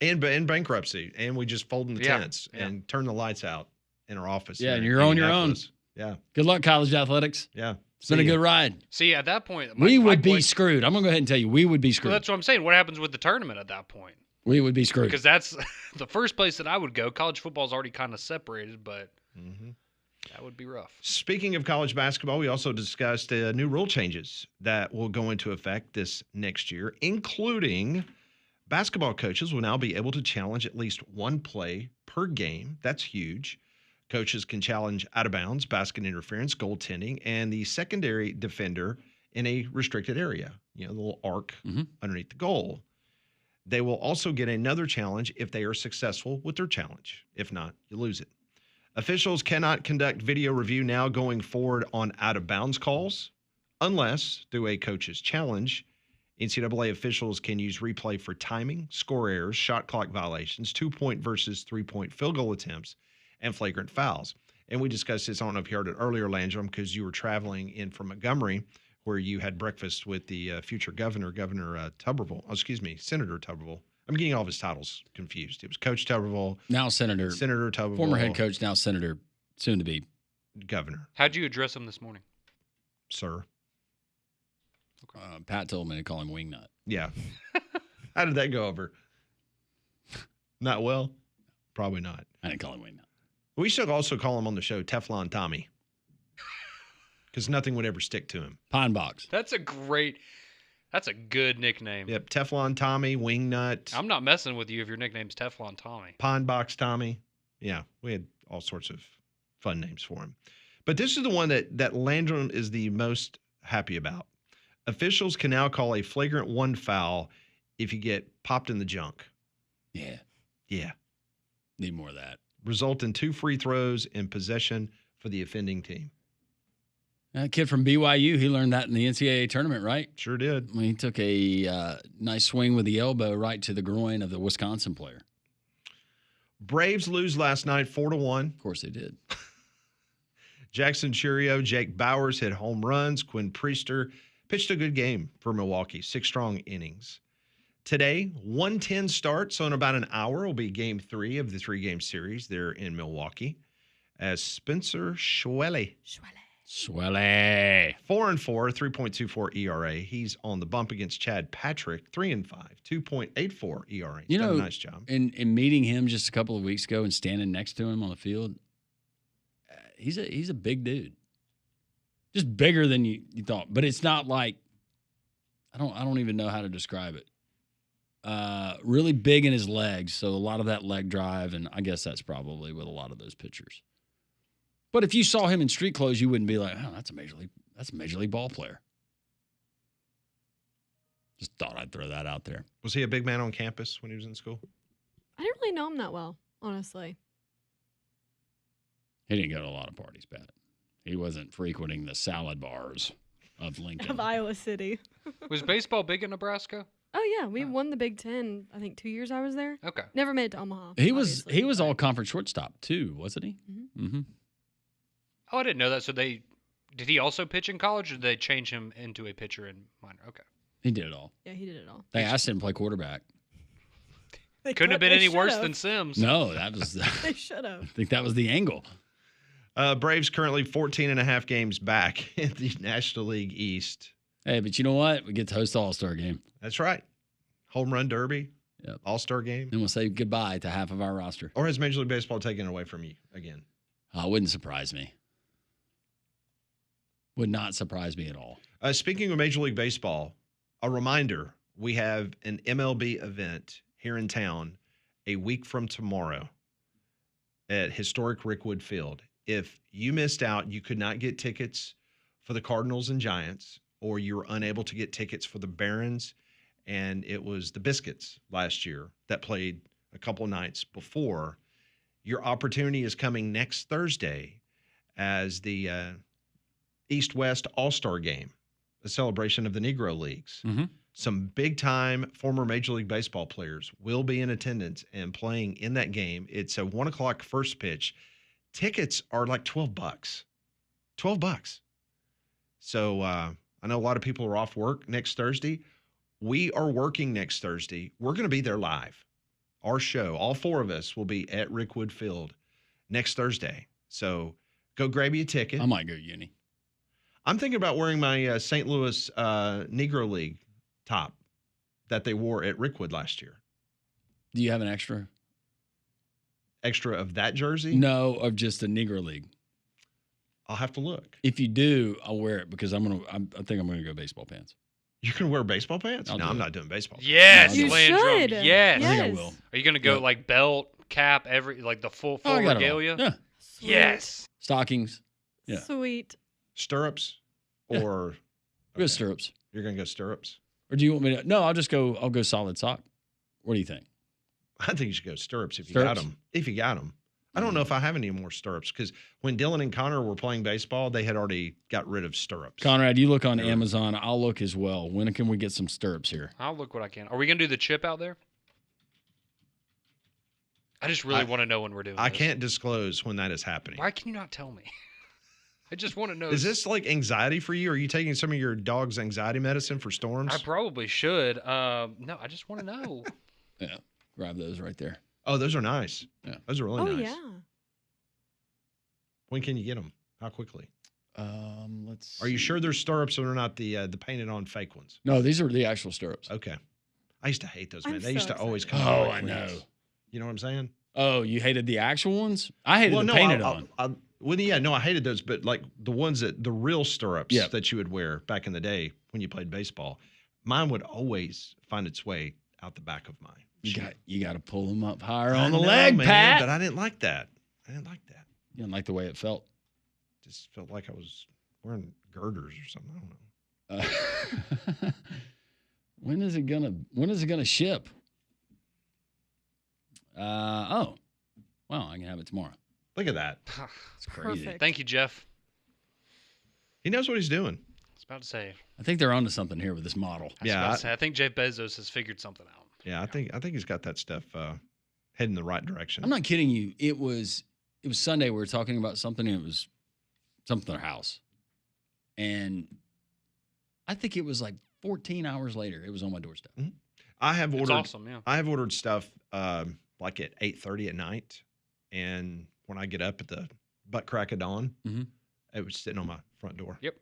does. And bankruptcy. And we just fold in the Yeah, tents yeah. and turn the lights out in our office. Yeah, here and in you're on your own. Indianapolis. Yeah. Good luck, college athletics. Yeah. It's been a good ride. See, at that point, We would be screwed. I'm going to go ahead and tell you, we would be Well, screwed. that's what I'm saying. What happens with the tournament at that point? We would be screwed. Because that's the first place that I would go. College football is already kind of separated, but that would be rough. Speaking of college basketball, we also discussed new rule changes that will go into effect this next year, including basketball coaches will now be able to challenge at least one play per game. That's huge. Coaches can challenge out of bounds, basket interference, goaltending, and the secondary defender in a restricted area, the little arc underneath the goal. They will also get another challenge if they are successful with their challenge. If not, you lose it. Officials cannot conduct video review now going forward on out-of-bounds calls unless, through a coach's challenge, NCAA officials can use replay for timing, score errors, shot clock violations, 2-point versus 3-point field goal attempts, and flagrant fouls. And we discussed this, I don't know if you heard it earlier, Landrum, because you were traveling in from Montgomery, where you had breakfast with the future governor, Senator Tuberville. I'm getting all of his titles confused. It was Coach Tuberville. Now Senator Tuberville. Former head coach, now Senator, soon to be. Governor. How'd you address him this morning? Sir. Pat told me to call him Wingnut. Yeah. How did that go over? Not well? Probably not. I didn't call him Wingnut. We should also call him on the show Teflon Tommy, because nothing would ever stick to him. Pine Box. That's a good nickname. Yep, Teflon Tommy, Wingnut. I'm not messing with you if your nickname's Teflon Tommy. Pine Box Tommy. Yeah, we had all sorts of fun names for him. But this is the one that Landrum is the most happy about. Officials can now call a flagrant one foul if you get popped in the junk. Yeah. Yeah. Need more of that. Result in 2 free throws in possession for the offending team. That kid from BYU, he learned that in the NCAA tournament, right? Sure did. When he took a nice swing with the elbow right to the groin of the Wisconsin player. Braves lose last night 4-1. Of course they did. Jackson Churio, Jake Bowers hit home runs. Quinn Priester pitched a good game for Milwaukee, 6 strong innings. Today, 1:10 start, so in about an hour will be Game 3 of the 3-game series there in Milwaukee. As Spencer Schwelle. Swelly. 4-4, 3.24 ERA. He's on the bump against Chad Patrick, 3-5, 2.84 ERA. You know, done a nice job. In meeting him just a couple of weeks ago and standing next to him on the field, he's a big dude. Just bigger than you thought. But it's not like I don't even know how to describe it. Really big in his legs, so a lot of that leg drive, and I guess that's probably with a lot of those pitchers. But if you saw him in street clothes, you wouldn't be like, "Oh, that's a major league ball player." Just thought I'd throw that out there. Was he a big man on campus when he was in school? I didn't really know him that well, honestly. He didn't go to a lot of parties, Pat. He wasn't frequenting the salad bars of Lincoln. Of Iowa City. Was baseball big in Nebraska? Oh, yeah. We won the Big Ten, I think, 2 years I was there. Okay. Never made it to Omaha. He was obviously, all conference shortstop too, wasn't he? Mm-hmm. Oh, I didn't know that. So did he also pitch in college, or did they change him into a pitcher in minor? Okay. He did it all. Yeah, he did it all. They asked him to play quarterback. Couldn't have been any worse than Sims. No, that was. They should have. I think that was the angle. Braves currently 14.5 games back in the National League East. Hey, but you know what? We get to host the All-Star game. That's right. Home Run Derby. Yep. All-Star game. And we'll say goodbye to half of our roster. Or has Major League Baseball taken it away from you again? It wouldn't surprise me. Would not surprise me at all. Speaking of Major League Baseball, a reminder, we have an MLB event here in town a week from tomorrow. at historic Rickwood Field. If you missed out, you could not get tickets for the Cardinals and Giants, or you were unable to get tickets for the Barons, and it was the Biscuits last year that played a couple nights before. Your opportunity is coming next Thursday as the East-West All-Star Game, a celebration of the Negro Leagues. Mhm. Some big-time former Major League Baseball players will be in attendance and playing in that game. It's a 1 o'clock first pitch. Tickets are like $12. $12. So I know a lot of people are off work next Thursday. We are working next Thursday. We're going to be there live. Our show, all four of us will be at Rickwood Field next Thursday. So go grab you a ticket. I might go uni. I'm thinking about wearing my St. Louis Negro League top that they wore at Rickwood last year. Do you have an extra? Extra of that jersey? No, of just the Negro League. I'll have to look. If you do, I'll wear it because I think I'm gonna go baseball pants. You can wear baseball pants? I'll No, do I'm it. not doing baseball pants. Yes, You Landrum. should. Yes. I think I Yes. will. Are you going to go Yeah. like belt, cap, like the full Oh, I got it all. regalia? Yeah, Sweet. Yes. stockings. Yeah. Sweet. Stirrups? Yeah. Or Go okay. stirrups. You're going to go stirrups? Or do you want me to? No, I'll go solid sock. What do you think? I think you should go stirrups if you got Stirrups? them. If you got them. I don't know if I have any more stirrups because when Dylan and Connor were playing baseball, they had already got rid of stirrups. Conrad, you look on Sure. Amazon. I'll look as well. When can we get some stirrups here? I'll look what I can. Are we going to do the chip out there? I just really want to know when we're doing I this. can't disclose when that is happening. Why can you not tell me? I just want to know. Is this like anxiety for you? Are you taking some of your dog's anxiety medicine for storms? I probably should. No, I just want to know. Yeah, grab those right there. Oh, those are nice. Yeah. Those are really Oh, nice. yeah. When can you get them? How quickly? Let's. Are you see. sure there's stirrups and they're not the painted on fake ones? No, these are the actual stirrups. Okay. I used to hate those, man. I'm They used so to always excited. come. Oh, out I like know. cleats. You know what I'm saying? Oh, you hated the actual ones? I hated the painted on. I hated those, but like the ones the real stirrups Yeah. that you would wear back in the day when you played baseball, mine would always find its way out the back of my shoe. You got to pull them up higher I on the know, leg, man, Pat. But I didn't like that. I didn't like that. You didn't like the way it felt. Just felt like I was wearing girders or something. I don't know. When is it gonna ship? Wow, I can have it tomorrow. Look at that. It's crazy. Perfect. Thank you, Jeff. He knows what he's doing. I was about to say. I think they're onto something here with this model. I think Jeff Bezos has figured something out. Yeah, I think he's got that stuff heading the right direction. I'm not kidding you. It was Sunday. We were talking about something. And it was something in our house, and I think it was like 14 hours later. It was on my doorstep. I have It's ordered. awesome, yeah. I have ordered stuff like at 8:30 at night, and when I get up at the butt crack of dawn, Mhm. it was sitting on my front door. Yep.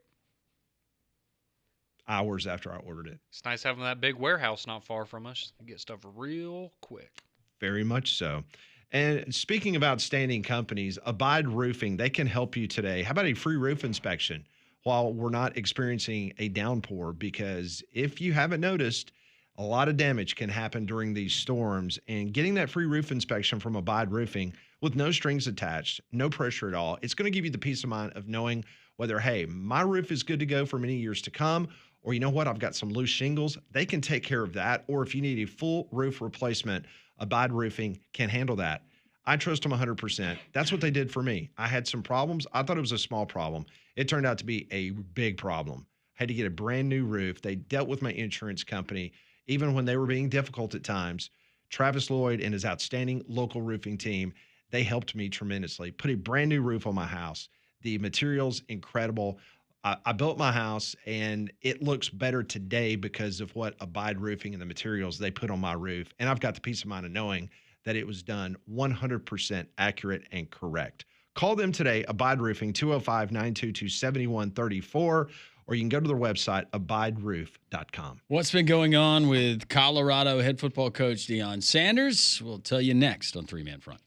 Hours after I ordered it. It's nice having that big warehouse not far from us. You get stuff real quick. Very much so. And speaking of outstanding companies, Abide Roofing, they can help you today. How about a free roof inspection while we're not experiencing a downpour? Because if you haven't noticed, a lot of damage can happen during these storms. And getting that free roof inspection from Abide Roofing with no strings attached, no pressure at all, it's going to give you the peace of mind of knowing whether, hey, my roof is good to go for many years to come, or you know what, I've got some loose shingles. They can take care of that. Or if you need a full roof replacement, Abide Roofing can handle that. I trust them 100%. That's what they did for me. I had some problems. I thought it was a small problem. It turned out to be a big problem. I had to get a brand new roof. They dealt with my insurance company, even when they were being difficult at times. Travis Lloyd and his outstanding local roofing team, they helped me tremendously. Put a brand new roof on my house. The material's incredible. I built my house, and it looks better today because of what Abide Roofing and the materials they put on my roof. And I've got the peace of mind of knowing that it was done 100% accurate and correct. Call them today, Abide Roofing, 205-922-7134, or you can go to their website, abideroof.com. What's been going on with Colorado head football coach Deion Sanders? We'll tell you next on Three Man Front.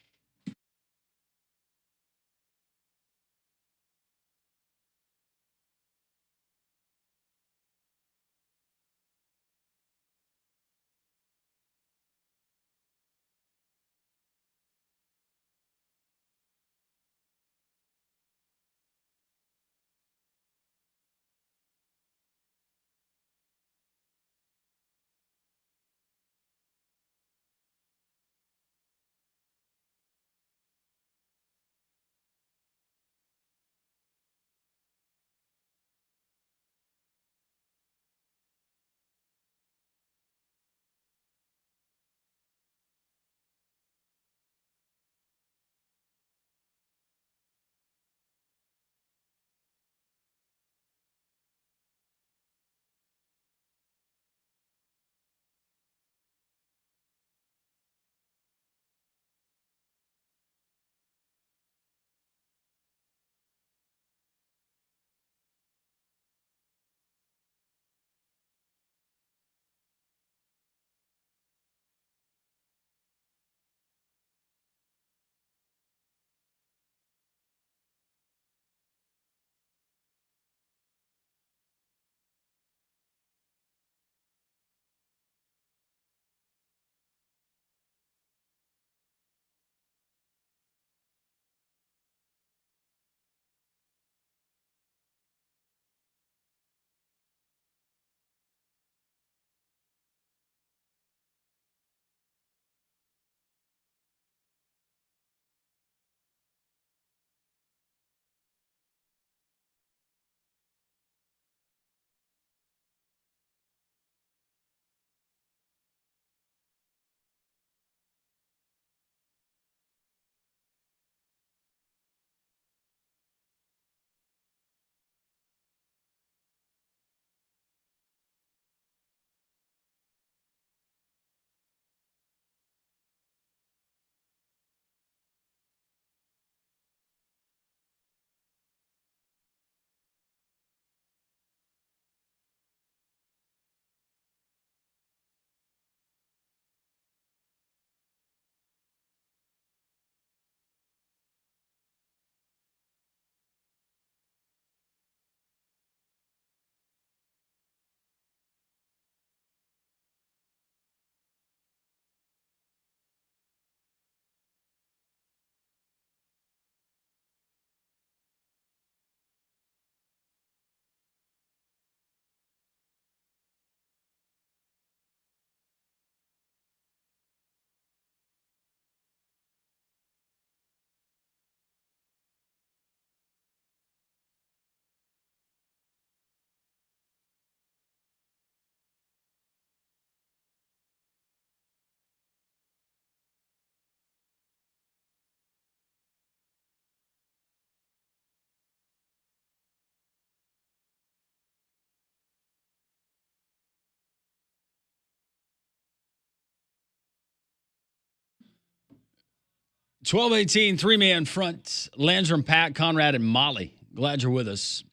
12-18, three-man front. Landrum, Pat, Conrad, and Molly. Glad you're with us.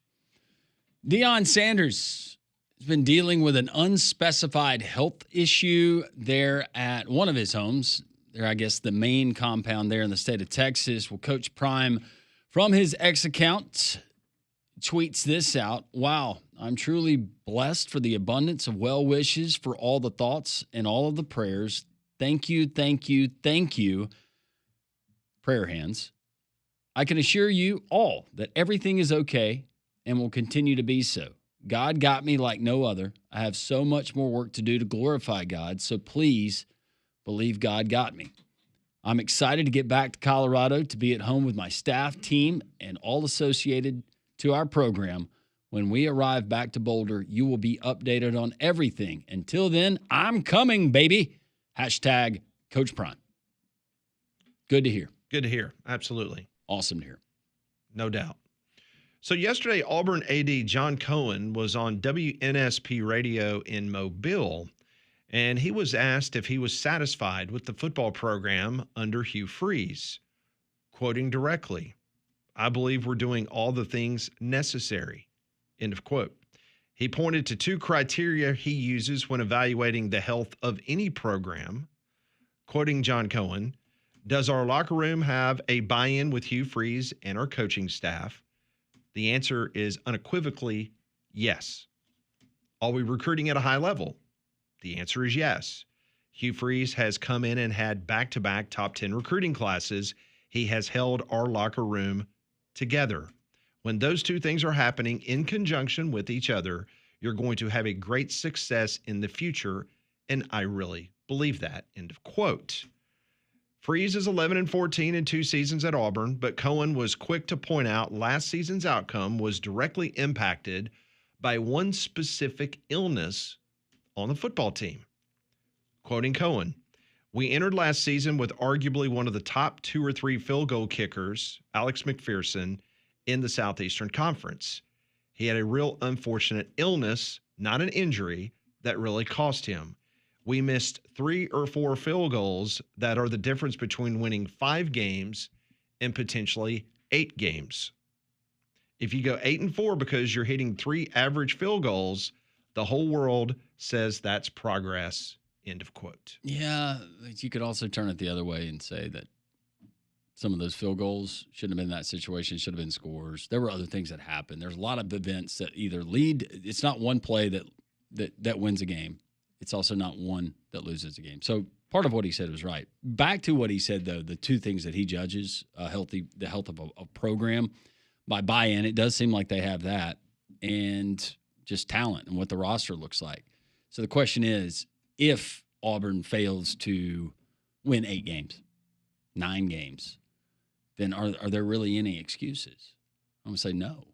Deion Sanders has been dealing with an unspecified health issue there at one of his homes. There, I guess, the main compound there in the state of Texas. Well, Coach Prime, from his X account, tweets this out. Wow, I'm truly blessed for the abundance of well wishes, for all the thoughts and all of the prayers. Thank you, thank you, thank you. Prayer hands. I can assure you all that everything is okay and will continue to be so. God got me like no other. I have so much more work to do to glorify God, so please believe God got me. I'm excited to get back to Colorado to be at home with my staff, team, and all associated to our program. When we arrive back to Boulder, you will be updated on everything. Until then, I'm coming, baby. Hashtag Coach Prime. Good to hear. Good to hear. Absolutely. Awesome to hear. No doubt. So yesterday, Auburn AD John Cohen was on WNSP radio in Mobile, and he was asked if he was satisfied with the football program under Hugh Freeze. Quoting directly, "I believe we're doing all the things necessary." End of quote. He pointed to two criteria he uses when evaluating the health of any program. Quoting John Cohen, "Does our locker room have a buy-in with Hugh Freeze and our coaching staff? The answer is unequivocally yes. Are we recruiting at a high level? The answer is yes. Hugh Freeze has come in and had back-to-back top 10 recruiting classes. He has held our locker room together. When those two things are happening in conjunction with each other, you're going to have a great success in the future, and I really believe that." End of quote. Freeze is 11-14 in 2 seasons at Auburn, but Cohen was quick to point out last season's outcome was directly impacted by one specific illness on the football team. Quoting Cohen, "We entered last season with arguably one of the top 2 or 3 field goal kickers, Alex McPherson, in the Southeastern Conference. He had a real unfortunate illness, not an injury, that really cost him. We missed 3 or 4 field goals that are the difference between winning 5 games and potentially 8 games. If you go 8-4 because you're hitting 3 average field goals, the whole world says that's progress." End of quote. Yeah, you could also turn it the other way and say that some of those field goals shouldn't have been in that situation, should have been scores. There were other things that happened. There's a lot of events that either lead. It's not one play that wins a game. It's also not one that loses a game. So part of what he said was right. Back to what he said, though, the two things that he judges, the health of a program, by buy-in, it does seem like they have that, and just talent and what the roster looks like. So the question is, if Auburn fails to win 8 games, 9 games, then are there really any excuses? I'm going to say no.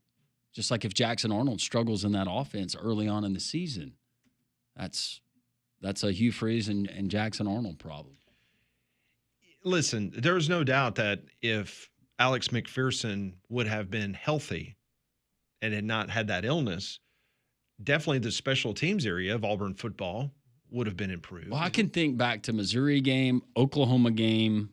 Just like if Jackson Arnold struggles in that offense early on in the season, that's a Hugh Freeze and Jackson Arnold problem. Listen, there's no doubt that if Alex McPherson would have been healthy and had not had that illness, definitely the special teams area of Auburn football would have been improved. Well, I can think back to Missouri game, Oklahoma game.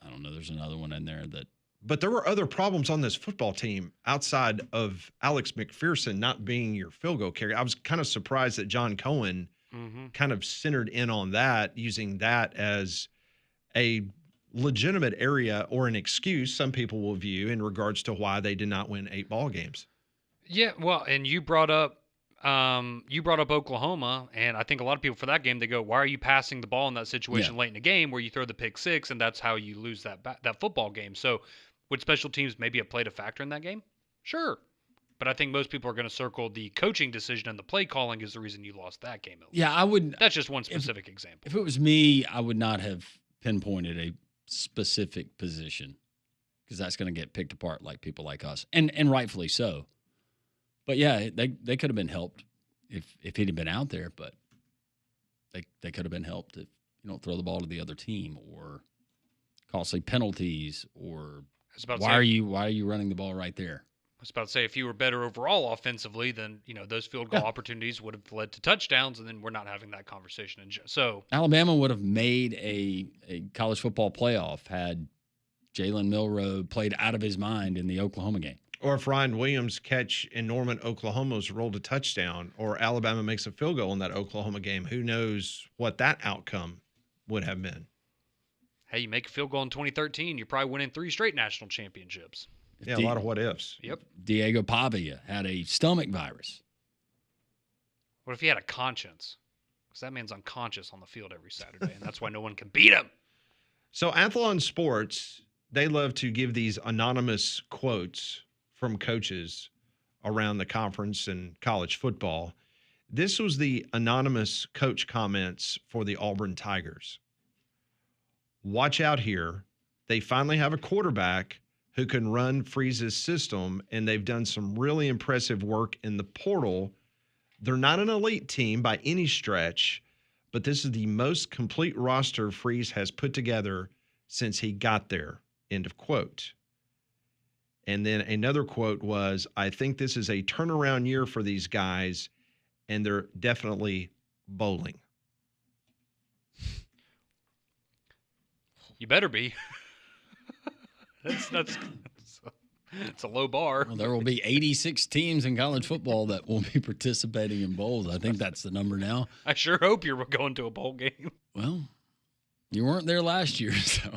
I don't know. There's another one in there that. But there were other problems on this football team outside of Alex McPherson not being your field goal carrier. I was kind of surprised that John Cohen kind of centered in on that, using that as a legitimate area or an excuse some people will view in regards to why they did not win 8 ball games. Yeah, well, and you brought up Oklahoma, and I think a lot of people for that game, they go, why are you passing the ball in that situation late in the game where you throw the pick 6 and that's how you lose that football game? So would special teams maybe have played a factor in that game? Sure. But I think most people are going to circle the coaching decision and the play calling is the reason you lost that game. Yeah, I would. That's just one specific example. If it was me, I would not have pinpointed a specific position because that's going to get picked apart like people like us, and rightfully so. But yeah, they could have been helped if he'd have been out there, but they could have been helped if you don't throw the ball to the other team or costly penalties or why are you running the ball right there? was about to say, if you were better overall offensively, then those field goal opportunities would have led to touchdowns, and then we're not having that conversation. So Alabama would have made a college football playoff had Jalen Milroe played out of his mind in the Oklahoma game. Or if Ryan Williams' catch in Norman, Oklahoma's rolled a touchdown, or Alabama makes a field goal in that Oklahoma game, who knows what that outcome would have been. Hey, you make a field goal in 2013, you're probably winning 3 straight national championships. Yeah, a lot of what ifs. Yep. Diego Pavia had a stomach virus. What if he had a conscience? Because that man's unconscious on the field every Saturday, and that's why no one can beat him. So Athlon Sports, they love to give these anonymous quotes from coaches around the conference and college football. This was the anonymous coach comments for the Auburn Tigers. Watch out here. They finally have a quarterback who can run Freeze's system, and they've done some really impressive work in the portal. They're not an elite team by any stretch, but this is the most complete roster Freeze has put together since he got there. End of quote. And then another quote was, I think this is a turnaround year for these guys, and they're definitely bowling. You better be. That's it's a low bar. Well, there will be 86 teams in college football that will be participating in bowls. I think that's the number now. I sure hope you're going to a bowl game. Well, you weren't there last year, so.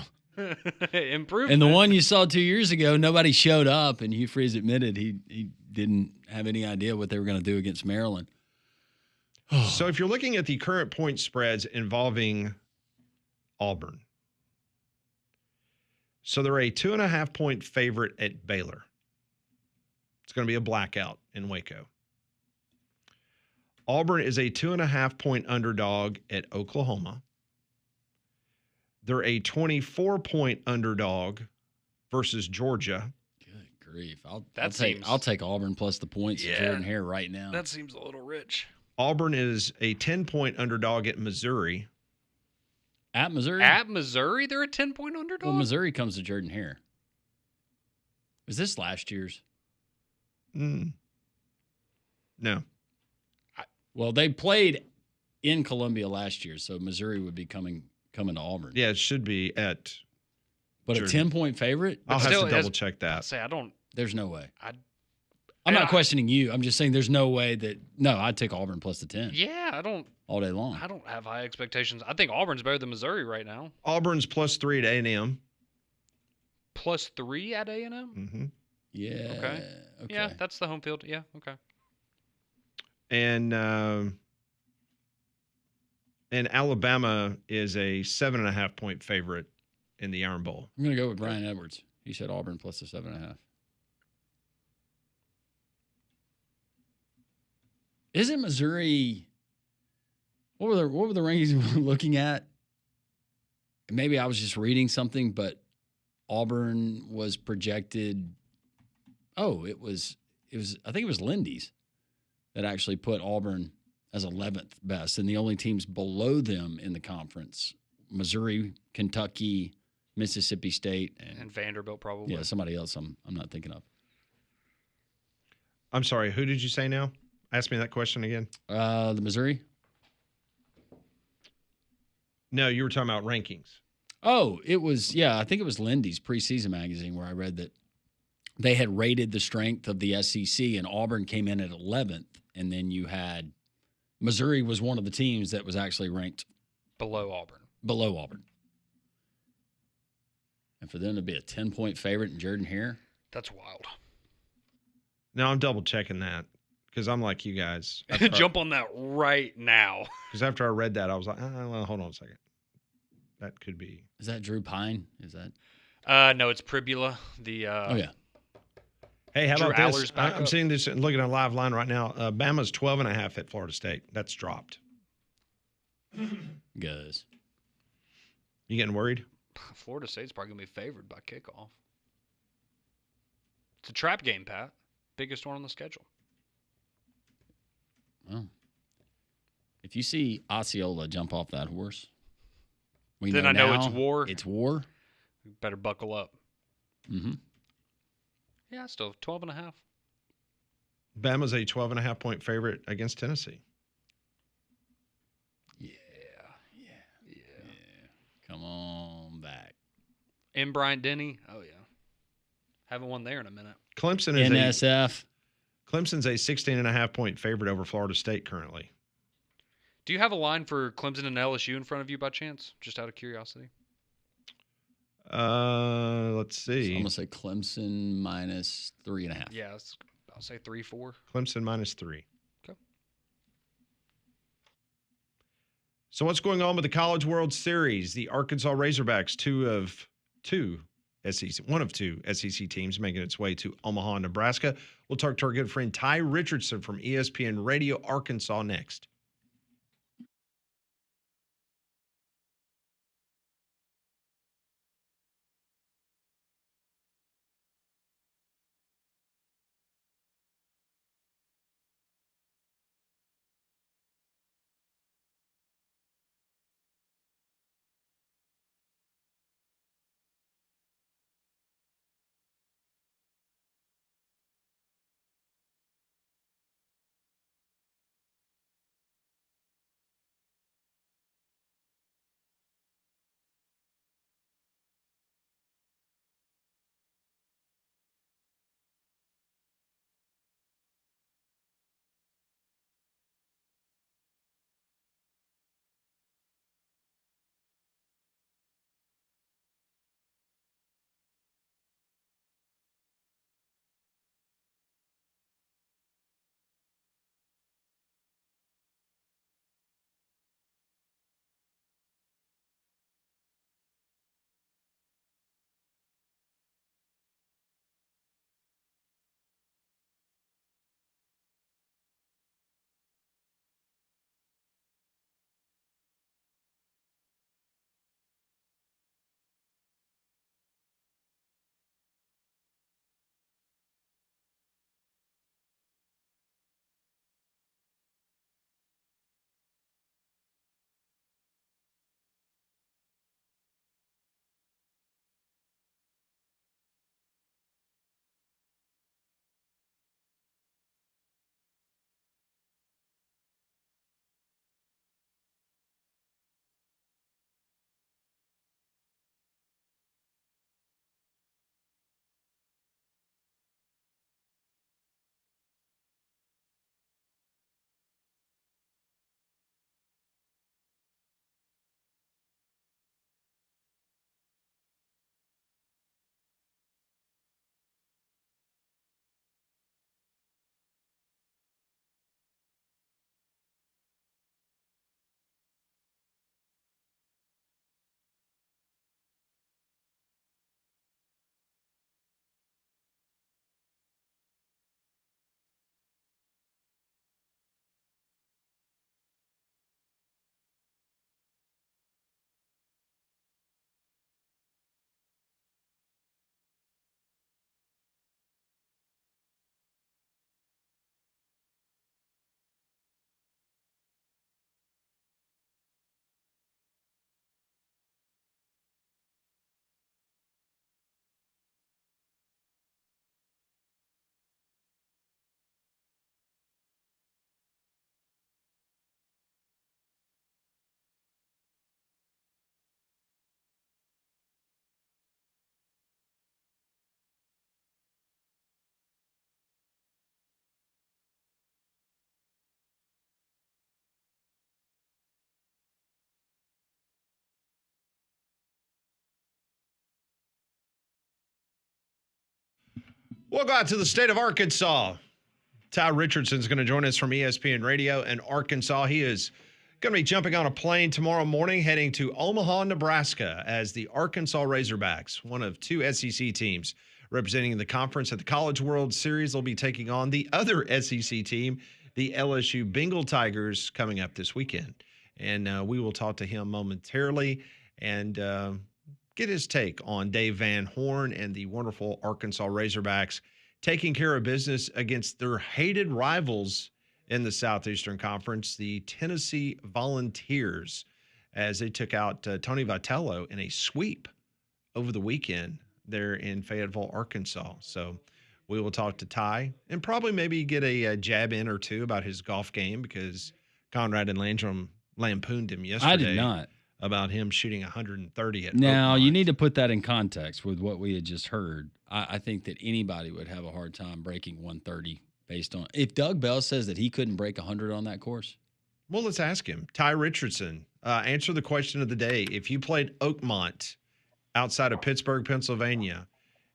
Improvement. And the one you saw 2 years ago, nobody showed up, and Hugh Freeze admitted he didn't have any idea what they were going to do against Maryland. So if you're looking at the current point spreads involving Auburn, so they're a 2.5-point favorite at Baylor. It's going to be a blackout in Waco. Auburn is a 2.5-point underdog at Oklahoma. They're a 24-point underdog versus Georgia. Good grief. I'll take Auburn plus the points at Jordan Hare right now. That seems a little rich. Auburn is a 10-point underdog at Missouri. At Missouri? At Missouri, they're a 10-point underdog? Well, Missouri comes to Jordan Hare. Was this last year's? No. Well, they played in Columbia last year, so Missouri would be coming to Auburn. Yeah, it should be at. But Jordan. a 10-point favorite? I'll have still, to double check that. There's no way. I'm not questioning you. I'm just saying there's no way that. No, I'd take Auburn plus the 10. Yeah, I don't. All day long. I don't have high expectations. I think Auburn's better than Missouri right now. Auburn's +3 at A&M. +3 at A&M? Mm-hmm. Yeah. Okay. Yeah, that's the home field. Yeah, okay. And Alabama is a 7.5-point favorite in the Iron Bowl. I'm going to go with Brian Edwards. He said Auburn plus the 7.5. Isn't Missouri? What were the rankings we were looking at? Maybe I was just reading something, but Auburn was projected. Oh, it was. I think it was Lindy's that actually put Auburn as 11th best, and the only teams below them in the conference: Missouri, Kentucky, Mississippi State, and Vanderbilt probably. Yeah, somebody else I'm not thinking of. I'm sorry. Who did you say now? Ask me that question again. The Missouri. No, you were talking about rankings. Oh, it was, yeah, I think it was Lindy's preseason magazine where I read that they had rated the strength of the SEC, and Auburn came in at 11th, and then you had Missouri was one of the teams that was actually ranked below Auburn. And for them to be a 10-point favorite in Jordan Hare? That's wild. Now I'm double checking that because I'm like you guys. Jump on that right now. Because after I read that, I was like, well, hold on a second. That could be. Is that Drew Pine? Is that? No, it's Pribula. The oh yeah. Hey, how Drew about this? Aller's backup. I'm seeing this and looking at a live line right now. Bama's 12.5 at Florida State. That's dropped. Guys. You getting worried? Florida State's probably gonna be favored by kickoff. It's a trap game, Pat. Biggest one on the schedule. Well, if you see Osceola jump off that horse, then I know it's war. It's war. You better buckle up. Mm-hmm. Yeah, still 12.5. Bama's a 12.5-point favorite against Tennessee. Yeah. Come on back. And Bryant-Denny. Oh, yeah. Haven't won there in a minute. Clemson is NSF. Clemson's a 16.5-point favorite over Florida State currently. Do you have a line for Clemson and LSU in front of you by chance? Just out of curiosity. Let's So see. I'm going to say Clemson minus 3.5. Yeah, I'll say 3-4. Clemson -3. Okay. So what's going on with the College World Series? The Arkansas Razorbacks, one of two SEC teams making its way to Omaha, Nebraska. We'll talk to our good friend Ty Richardson from ESPN Radio Arkansas next. We'll go out to the state of Arkansas. Ty Richardson is going to join us from ESPN Radio in Arkansas. He is going to be jumping on a plane tomorrow morning heading to Omaha, Nebraska as the Arkansas Razorbacks, one of two SEC teams representing the conference at the College World Series. They'll be taking on the other SEC team, the LSU Bengal Tigers, coming up this weekend. And we will talk to him momentarily and get his take on Dave Van Horn and the wonderful Arkansas Razorbacks taking care of business against their hated rivals in the Southeastern Conference, the Tennessee Volunteers, as they took out Tony Vitello in a sweep over the weekend there in Fayetteville, Arkansas. So We will talk to Ty and probably maybe get a jab in or two about his golf game because Conrad and Landrum lampooned him yesterday. I did not. About him shooting 130 at Now, you Oakmont. need to put that in context with what we had just heard. I think that anybody would have a hard time breaking 130 based on – if Doug Bell says that he couldn't break 100 on that course. Well, let's ask him. Ty Richardson, answer the question of the day. If you played Oakmont outside of Pittsburgh, Pennsylvania,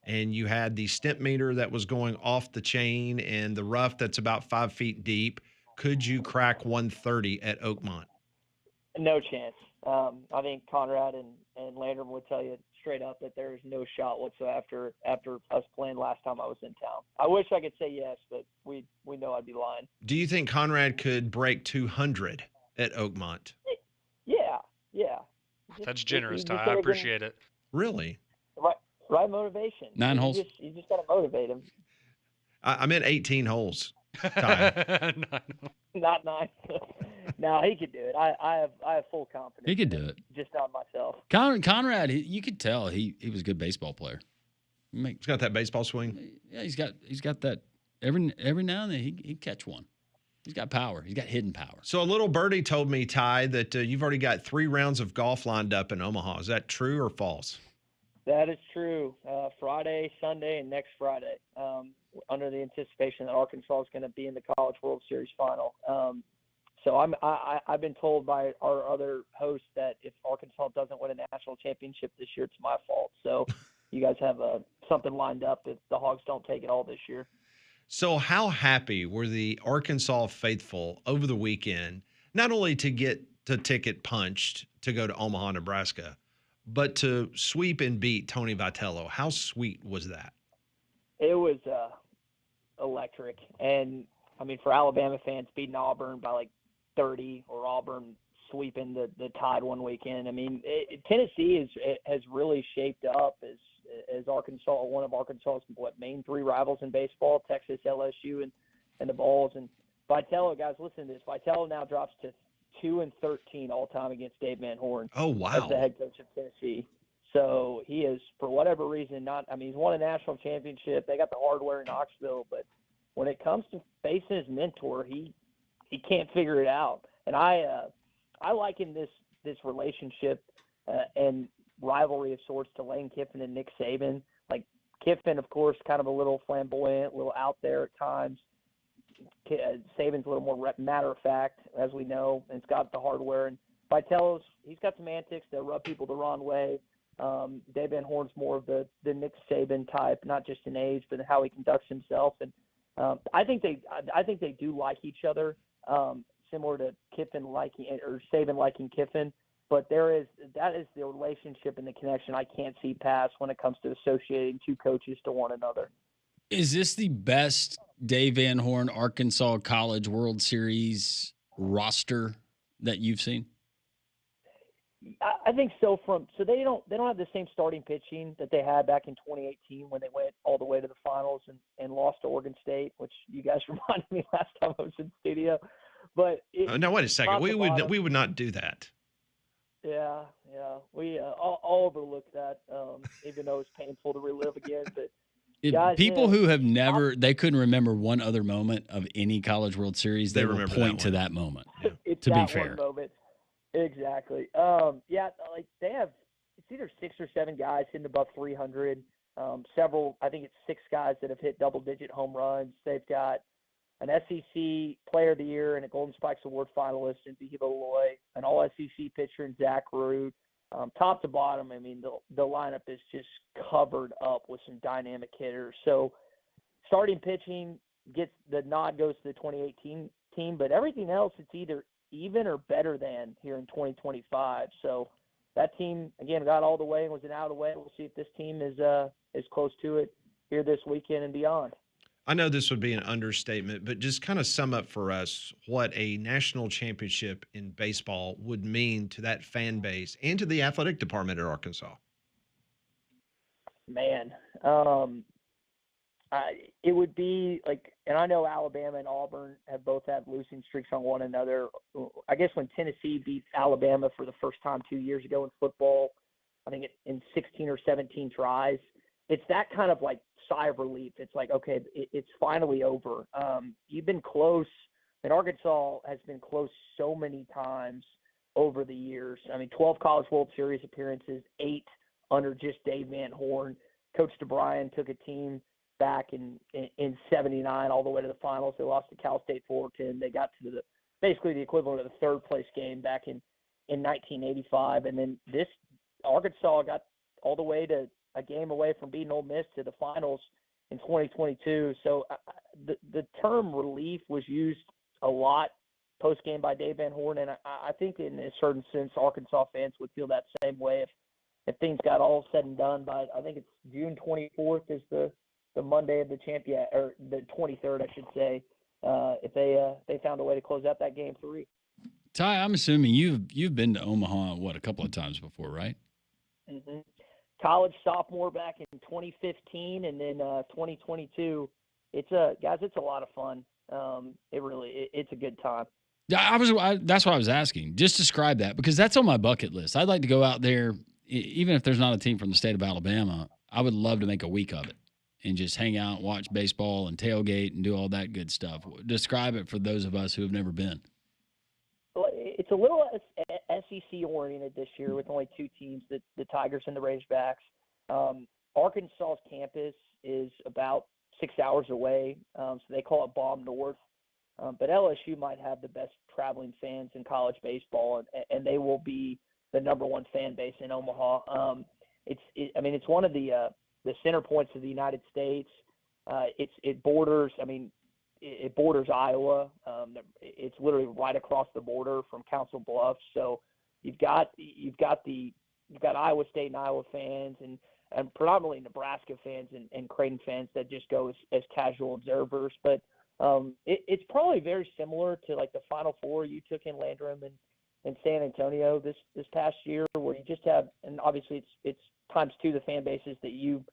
and you had the stimp meter that was going off the chain and the rough that's about 5 feet deep, could you crack 130 at Oakmont? No chance. I think Conrad and Landrum would tell you straight up that there is no shot whatsoever after us playing last time I was in town. I wish I could say yes, but we know I'd be lying. Do you think Conrad could break 200 at Oakmont? Yeah. That's generous, you Ty. just I gotta appreciate it. Really? Right motivation. 9 holes. You just got to motivate him. I meant 18 holes. Ty. Not 9. No, he could do it. I have full confidence. He could do it. Just on myself. Conrad, you could tell he was a good baseball player. He's got that baseball swing. Yeah, he's got that every now and then he'd catch one. He's got power. He's got hidden power. So a little birdie told me, Ty, that you've already got 3 rounds of golf lined up in Omaha. Is that true or false? That is true. Friday, Sunday, and next Friday. Under the anticipation that Arkansas is going to be in the College World Series final. So I've been told by our other hosts that if Arkansas doesn't win a national championship this year, it's my fault. So you guys have something lined up if the Hogs don't take it all this year. So how happy were the Arkansas faithful over the weekend, not only to get the ticket punched to go to Omaha, Nebraska, but to sweep and beat Tony Vitello? How sweet was that? It was electric. And, I mean, for Alabama fans, beating Auburn by like 30 or Auburn sweeping the Tide one weekend. I mean, Tennessee has really shaped up as Arkansas, one of Arkansas's main 3 rivals in baseball, Texas, LSU, and the Vols. And Vitello, guys, listen to this. Vitello now drops to 2-13 all time against Dave Van Horn. Oh, wow. As the head coach of Tennessee. So he is, for whatever reason, he's won a national championship. They got the hardware in Knoxville, but when it comes to facing his mentor, he can't figure it out. And I liken this relationship and rivalry of sorts to Lane Kiffin and Nick Saban. Like Kiffin, of course, kind of a little flamboyant, a little out there at times. Saban's a little more matter of fact, as we know, and it's got the hardware. And Vitello's, he's got some antics that rub people the wrong way. Dave Van Horn's more of the Nick Saban type, not just in age, but in how he conducts himself. And I think they do like each other, similar to Kiffin liking or Saban liking Kiffin. But that is the relationship and the connection I can't see past when it comes to associating 2 coaches to one another. Is this the best Dave Van Horn Arkansas College World Series roster that you've seen? I think so. So they don't have the same starting pitching that they had back in 2018 when they went all the way to the finals and lost to Oregon State, which you guys reminded me last time I was in studio. But no, wait a second. We would not do that. Yeah. We all overlooked that, even though it's painful to relive again. But guys, people who have never, they couldn't remember one other moment of any College World Series. They will remember point that to that moment. It's to that be fair, one moment. Exactly. Like they have, it's either 6 or 7 guys hitting above 300. Several, I think it's 6 guys that have hit double-digit home runs. They've got an SEC Player of the Year and a Golden Spikes Award finalist in Behiba Loy, an All-SEC pitcher in Zach Root. Top to bottom, I mean, the lineup is just covered up with some dynamic hitters. So starting pitching gets the nod, goes to the 2018 team, but everything else, it's either even or better than here in 2025. So that team, again, got all the way and was an out of the way. We'll see if this team is close to it here this weekend and beyond. I know this would be an understatement, but just kind of sum up for us what a national championship in baseball would mean to that fan base and to the athletic department at Arkansas. Man, it would be like, and I know Alabama and Auburn have both had losing streaks on one another. I guess when Tennessee beat Alabama for the first time 2 years ago in football, I think in 16 or 17 tries, it's that kind of like sigh of relief. It's like, okay, it's finally over. You've been close, and Arkansas has been close so many times over the years. I mean, 12 College World Series appearances, 8 under just Dave Van Horn. Coach DeBryan took a team back in 79 all the way to the finals. They lost to Cal State Fullerton. They got to basically the equivalent of the third place game back in 1985. And then this Arkansas got all the way to a game away from beating Ole Miss to the finals in 2022. So the term relief was used a lot post-game by Dave Van Horn, and I think in a certain sense Arkansas fans would feel that same way if things got all said and done by, I think it's June 24th is the Monday of the champion, or the 23rd, I should say, if they found a way to close out that game 3. Ty, I'm assuming you've been to Omaha, a couple of times before, right? Mm-hmm. College sophomore back in 2015, and then 2022. It's a lot of fun. It's a good time. Yeah, that's what I was asking. Just describe that, because that's on my bucket list. I'd like to go out there, even if there's not a team from the state of Alabama. I would love to make a week of it and just hang out, watch baseball, and tailgate and do all that good stuff. Describe it for those of us who have never been. Well, it's a little SEC oriented this year with only 2 teams, the Tigers and the Razorbacks. Arkansas's campus is about 6 hours away, so they call it Bomb North. But LSU might have the best traveling fans in college baseball, and they will be the number 1 fan base in Omaha. It's one of the center points of the United States. It borders Iowa. It's literally right across the border from Council Bluffs. So you've got Iowa State and Iowa fans, and predominantly Nebraska fans and Creighton fans that just go as casual observers. But it's probably very similar to like the Final Four you took in Landrum and San Antonio this past year, where you just have, and obviously it's times 2 the fan bases that you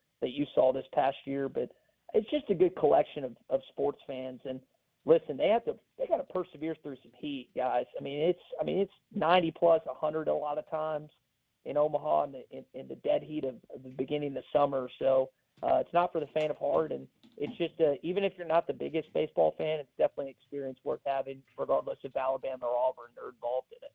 saw this past year, but it's just a good collection of sports fans. And listen, they got to persevere through some heat, guys. It's 90 plus 100 a lot of times in Omaha in the dead heat of the beginning of summer. So it's not for the faint of heart, and it's just even if you're not the biggest baseball fan, it's definitely an experience worth having, regardless if Alabama or Auburn are involved in it.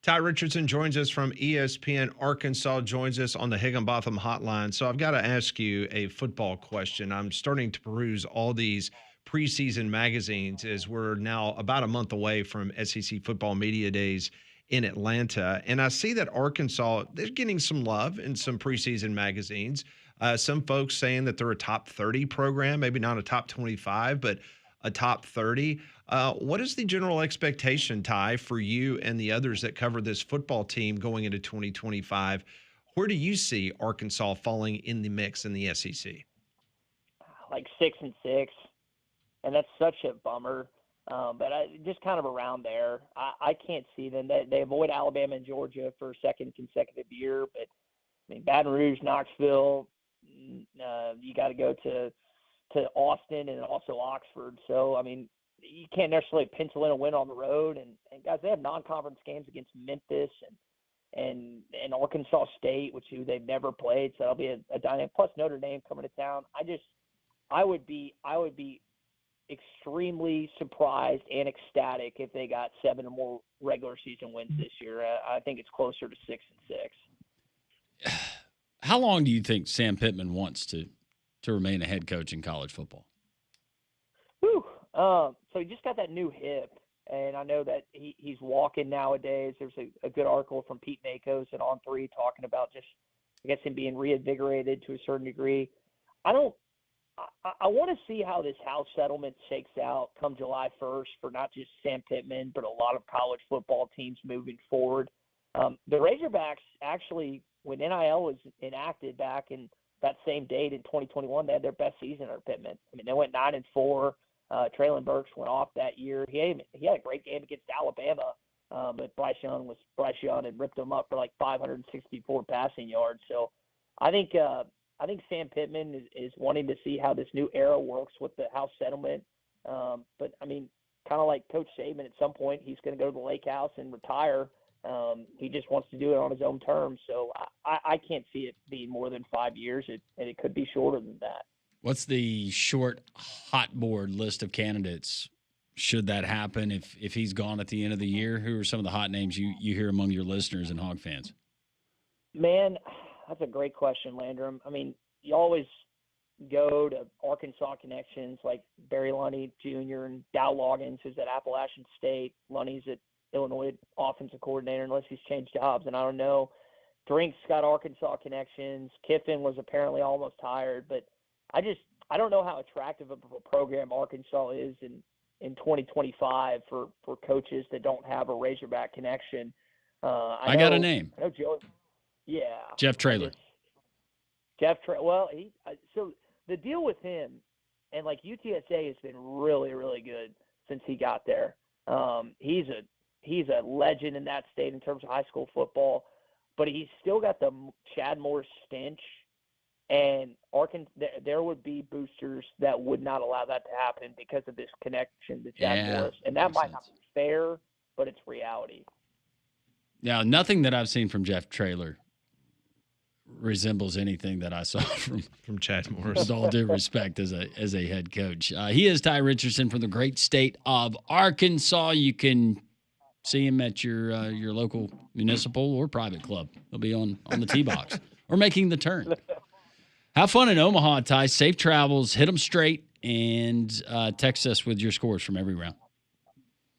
Ty Richardson joins us from ESPN Arkansas, joins us on the Higginbotham hotline. So I've got to ask you a football question. I'm starting to peruse all these preseason magazines as we're now about a month away from SEC football media days in Atlanta. And I see that Arkansas, they're getting some love in some preseason magazines. Some folks saying that they're a top 30 program, maybe not a top 25, but a top 30. What is the general expectation, Ty, for you and the others that cover this football team going into 2025? Where do you see Arkansas falling in the mix in the SEC? Like 6-6, and that's such a bummer. But just kind of around there. I can't see them. They avoid Alabama and Georgia for a second consecutive year, but Baton Rouge, Knoxville, you got to go to Austin and also Oxford. So you can't necessarily pencil in a win on the road. And guys, they have non-conference games against Memphis and Arkansas State, who they've never played. So that'll be a dynamic. Plus Notre Dame coming to town. I would be extremely surprised and ecstatic if they got 7 or more regular season wins this year. I think it's closer to 6-6. How long do you think Sam Pittman wants to remain a head coach in college football? Whew. So he just got that new hip, and I know that he's walking nowadays. There's a good article from Pete Makos at On3 talking about just, I guess, him being reinvigorated to a certain degree. I want to see how this House settlement shakes out come July 1st for not just Sam Pittman, but a lot of college football teams moving forward. The Razorbacks actually, when NIL was enacted back in that same date in 2021, they had their best season under Pittman. They went 9-4. Traylon Burks went off that year. He had a great game against Alabama, but Bryce Young and ripped him up for like 564 passing yards. So I think Sam Pittman is wanting to see how this new era works with the House settlement. But kind of like Coach Saban, at some point he's going to go to the lake house and retire He just wants to do it on his own terms. So I can't see it being more than 5 years, and it could be shorter than that. What's the short hot board list of candidates should that happen if he's gone at the end of the year? Who are some of the hot names you hear among your listeners and Hog fans? Man, that's a great question, Landrum. I mean, you always go to Arkansas connections like Barry Lunny Jr. and Dow Loggins, who's at Appalachian State. Lunny's at Illinois offensive coordinator, unless he's changed jobs, and I don't know. Drink's got Arkansas connections. Kiffin was apparently almost hired, but I don't know how attractive of a program Arkansas is in 2025 for coaches that don't have a Razorback connection. I got a name. I know Joe. Yeah. Jeff Traylor. Well, so the deal with him, and like UTSA has been really, really good since he got there. He's a legend in that state in terms of high school football, but he's still got the Chad Morris stench. And there would be boosters that would not allow that to happen because of this connection to Chad Morris. And that might not be fair, but it's reality. Now, nothing that I've seen from Jeff Traylor resembles anything that I saw from Chad Morris. With all due respect, as a head coach. He is Ty Richardson from the great state of Arkansas. You can see him at your local municipal or private club. He'll be on the tee box or making the turn. Have fun in Omaha, Ty. Safe travels. Hit them straight, and text us with your scores from every round.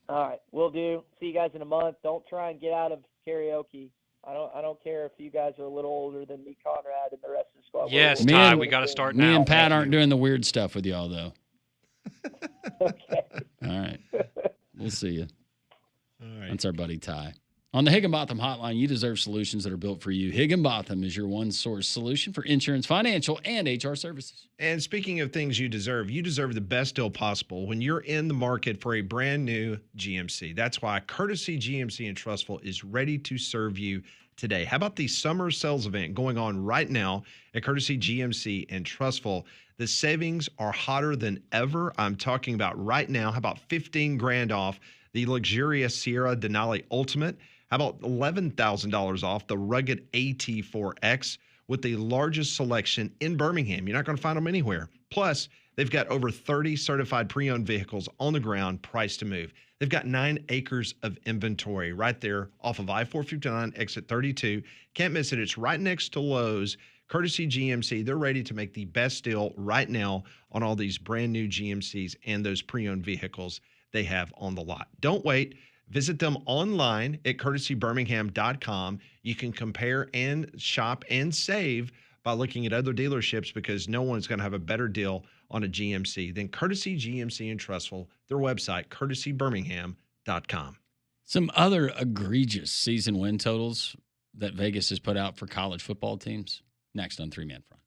All right, will do. See you guys in a month. Don't try and get out of karaoke. I don't care if you guys are a little older than me, Conrad, and the rest of the squad. Yes, Ty, we got to start now. Me and Pat aren't doing the weird stuff with y'all, though. Okay. All right. We'll see you. All right. That's our buddy Ty. On the Higginbotham Hotline, you deserve solutions that are built for you. Higginbotham is your one-source solution for insurance, financial, and HR services. And speaking of things you deserve the best deal possible when you're in the market for a brand new GMC. That's why Courtesy GMC in Trussville is ready to serve you today. How about the summer sales event going on right now at Courtesy GMC in Trussville? The savings are hotter than ever. I'm talking about right now. How about $15,000 off the luxurious Sierra Denali Ultimate? How about $11,000 off the rugged AT4X with the largest selection in Birmingham? You're not going to find them anywhere. Plus, they've got over 30 certified pre-owned vehicles on the ground priced to move. They've got 9 acres of inventory right there off of I-459, exit 32. Can't miss it. It's right next to Lowe's. Courtesy GMC, they're ready to make the best deal right now on all these brand new GMCs and those pre-owned vehicles they have on the lot. Don't wait. Visit them online at courtesybirmingham.com. You can compare and shop and save by looking at other dealerships because no one's going to have a better deal on a GMC than Courtesy GMC in Trussville. Their website, courtesybirmingham.com. Some other egregious season win totals that Vegas has put out for college football teams. Next on 3 Man Front.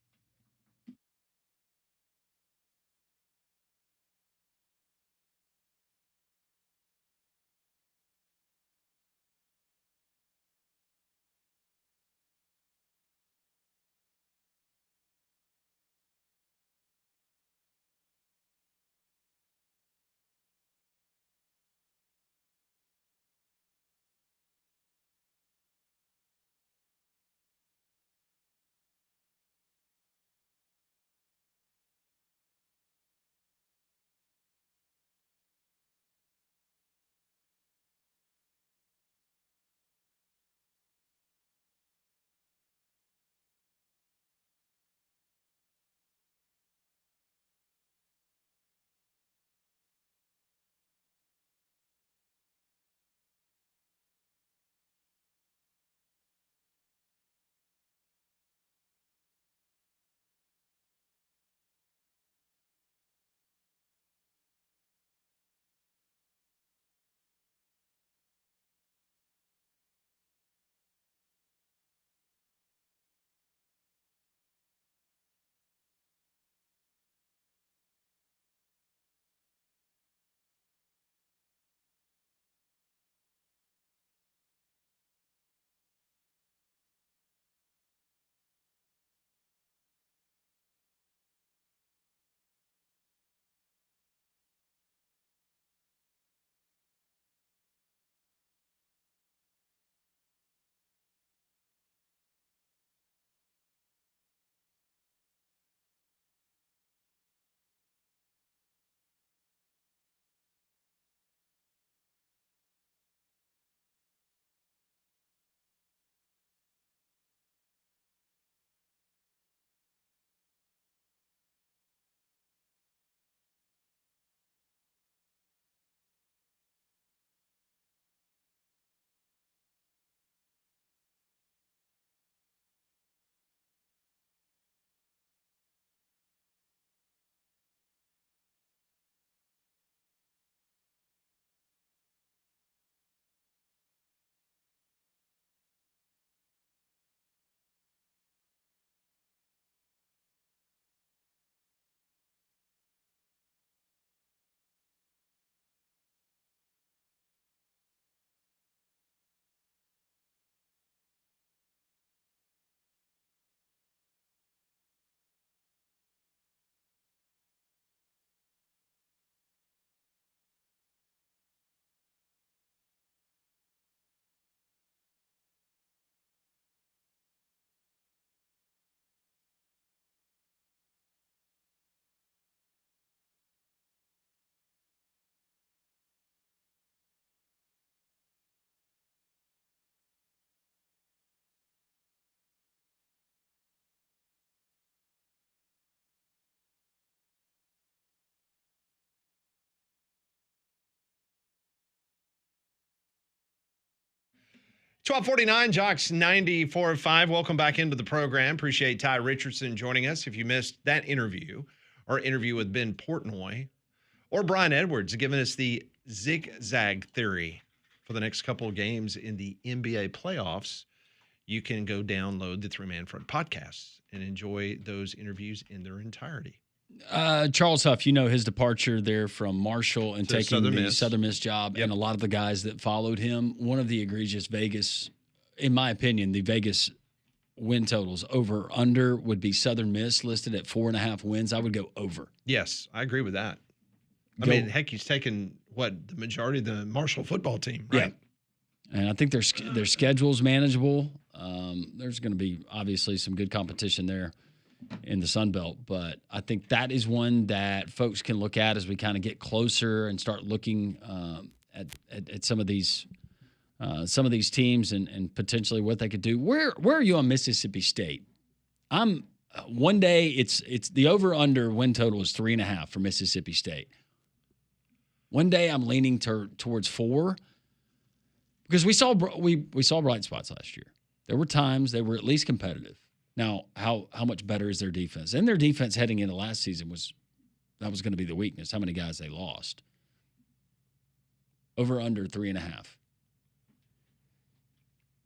1249, Jox 94.5. Welcome back into the program. Appreciate Ty Richardson joining us. If you missed that interview or interview with Ben Portnoy or Brian Edwards, giving us the zigzag theory for the next couple of games in the NBA playoffs, you can go download the Three Man Front podcasts and enjoy those interviews in their entirety. Charles Huff, his departure there from Marshall and taking Southern the Miss. Southern Miss job, Yep. and a lot of the guys that followed him. One of the egregious Vegas, in my opinion, the Vegas win totals over under would be Southern Miss listed at 4.5 wins. I would go over. Yes, I agree with that. I Go- mean, heck, he's taken the majority of the Marshall football team, right? Yeah. And I think their schedule's manageable. There's going to be obviously some good competition there in the Sun Belt, but I think that is one that folks can look at as we kind of get closer and start looking at some of these teams and potentially what they could do. Where are you on Mississippi State? I'm one day it's the over under win total is 3.5 for Mississippi State. One day I'm leaning towards 4 because we saw bright spots last year. There were times they were at least competitive. Now, how much better is their defense? And their defense heading into last season was going to be the weakness. How many guys they lost? Over under 3.5.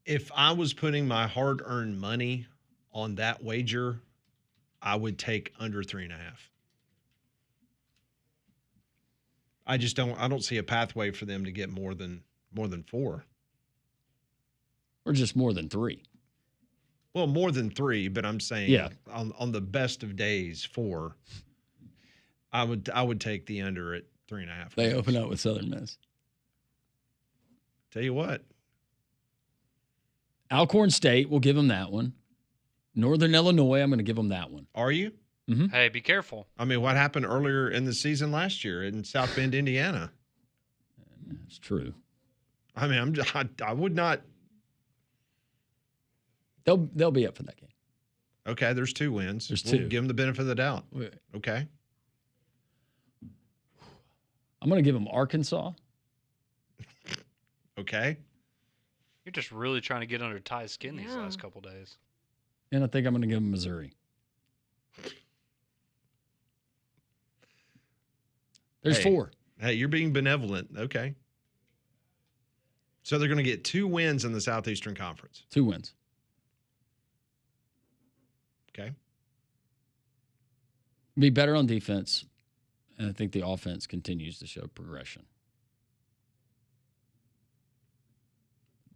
If I was putting my hard-earned money on that wager, I would take under 3.5. I don't see a pathway for them to get more than 4. Or just more than 3. Well, more than 3, but I'm saying on the best of days, 4. I would take the under at 3.5. They open up with Southern Miss. Tell you what. Alcorn State, we'll give them that one. Northern Illinois, I'm going to give them that one. Are you? Mm-hmm. Hey, be careful. I mean, what happened earlier in the season last year in South Bend, Indiana? It's true. I mean, I would not. They'll be up for that game. Okay, there's 2 wins. There's We'll 2. give them the benefit of the doubt. Okay. I'm going to give them Arkansas. Okay. You're just really trying to get under Ty's skin these Yeah. last couple days. And I think I'm going to give them Missouri. There's Hey. 4. Hey, you're being benevolent. Okay. So they're going to get 2 wins in the Southeastern Conference. 2 wins. Okay. Be better on defense, and I think the offense continues to show progression.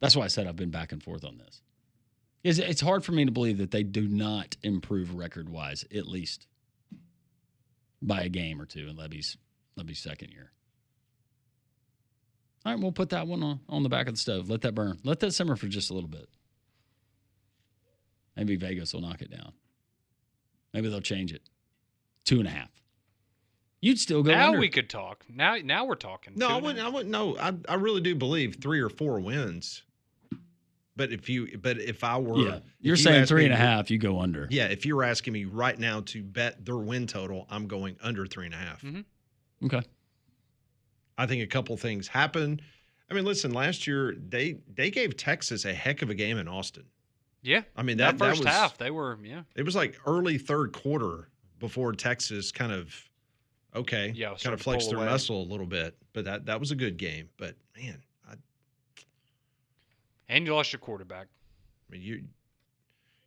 That's why I said I've been back and forth on this. It's hard for me to believe that they do not improve record-wise, at least by a game or 2 in Levy's second year. All right, we'll put that one on the back of the stove. Let that burn. Let that simmer for just a little bit. Maybe Vegas will knock it down. Maybe they'll change it. 2.5. You'd still go Now under. we could talk. Now we're talking. No, I 2.5. wouldn't. No, I really do believe 3 or 4 wins. But if I were, Yeah, you're if you saying asked me- 3.5. You go under. Yeah, if you were asking me right now to bet their win total, I'm going under 3.5. Mm-hmm. Okay. I think a couple things happened. I mean, listen, last year they gave Texas a heck of a game in Austin. Yeah. I mean That first was, half, they were, yeah. It was like early third quarter before Texas kind of kind started of to flexed pull their away. muscle a little bit. But that was a good game. But man, And you lost your quarterback. I mean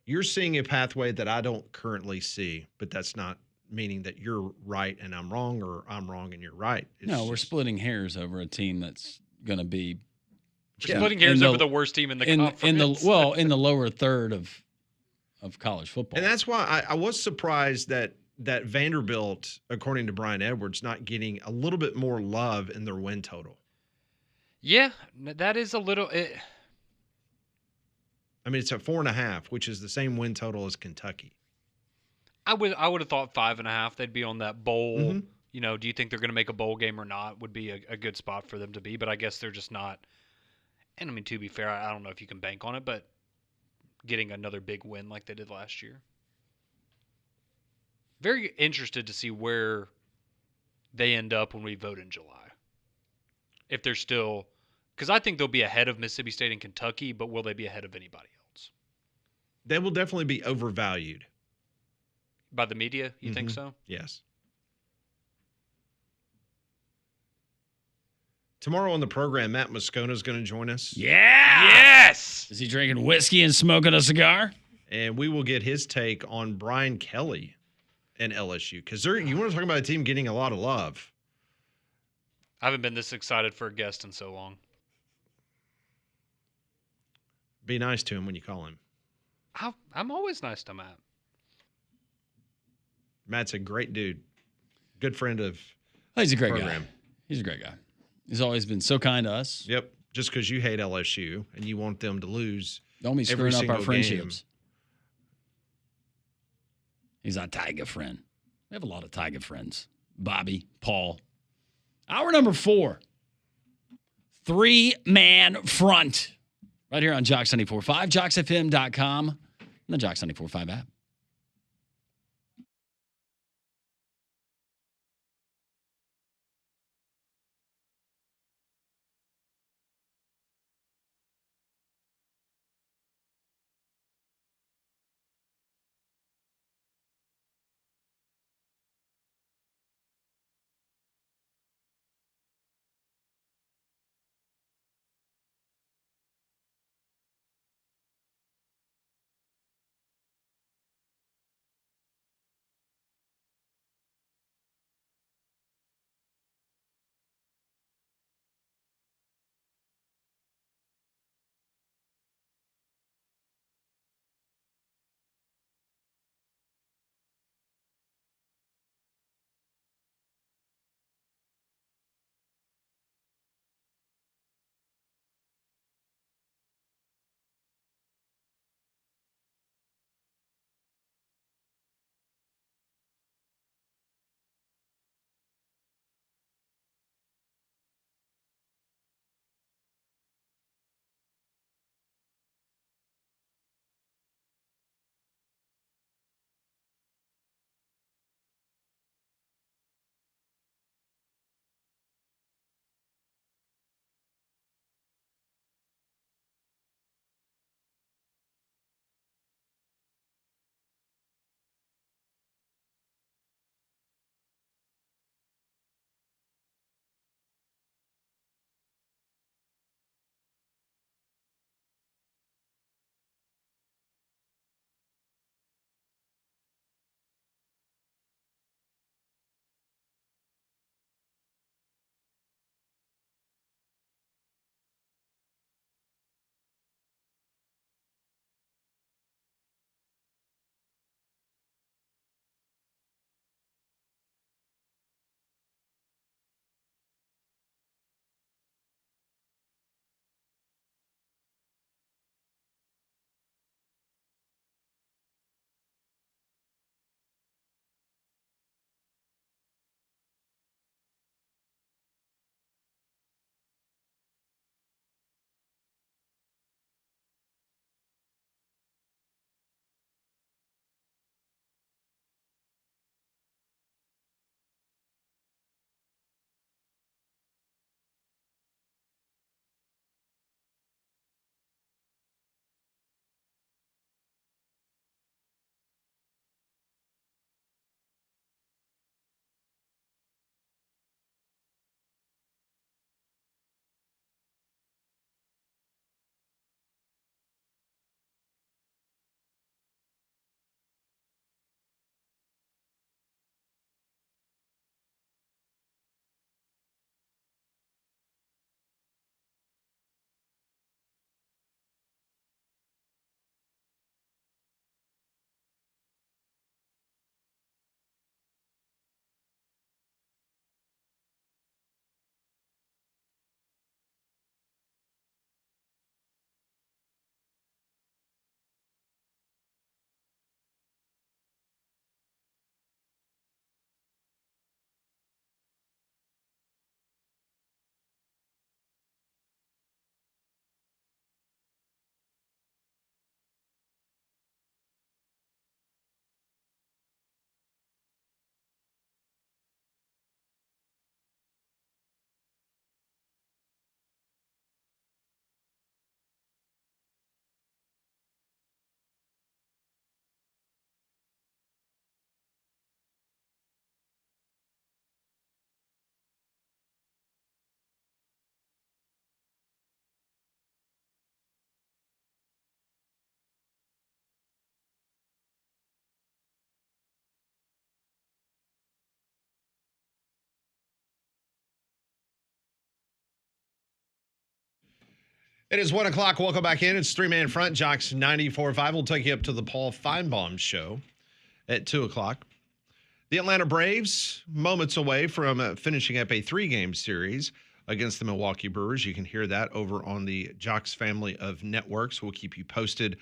you're seeing a pathway that I don't currently see, but that's not meaning that you're right and I'm wrong, or I'm wrong and you're right. It's No, we're just- splitting hairs over a team that's going to be We're splitting hairs In over the worst team in the in conference. in the lower third of college football. And that's why I was surprised that Vanderbilt, according to Brian Edwards, not getting a little bit more love in their win total. Yeah, that is a little. I mean, it's at 4.5, which is the same win total as Kentucky. I would have thought 5.5. They'd be on that bowl. Mhm. You know, do you think they're going to make a bowl game or not? Would be a good spot for them to be. But I guess they're just not. And I mean, to be fair, I don't know if you can bank on it, but getting another big win like they did last year. Very interested to see where they end up when we vote in July. If they're still Because I think they'll be ahead of Mississippi State and Kentucky, but will they be ahead of anybody else? They will definitely be overvalued. By the media, you think so? Yes. Tomorrow on the program, Matt Moscona is going to join us. Yeah. Yes. Is he drinking whiskey and smoking a cigar? And we will get his take on Brian Kelly and LSU. Because you want to talk about a team getting a lot of love. I haven't been this excited for a guest in so long. Be nice to him when you call him. I'm always nice to Matt. Matt's a great dude. Good friend of He's a great program. guy. He's a great guy. He's always been so kind to us. Yep. Just because you hate LSU and you want them to lose. Don't be every screwing up our single friendships. game. He's our Tiger friend. We have a lot of Tiger friends. Bobby, Paul. Hour number 4. 3-man front. Right here on Jox 94.5, joxfm.com, and the Jox 94.5 app. It is 1 o'clock. Welcome back in. It's three-man front. Jox 94.5. We'll take you up to the Paul Feinbaum show at 2 o'clock. The Atlanta Braves, moments away from finishing up a 3-game series against the Milwaukee Brewers. You can hear that over on the Jox family of networks. We'll keep you posted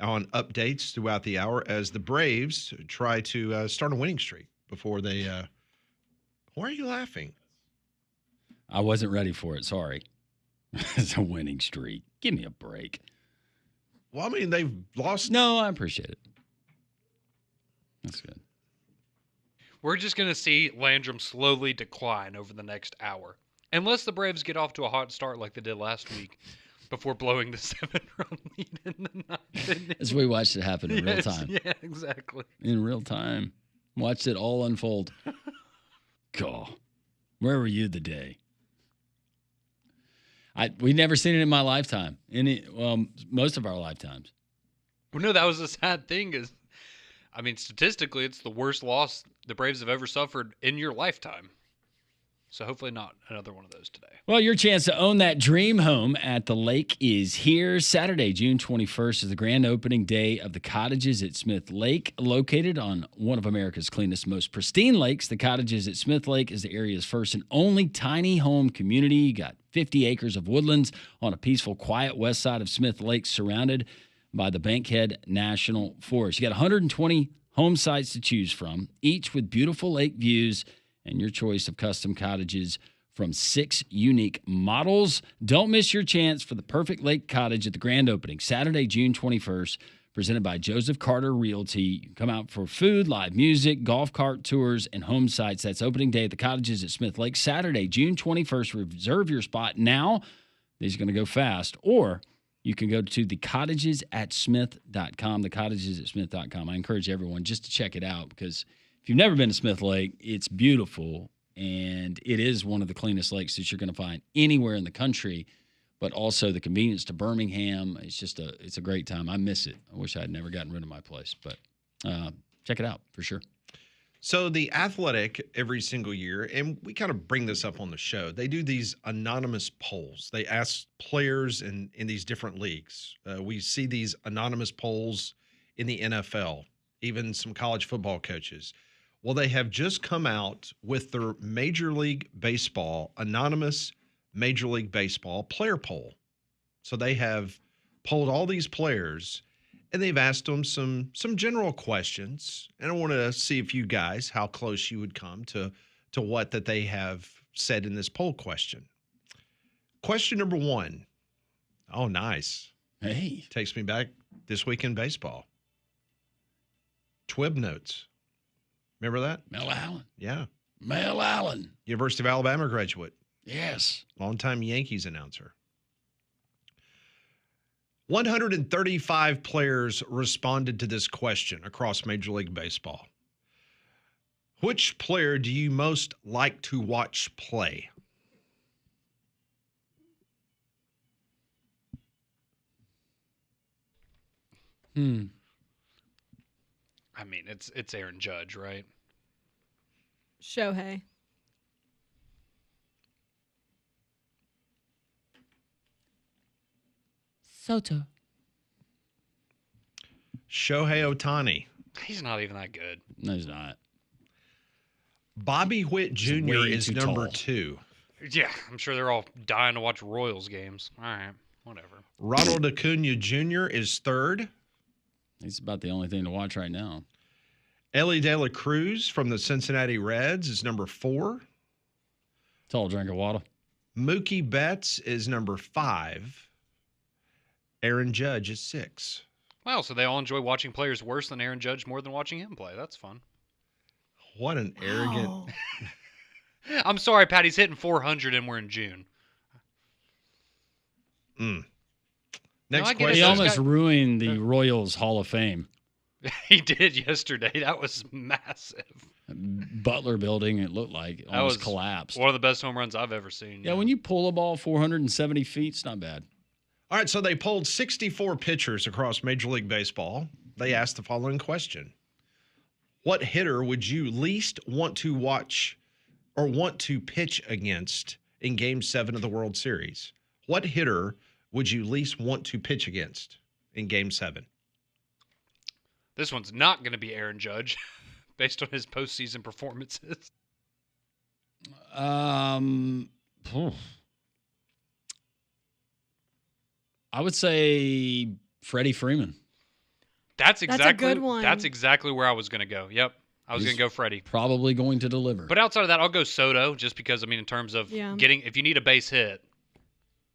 on updates throughout the hour as the Braves try to start a winning streak before they why are you laughing? I wasn't ready for it. Sorry. It's a winning streak. Give me a break. Well, I mean, they've lost. No, I appreciate it. That's good. We're just going to see Landrum slowly decline over the next hour. Unless the Braves get off to a hot start like they did last week before blowing the 7-run lead in the ninth inning. As we watched it happen in real time. Yeah, exactly. In real time. Watched it all unfold. God, where were you the day? We'd never seen it in my lifetime. Most of our lifetimes. Well, no, that was the sad thing is, I mean, statistically, it's the worst loss the Braves have ever suffered in your lifetime. So hopefully not another one of those today. Well, your chance to own that dream home at the lake is here. Saturday, June 21st is the grand opening day of the Cottages at Smith Lake. Located on one of America's cleanest, most pristine lakes, the Cottages at Smith Lake is the area's first and only tiny home community. You got 50 acres of woodlands on a peaceful, quiet west side of Smith Lake, surrounded by the Bankhead National Forest. You got 120 home sites to choose from, each with beautiful lake views and your choice of custom cottages from 6 unique models. Don't miss your chance for the perfect lake cottage at the grand opening, Saturday, June 21st, presented by Joseph Carter Realty. Come out for food, live music, golf cart tours, and home sites. That's opening day at the Cottages at Smith Lake, Saturday, June 21st. Reserve your spot now. These are going to go fast. Or you can go to thecottagesatsmith.com, thecottagesatsmith.com. I encourage everyone just to check it out because if you've never been to Smith Lake, it's beautiful, and it is one of the cleanest lakes that you're going to find anywhere in the country, but also the convenience to Birmingham. It's a great time. I miss it. I wish I had never gotten rid of my place, but check it out for sure. So the Athletic, every single year, and we kind of bring this up on the show, they do these anonymous polls. They ask players in these different leagues. We see these anonymous polls in the NFL, even some college football coaches. Well, they have just come out with their Major League Baseball, anonymous Major League Baseball player poll. So they have polled all these players, and they've asked them some general questions. And I want to see if you guys, how close you would come to what that they have said in this poll question. Question number 1. Oh, nice. Hey. Takes me back this week in baseball. Twib notes. Remember that? Mel Allen. Yeah. Mel Allen. University of Alabama graduate. Yes. Longtime Yankees announcer. 135 players responded to this question across Major League Baseball. Which player do you most like to watch play? I mean, it's Aaron Judge, right? Shohei. Soto. Shohei Ohtani. He's not even that good. No, he's not. Bobby Witt Jr. way is too number tall. 2. Yeah, I'm sure they're all dying to watch Royals games. All right, whatever. Ronald Acuna Jr. is 3rd. He's about the only thing to watch right now. Ellie De La Cruz from the Cincinnati Reds is number 4. Tall drink of water. Mookie Betts is number 5. Aaron Judge is 6. Wow, so they all enjoy watching players worse than Aaron Judge more than watching him play. That's fun. What an arrogant. Wow. I'm sorry, Patty's hitting 400 and we're in June. Next I get it. question. He Those almost guys- ruined the Royals Hall of Fame. He did yesterday. That was massive. Butler building, it looked like it almost was collapsed. One of the best home runs I've ever seen. Yeah, when you pull a ball 470 feet, it's not bad. All right, so they polled 64 pitchers across Major League Baseball. They asked the following question. What hitter would you least want to watch or want to pitch against in Game 7 of the World Series? What hitter would you least want to pitch against in Game 7? This one's not going to be Aaron Judge, based on his postseason performances. I would say Freddie Freeman. That's a exactly good one. That's exactly where I was going to go. Yep, I was going to go Freddie. Probably going to deliver. But outside of that, I'll go Soto, just because, I mean, in terms of getting, if you need a base hit,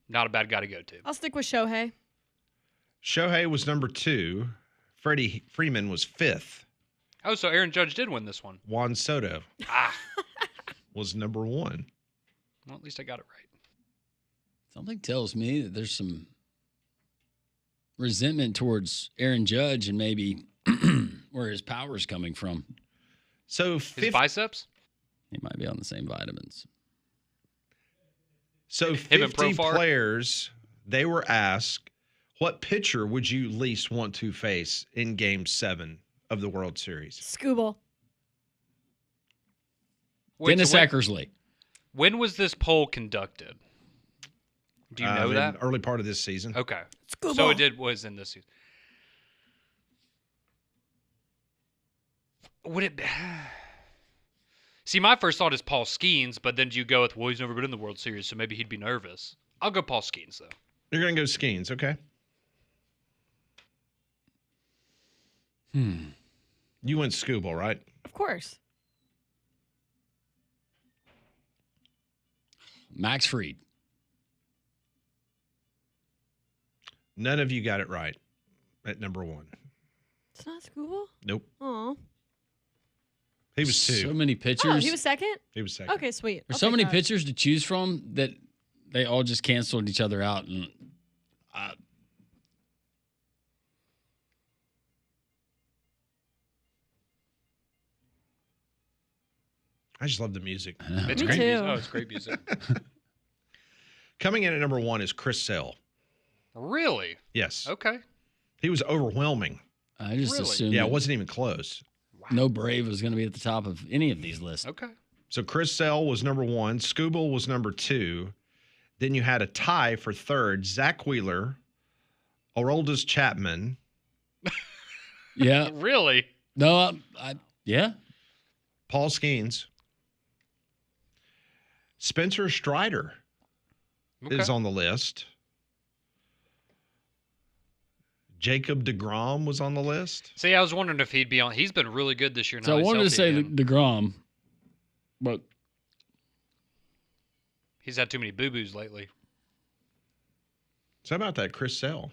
not a bad guy to go to. I'll stick with Shohei. Shohei was number 2. Freddie Freeman was 5th. Oh, so Aaron Judge did win this one. Juan Soto was number 1. Well, at least I got it right. Something tells me that there's some resentment towards Aaron Judge and maybe where his power is coming from. So his biceps? He might be on the same vitamins. So 50 players, they were asked, what pitcher would you least want to face in Game 7 of the World Series? Scooble. Dennis Eckersley. When was this poll conducted? Do you know that? Early part of this season. Okay. Scooble. So it was in this season. Would it... See, my first thought is Paul Skeens, but then you go with, well, he's never been in the World Series, so maybe he'd be nervous. I'll go Paul Skeens, though. You're going to go Skeens, okay. You went Scooble, right? Of course. Max Fried. None of you got it right at number 1. It's not Scooble? Nope. Aw. He was 2. So many pitchers. Oh, he was second? He was second. Okay, sweet. There's I'll so take many that. pitchers to choose from that they all just canceled each other out. And I just love the music. It's Me great too. music. Oh, it's great music. Coming in at number 1 is Chris Sale. Really? Yes. Okay. He was overwhelming. I just Really? assumed Yeah, it wasn't even close. no Brave was going to be at the top of any of these lists. Okay. So Chris Sale was number 1. Scooble was number 2. Then you had a tie for 3rd. Zach Wheeler, Aroldis Chapman. Yeah. Really? No, yeah. Paul Skeens. Spencer Strider is on the list. Jacob deGrom was on the list. See, I was wondering if he'd be on. He's been really good this year. So I wanted to say DeGrom, but he's had too many boo-boos lately. So how about that, Chris Sale?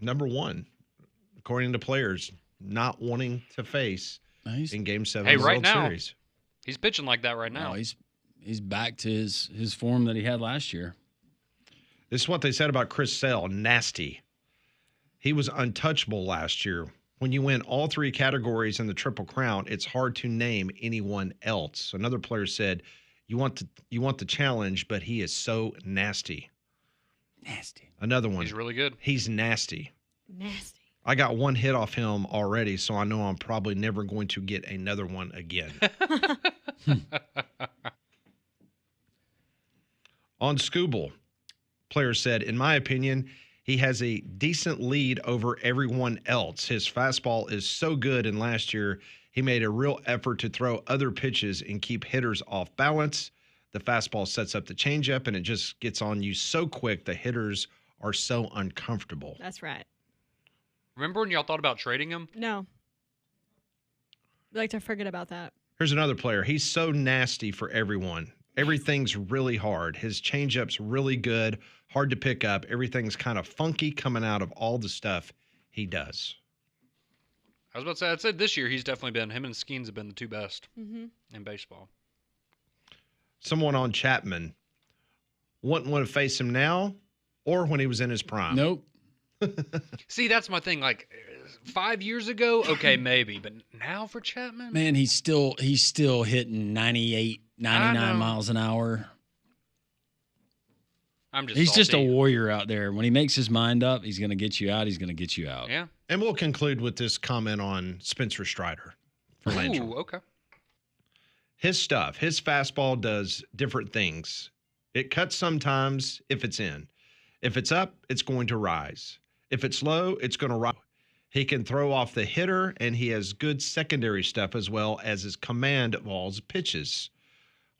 Number 1, according to players, not wanting to face in Game 7 of the World Series. He's pitching like that right now. No, he's back to his form that he had last year. This is what they said about Chris Sale. Nasty. He was untouchable last year. When you win all 3 categories in the Triple Crown, it's hard to name anyone else. Another player said, you want the challenge, but he is so nasty. Nasty. Another one. He's really good. He's nasty. Nasty. I got 1 hit off him already, so I know I'm probably never going to get another one again. On Scooble, players said, in my opinion, he has a decent lead over everyone else. His fastball is so good, and last year he made a real effort to throw other pitches and keep hitters off balance. The fastball sets up the changeup, and it just gets on you so quick the hitters are so uncomfortable. That's right. Remember when y'all thought about trading him? No. We like to forget about that. Here's another player. He's so nasty for everyone. Everything's really hard. His changeup's really good, hard to pick up. Everything's kind of funky coming out of all the stuff he does. I was about to say, I'd say this year he's definitely been, him and Skeens have been the 2 best in baseball. Someone on Chapman wouldn't want to face him now or when he was in his prime. Nope. See, that's my thing. Like 5 years ago, okay, maybe, but now for Chapman, Man, he's still hitting 98, 99 miles an hour. He's just a warrior out there. When he makes his mind up, he's going to get you out. He's going to get you out. Yeah. And we'll conclude with this comment on Spencer Strider for Landrum. Ooh, okay. His stuff, his fastball does different things. It cuts sometimes if it's in. If it's up, it's going to rise. If it's low, it's going to rise. He can throw off the hitter, and he has good secondary stuff as well as his command of all his pitches.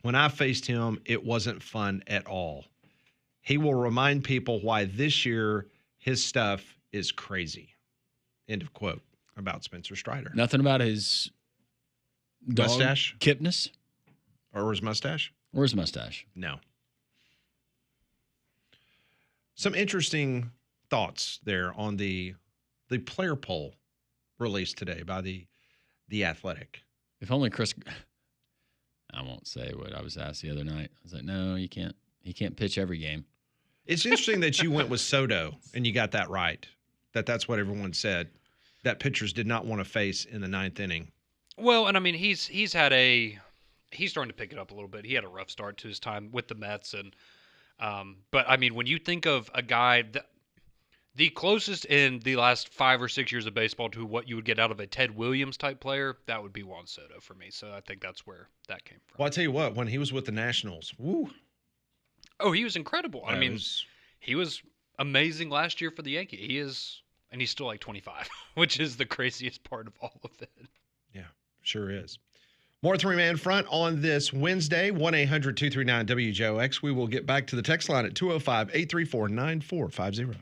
When I faced him, it wasn't fun at all. He will remind people why this year his stuff is crazy. End of quote about Spencer Strider. Nothing about his Mustache? Kipness Or his mustache? or his mustache. No. Some interesting thoughts there on the player poll released today by the Athletic. If only Chris. I won't say what I was asked the other night. I was like, no, you can't. He can't pitch every game. It's interesting that you went with Soto and you got that right. That's what everyone said. That pitchers did not want to face in the ninth inning. Well, and I mean he's starting to pick it up a little bit. He had a rough start to his time with the Mets, and but I mean when you think of a guy the closest in the last 5 or 6 years of baseball to what you would get out of a Ted Williams type player, that would be Juan Soto for me. So I think that's where that came from. Well, I tell you what, when he was with the Nationals, woo. Oh, he was incredible. I mean, was- he was amazing last year for the Yankees. He is, and he's still like 25, which is the craziest part of all of it. Yeah, sure is. More three-man front on this Wednesday, 1-800-239-WJOX. We will get back to the text line at 205-834-9450.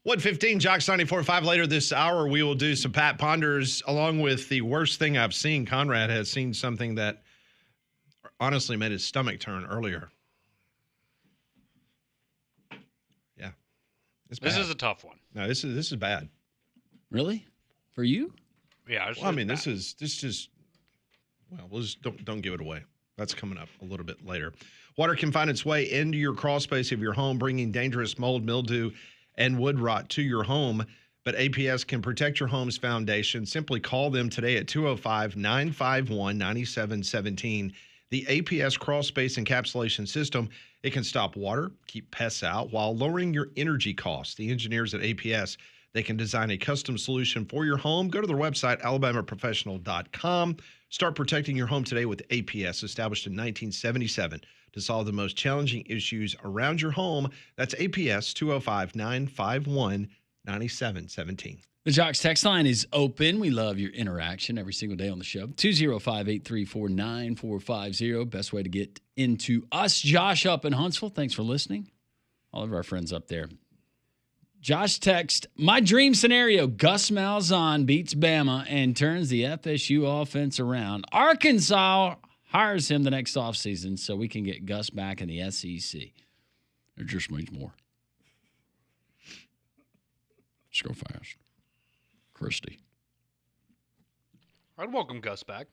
1:15, Jox 94.5. Later this hour, we will do some Pat Ponders along with the worst thing I've seen. Conrad has seen something that honestly made his stomach turn earlier. Yeah. It's bad. This is a tough one. No, this is bad. Really? For you? Yeah. Well, I mean, this just well, we'll just don't give it away. That's coming up a little bit later. Water can find its way into your crawl space of your home, bringing dangerous mold, mildew, and wood rot to your home. But APS can protect your home's foundation. Simply call them today at 205-951-9717. The APS crawl space encapsulation system, it can stop water, keep pests out, while lowering your energy costs. The engineers at APS, they can design a custom solution for your home. Go to their website, alabamaprofessional.com. Start protecting your home today with APS, established in 1977 to solve the most challenging issues around your home. That's APS 205-951-9717. The Jox text line is open. We love your interaction every single day on the show. 205-834-9450. Best way to get into us. Josh up in Huntsville. Thanks for listening. All of our friends up there. Josh text, my dream scenario, Gus Malzahn beats Bama and turns the FSU offense around. Arkansas hires him the next offseason so we can get Gus back in the SEC. It just means more. Let's go fast. Christy. I'd welcome Gus back.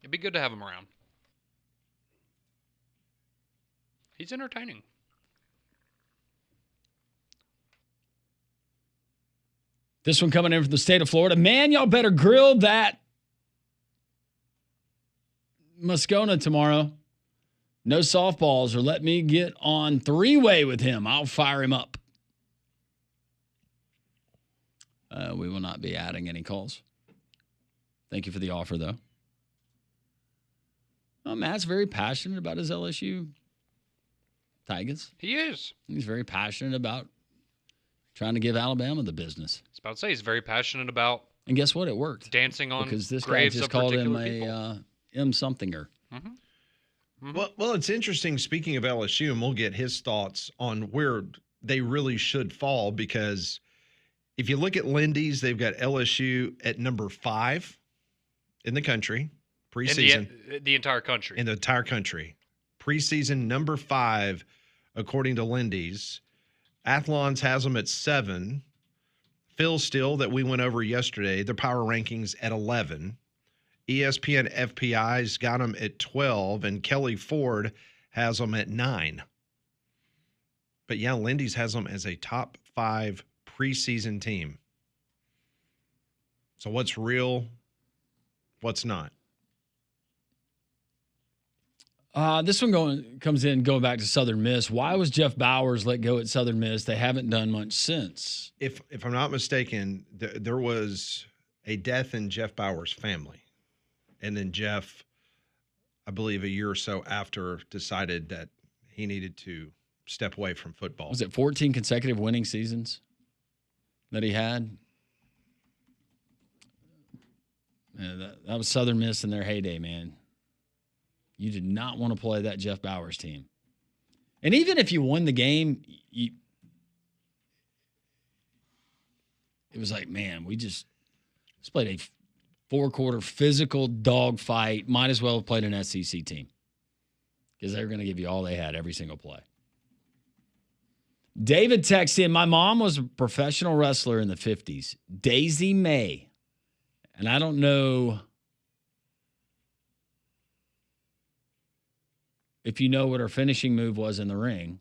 It'd be good to have him around. He's entertaining. This one coming in from the state of Florida. Man, y'all better grill that Moscona tomorrow. No softballs, or let me get on three-way with him. I'll fire him up. We will not be adding any calls. Thank you for the offer, though. Matt's very passionate about his LSU Tigers. He is. He's very passionate about trying to give Alabama the business. I was about to say he's very passionate about. And guess what? It worked. Dancing on because this guy graves just of called him particular a people. M-somethinger. Mm-hmm. Mm-hmm. Well, it's interesting. Speaking of LSU, and we'll get his thoughts on where they really should fall, because if you look at Lindy's, they've got LSU at number 5 in the country preseason. In the entire country. In the entire country. Preseason number 5, according to Lindy's. Athlon's has them at 7. Phil Steele, that we went over yesterday, their power rankings at 11. ESPN FPI's got them at 12, and Kelly Ford has them at 9. But yeah, Lindy's has them as a top 5 preseason team. So what's real? What's not? This one comes in going back to Southern Miss. Why was Jeff Bowers let go at Southern Miss? They haven't done much since. If I'm not mistaken, there was a death in Jeff Bowers' family. And then Jeff, I believe a year or so after, decided that he needed to step away from football. Was it 14 consecutive winning seasons that he had? Yeah, that was Southern Miss in their heyday, man. You did not want to play that Jeff Bowers team. And even if you won the game, it was like, man, let's played a 4-quarter physical dogfight. Might as well have played an SEC team, because they were going to give you all they had every single play. David texted in, my mom was a professional wrestler in the 50s, Daisy May. And I don't know if you know what her finishing move was in the ring,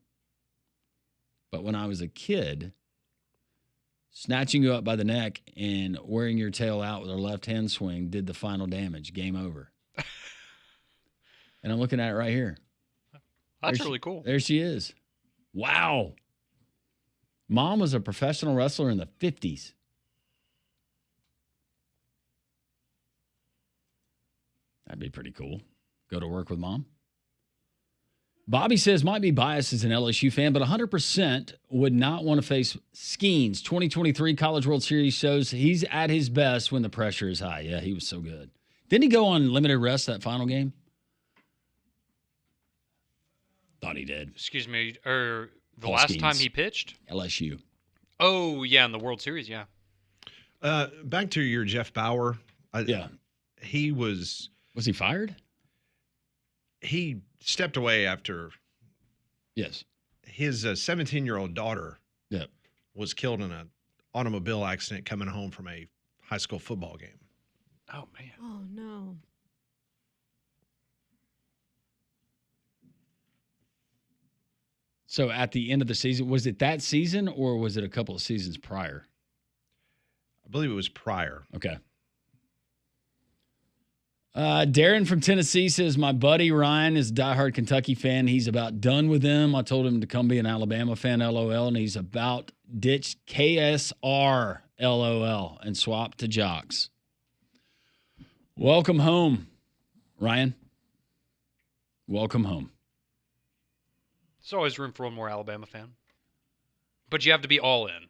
but when I was a kid, snatching you up by the neck and wearing your tail out with her left hand swing did the final damage. Game over. And I'm looking at it right here. That's really cool. There she is. Wow. Mom was a professional wrestler in the 50s. That'd be pretty cool. Go to work with mom. Bobby says, might be biased as an LSU fan, but 100% would not want to face Skeens. 2023 College World Series shows he's at his best when the pressure is high. Yeah, he was so good. Didn't he go on limited rest that final game? Thought he did. Excuse me, or the Paul last Skeens. time he pitched? LSU. Oh, yeah, in the World Series, yeah. Back to your Jeff Bauer. Yeah. He was he fired? He stepped away after Yes. his 17-year-old daughter Yeah. was killed in an automobile accident coming home from a high school football game. Oh, man. Oh, no. So at the end of the season, was it that season or was it a couple of seasons prior? I believe it was prior. Okay. Darren from Tennessee says, my buddy Ryan is a diehard Kentucky fan. He's about done with them. I told him to come be an Alabama fan, LOL, and he's about ditched KSR, LOL, and swap to Jox. Welcome home, Ryan. Welcome home. There's always room for one more Alabama fan. But you have to be all in.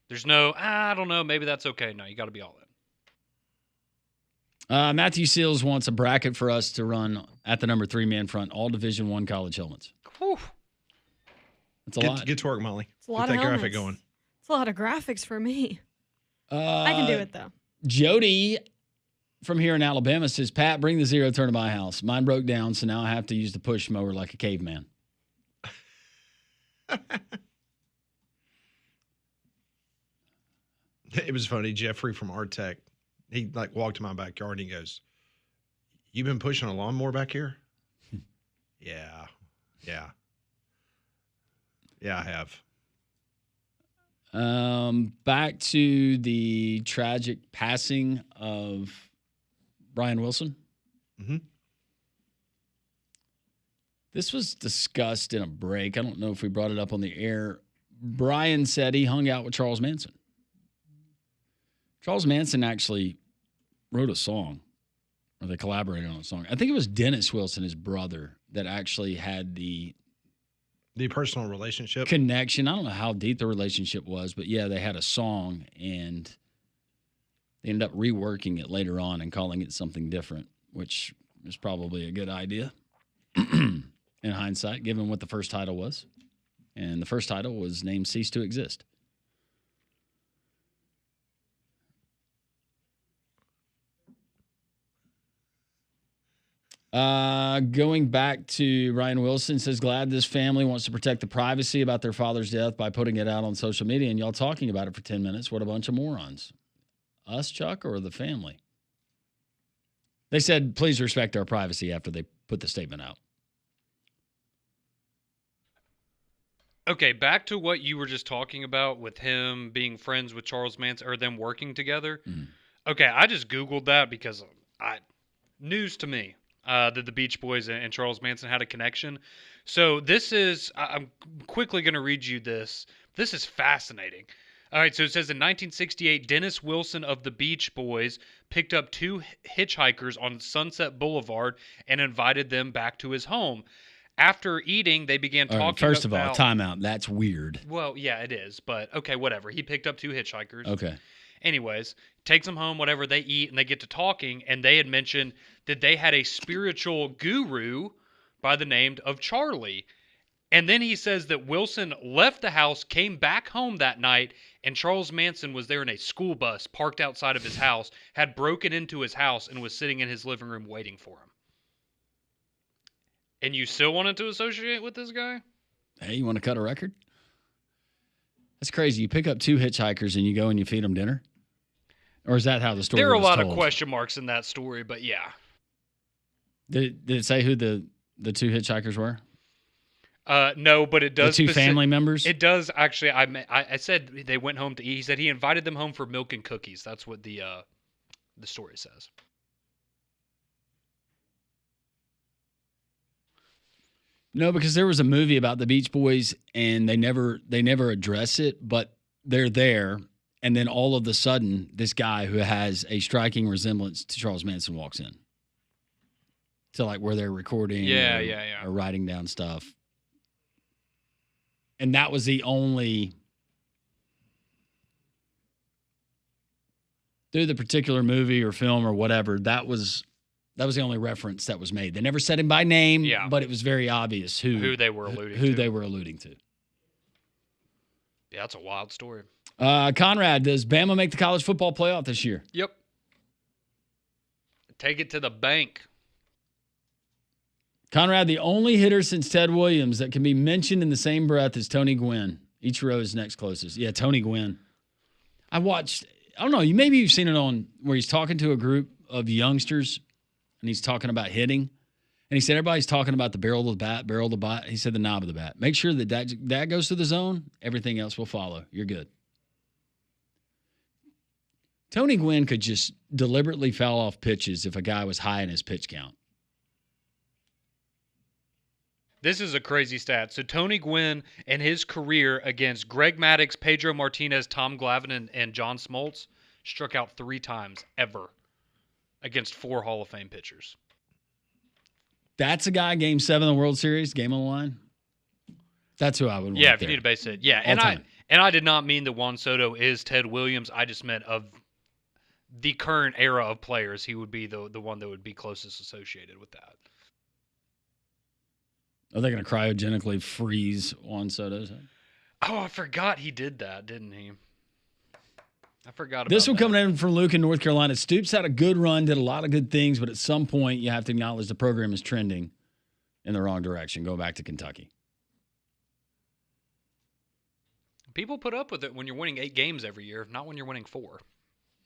There's no, I don't know, maybe that's okay. No, you got to be all in. Matthew Seals wants a bracket for us to run at the number 3 man front, all Division I college helmets. Whew. That's a lot. Get to work, Molly. It's a lot Get of that graphic helmets. going. It's a lot of graphics for me. I can do it, though. Jody from here in Alabama says, Pat, bring the zero turn to my house. Mine broke down, so now I have to use the push mower like a caveman. It was funny. Jeffrey from Art Tech, he walked to my backyard and he goes, "You been pushing a lawnmower back here?" Yeah. I have. Back to the tragic passing of Brian Wilson. Mm-hmm. This was discussed in a break. I don't know if we brought it up on the air. Brian said he hung out with Charles Manson. Charles Manson actually wrote a song, or they collaborated on a song. I think it was Dennis Wilson, his brother, that actually had the personal relationship connection. I don't know how deep the relationship was, but yeah, they had a song and they ended up reworking it later on and calling it something different, which is probably a good idea in hindsight, given what the first title was. And the first title was named Cease to Exist. Going back to Ryan Wilson says, glad this family wants to protect the privacy about their father's death by putting it out on social media and y'all talking about it for 10 minutes. What a bunch of morons. Us, Chuck, or the family? They said, please respect our privacy after they put the statement out. Okay, back to what you were just talking about with him being friends with Charles Manson or them working together. Mm. Okay, I just Googled that because news to me. That the Beach Boys and Charles Manson had a connection. So this is, I'm quickly going to read you this. This is fascinating. All right, so it says in 1968, Dennis Wilson of the Beach Boys picked up 2 hitchhikers on Sunset Boulevard and invited them back to his home. After eating, they began talking about... First of all, timeout. That's weird. Well, yeah, it is, but okay, whatever. He picked up 2 hitchhikers. Okay. Anyways, takes them home, whatever, they eat, and they get to talking, and they had mentioned that they had a spiritual guru by the name of Charlie. And then he says that Wilson left the house, came back home that night, and Charles Manson was there in a school bus parked outside of his house, had broken into his house, and was sitting in his living room waiting for him. And you still wanted to associate with this guy? Hey, you want to cut a record? That's crazy. You pick up 2 hitchhikers and you go and you feed them dinner? Or is that how the story was told? There are a lot of question marks in that story, but yeah. Did it say who the 2 hitchhikers were? No, but it does. The 2 family members? It does actually. I said they went home to eat. He said he invited them home for milk and cookies. That's what the story says. No, because there was a movie about the Beach Boys and they never address it, but they're there. And then all of a sudden, this guy who has a striking resemblance to Charles Manson walks in. To where they're recording or writing down stuff. And that was the only, through the particular movie or film or whatever, that was the only reference that was made. They never said him by name, but it was very obvious who they were alluding to. They were alluding to. Yeah, that's a wild story. Conrad, does Bama make the college football playoff this year? Yep. Take it to the bank. Conrad, the only hitter since Ted Williams that can be mentioned in the same breath as Tony Gwynn. Ichiro's next closest. Yeah, Tony Gwynn. I don't know, maybe you've seen it on where he's talking to a group of youngsters and he's talking about hitting. And he said, everybody's talking about the barrel of the bat. He said the knob of the bat. Make sure that goes to the zone. Everything else will follow. You're good. Tony Gwynn could just deliberately foul off pitches if a guy was high in his pitch count. This is a crazy stat. So Tony Gwynn and his career against Greg Maddux, Pedro Martinez, Tom Glavine, and John Smoltz struck out 3 times ever against 4 Hall of Fame pitchers. That's a guy, Game 7 of the World Series, game on the line. That's who I would want. Yeah, if you need a base hit. Yeah, All and I did not mean that Juan Soto is Ted Williams. I just meant of the current era of players, he would be the one that would be closest associated with that. Are they going to cryogenically freeze Juan Soto's head? Oh, I forgot he did that, didn't he? I forgot about This one that. coming in from Luke in North Carolina. Stoops had a good run, did a lot of good things, but at some point you have to acknowledge the program is trending in the wrong direction, going back to Kentucky. People put up with it when you're winning 8 games every year, not when you're winning 4.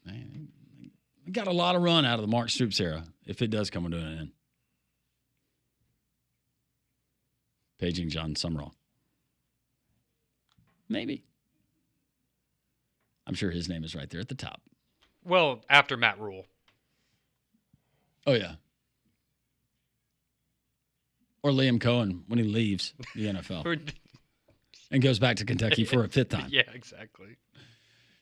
Man, we got a lot of run out of the Mark Stoops era, if it does come to an end. Paging John Summerall. Maybe. I'm sure his name is right there at the top. Well, after Matt Rule. Oh, yeah. Or Liam Cohen when he leaves the NFL and goes back to Kentucky for a 5th time. Yeah, exactly.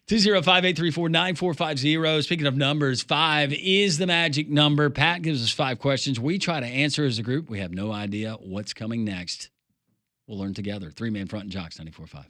205-834-9450. Speaking of numbers, 5 is the magic number. Pat gives us 5 questions. We try to answer as a group. We have no idea what's coming next. We'll learn together. 3-man front and Jox 94.5.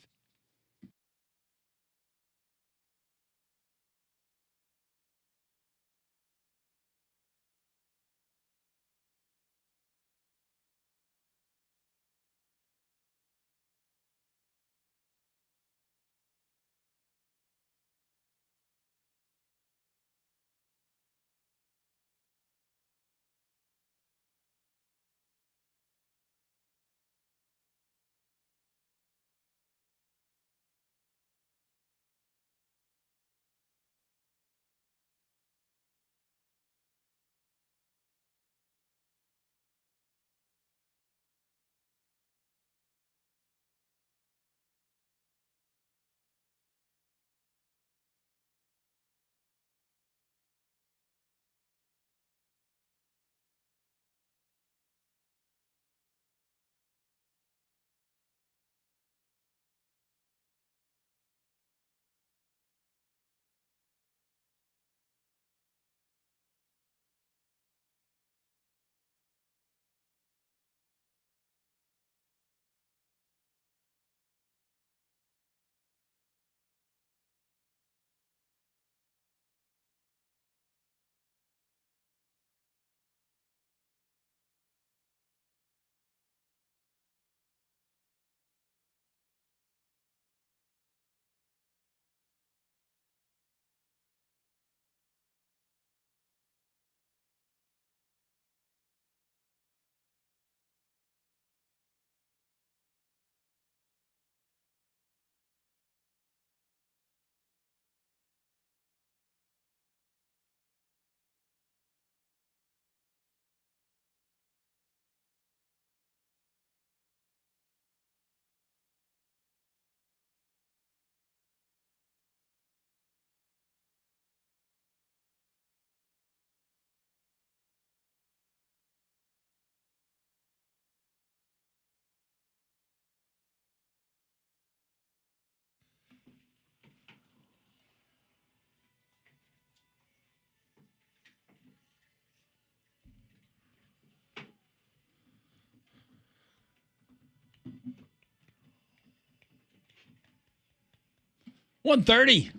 $1:30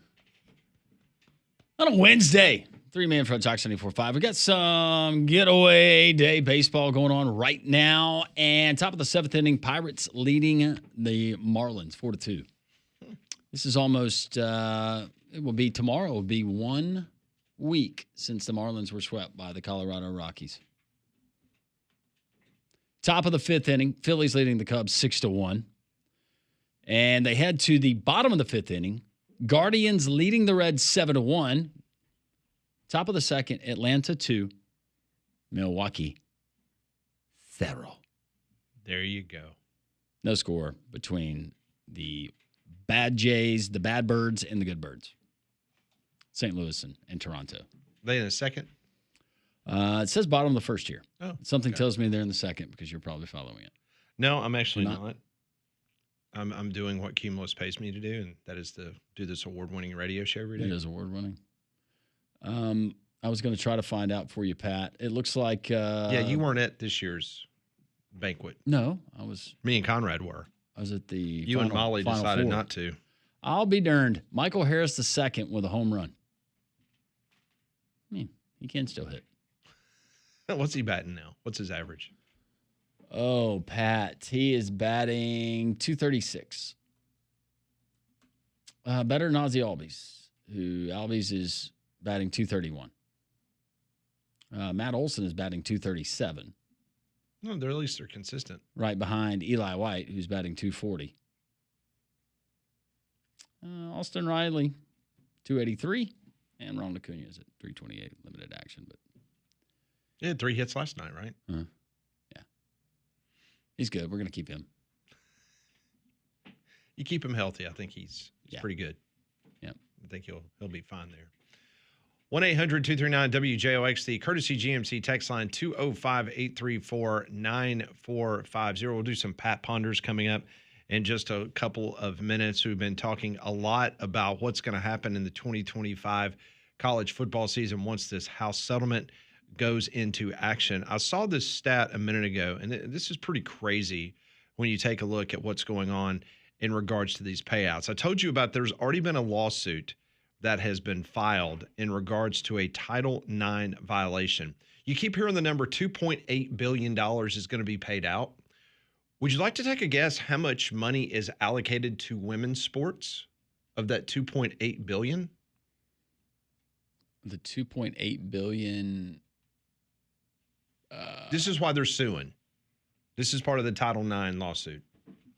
on a Wednesday. 3-man front Jox 94.5. We got some getaway day baseball going on right now. And top of the 7th inning, Pirates leading the Marlins 4-2. This is almost, it will be tomorrow, will be 1 week since the Marlins were swept by the Colorado Rockies. Top of the 5th inning, Phillies leading the Cubs 6-1. And they head to the bottom of the 5th inning. Guardians leading the Reds 7-1. Top of the 2nd, Atlanta 2, Milwaukee 0. There you go. No score between the bad Jays, the bad Birds, and the good Birds. St. Louis and Toronto. They in the second? It says bottom of the first here. Oh, Something okay. tells me they're in the second because you're probably following it. No, I'm actually Not? not. I'm doing what Cumulus pays me to do, and that is to do this award-winning radio show every day. It is award-winning. I was going to try to find out for you, Pat. It looks like... Yeah, you weren't at this year's banquet. No, I was Me and Conrad were. at the You and Molly Final decided Four. not to. I'll be darned. Michael Harris II with a home run. I mean, he can still hit. What's he batting now? What's his average? Oh, Pat, he is batting .236. Better than Ozzie Albies, who Albies is batting .231. Matt Olson is batting .237. No, they're at least they're consistent. Right behind Eli White, who's batting .240. Austin Riley, .283. And Ron Acuna is at .328, limited action. But He had 3 hits last night, right? yeah, he's good. We're going to keep him. You keep him healthy. I think he's Yeah. pretty good. Yeah. I think he'll be fine there. 1-800-239-WJOX, the courtesy GMC text line 205-834-9450. We'll do some Pat Ponders coming up in just a couple of minutes. We've been talking a lot about what's going to happen in the 2025 college football season once this House settlement goes into action. I saw this stat a minute ago, and this is pretty crazy when you take a look at what's going on in regards to these payouts. I told you about there's already been a lawsuit that has been filed in regards to a Title IX violation. You keep hearing the number $2.8 billion is going to be paid out. Would you like to take a guess how much money is allocated to women's sports of that $2.8 billion? The $2.8 billion. This is why they're suing. This is part of the Title IX lawsuit.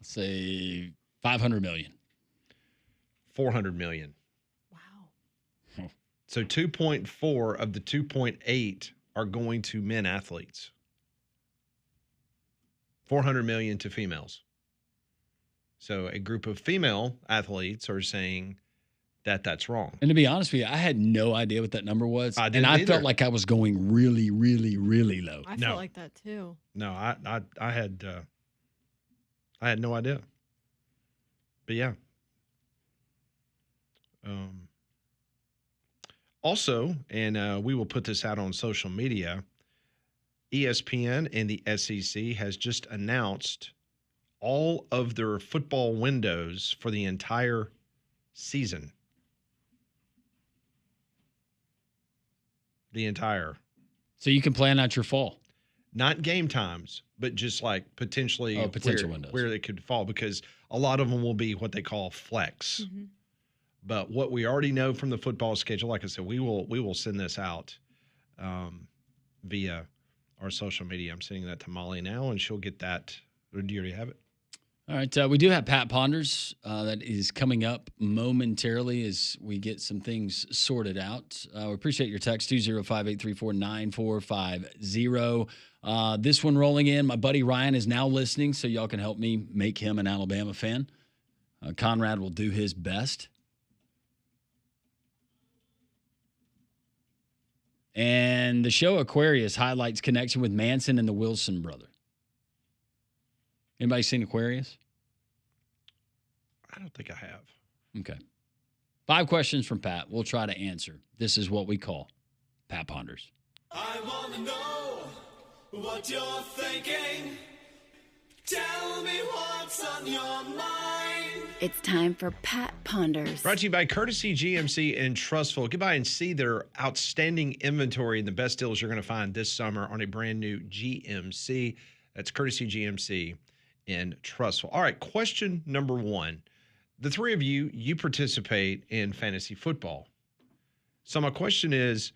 Let's say $500 million. $400 million. Wow. So 2.4 of the 2.8 are going to men athletes. 400 million to females. So a group of female athletes are saying that that's wrong. And to be honest with you, I had no idea what that number was. I and didn't I either. felt like I was going really, really, really low. I No. felt like that too. No, I had no idea. But yeah. Also, and we will put this out on social media, ESPN and the SEC has just announced all of their football windows for the entire season. The entire. So you can plan out your fall. Not game times, but just like potentially Potential windows. where they could fall, because a lot of them will be what they call flex. Mm-hmm. But what we already know from the football schedule, like I said, we will send this out via our social media. I'm sending that to Molly now, and she'll get that. Or do you already have it? All right. We do have Pat Ponders that is coming up momentarily as we get some things sorted out. We appreciate your text, 205-834-9450. This one rolling in. My buddy Ryan is now listening, so y'all can help me make him an Alabama fan. Conrad will do his best. And the show Aquarius highlights connection with Manson and the Wilson brother. Anybody seen Aquarius? I don't think I have. Okay. 5 questions from Pat. We'll try to answer. This is what we call Pat Ponders. I want to know what you're thinking. Tell me what's on your mind. It's time for Pat Ponders. Brought to you by Courtesy GMC in Trussville. Get by and see their outstanding inventory and the best deals you're going to find this summer on a brand new GMC. That's Courtesy GMC in Trussville. All right, question number 1. the three of you participate in fantasy football. So my question is,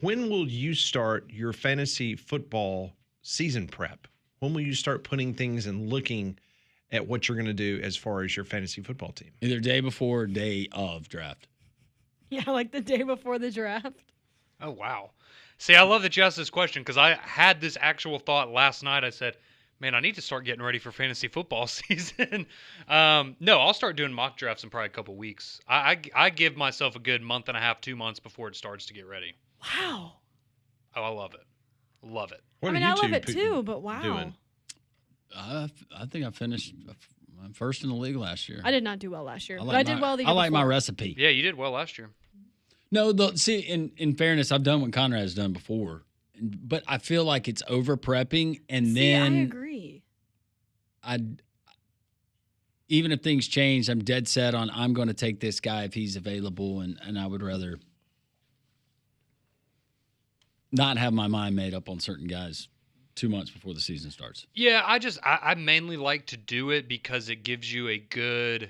when will you start your fantasy football season prep? When will you start putting things and looking at what you're going to do as far as your fantasy football team? Either day before or day of draft. Yeah, like the day before the draft. Oh, wow. See, I love that you asked this question because I had this actual thought last night. I said, man, I need to start getting ready for fantasy football season. No, I'll start doing mock drafts in probably a couple weeks. I give myself a good month and a half, 2 months before it starts to get ready. Wow. Oh, I love it. Love it. What I are mean, you I two love it too, but wow. doing? I think I finished first in the league last year. I did not do well last year, I but like I did well the year I like my before. recipe. Yeah, you did well last year. No, see, in fairness, I've done what Conrad has done before, but I feel like it's over prepping, and See, then I agree. even if things change, I'm dead set on I'm going to take this guy if he's available, and I would rather not have my mind made up on certain guys 2 months before the season starts. Yeah, I mainly like to do it because it gives you a good,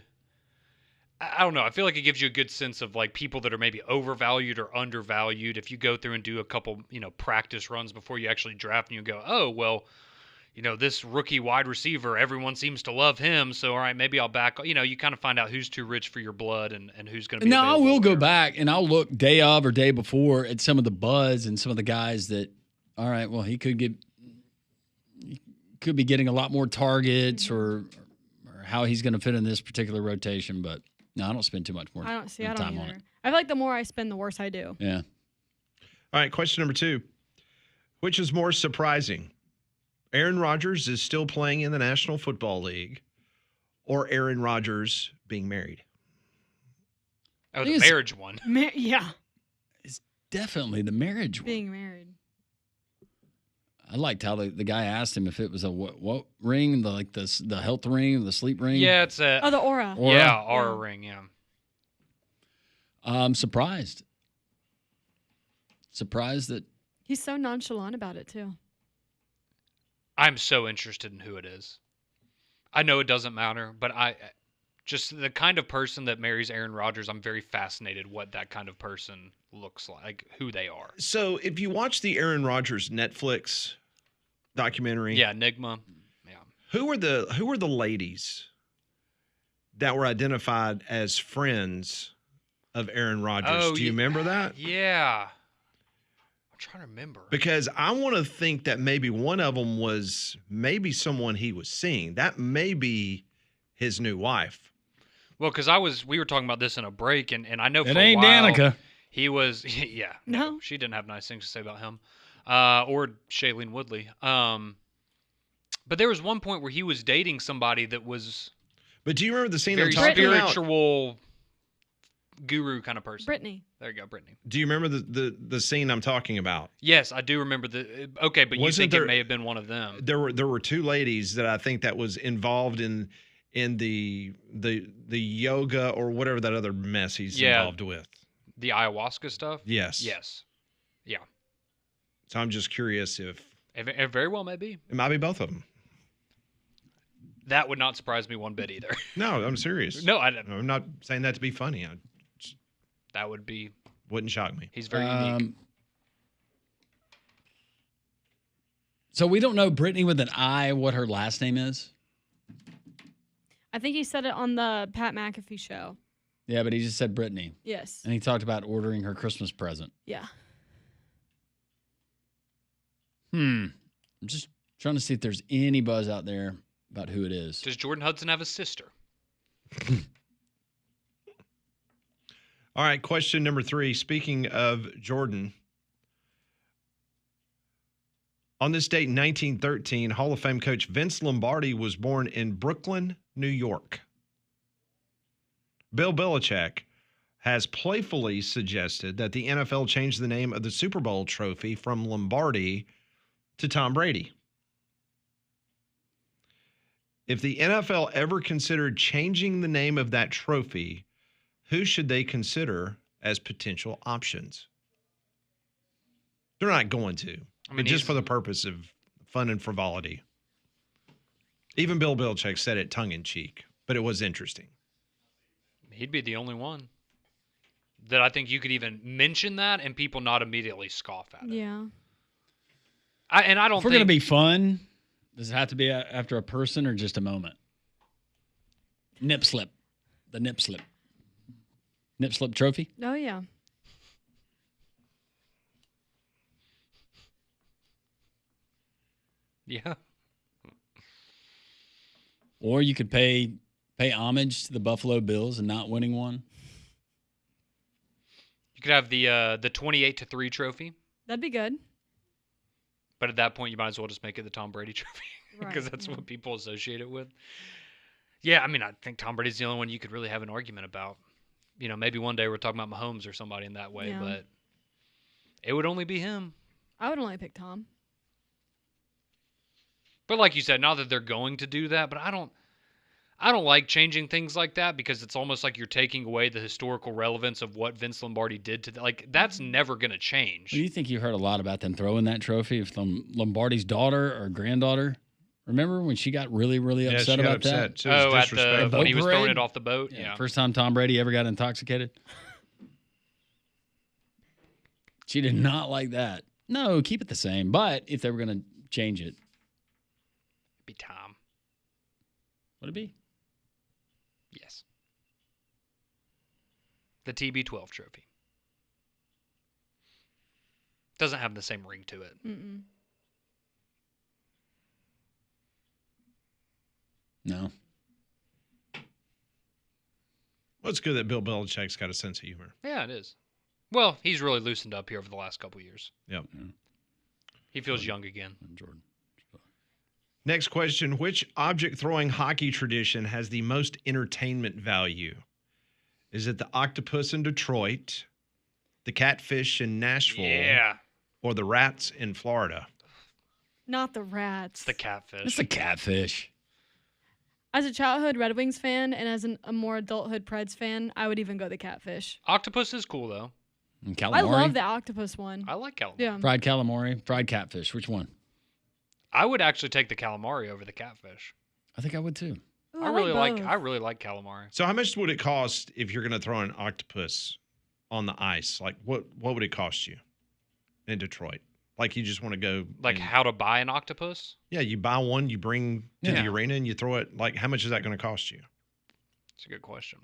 I don't know, I feel like it gives you a good sense of like people that are maybe overvalued or undervalued. If you go through and do a couple, practice runs before you actually draft and you go, oh, well, this rookie wide receiver, everyone seems to love him. So, all right, maybe I'll back, you kind of find out who's too rich for your blood and who's going to be Now, I available will or go whatever. back and I'll look day of or day before at some of the buzz and some of the guys that, all right, well, he could be getting a lot more targets or how he's going to fit in this particular rotation. But no, I don't spend too much more I don't time on either. it. I feel like the more I spend, the worse I do. Yeah. All right, question number 2. Which is more surprising? Aaron Rodgers is still playing in the National Football League, or Aaron Rodgers being married? Oh, I the think it's- marriage one. Yeah, It's definitely the marriage one. being married. I liked how the guy asked him if it was a what ring, the health ring, the sleep ring. Yeah, it's a, Oh, the aura. Aura? yeah, aura Yeah. ring, yeah. I'm surprised. Surprised that He's so nonchalant about it too. I'm so interested in who it is. I know it doesn't matter, but just the kind of person that marries Aaron Rodgers, I'm very fascinated what that kind of person looks like, who they are. So if you watch the Aaron Rodgers Netflix documentary, Yeah, Enigma. Yeah. who were the ladies that were identified as friends of Aaron Rodgers? Oh, Do you remember that? Yeah. I'm trying to remember. Because I want to think that maybe one of them was maybe someone he was seeing. That may be his new wife. Well, because we were talking about this in a break, and I know it for ain't a while, Danica. he was, yeah. No. She didn't have nice things to say about him. Or Shailene Woodley. But there was one point where he was dating somebody that was But do you remember the scene I'm very talking about? spiritual guru kind of person. Brittany. There you go, Brittany. Do you remember the scene I'm talking about? Yes, I do remember okay, but you Wasn't think there- it may have been one of them. There were two ladies that I think that was involved in the yoga or whatever that other mess he's Yeah. involved with. The ayahuasca stuff? Yes. Yes. Yeah. So I'm just curious if It very well may be. it might be both of them. That would not surprise me one bit either. No, I'm serious. No, I'm not saying that to be funny. that would be. Wouldn't shock me. He's very unique. So we don't know Brittany with an I what her last name is. I think he said it on the Pat McAfee show. Yeah, but he just said Brittany, Yes. and he talked about ordering her Christmas present. Yeah. I'm just trying to see if there's any buzz out there about who it is. Does Jordan Hudson have a sister? All right, question number 3. Speaking of Jordan, on this date in 1913, Hall of Fame coach Vince Lombardi was born in Brooklyn, New York. Bill Belichick has playfully suggested that the NFL change the name of the Super Bowl trophy from Lombardi to Tom Brady. If the NFL ever considered changing the name of that trophy, who should they consider as potential options? They're not going to, but just for the purpose of fun and frivolity. Even Bill Belichick said it tongue in cheek, but it was interesting. He'd be the only one that I think you could even mention that and people not immediately scoff at it. Yeah. I don't If we're think going to be fun, does it have to be after a person or just a moment? Nip slip. The nip slip. Nip slip trophy? Oh, yeah. yeah. Or you could pay homage to the Buffalo Bills and not winning one. You could have the 28-3 trophy, That'd be good. but at that point you might as well just make it the Tom Brady trophy because Right, that's yeah. what people associate it with. Yeah, I mean, I think Tom Brady's the only one you could really have an argument about. You know, maybe one day we're talking about Mahomes or somebody in that way, Yeah. but it would only be him. I would only pick Tom. But like you said, not that they're going to do that, but I don't like changing things like that because it's almost like you're taking away the historical relevance of what Vince Lombardi did to that's never going to change. Well, you think you heard a lot about them throwing that trophy from Lombardi's daughter or granddaughter? Remember when she got really, really Yeah, upset she got about upset. that? So it was at disrespectful. when he was throwing parade? it off the boat? Yeah. First time Tom Brady ever got intoxicated? She did not like that. No, keep it the same. But if they were going to change it, Be Tom. would it be? Yes. The TB12 trophy. Doesn't have the same ring to it. Mm-mm. No. Well, it's good that Bill Belichick's got a sense of humor. Yeah, it is. Well, he's really loosened up here over the last couple years. Yep. He feels young again. Jordan. Next question. Which object throwing hockey tradition has the most entertainment value? Is it the octopus in Detroit, the catfish in Nashville, Yeah. or the rats in Florida? Not the rats. It's the catfish. It's a catfish. As a childhood Red Wings fan and as a more adulthood Preds fan, I would even go the catfish. Octopus is cool, though. And calamari? I love the octopus one. I like calamari. Yeah. Fried calamari, fried catfish. Which one? I would actually take the calamari over the catfish. I think I would too. Ooh, I really like both. I really like calamari. So how much would it cost if you're going to throw an octopus on the ice? Like what would it cost you in Detroit? Like you just want to go Like and- how to buy an octopus? Yeah, you buy one, you bring to Yeah. the arena and you throw it. Like how much is that going to cost you? It's a good question.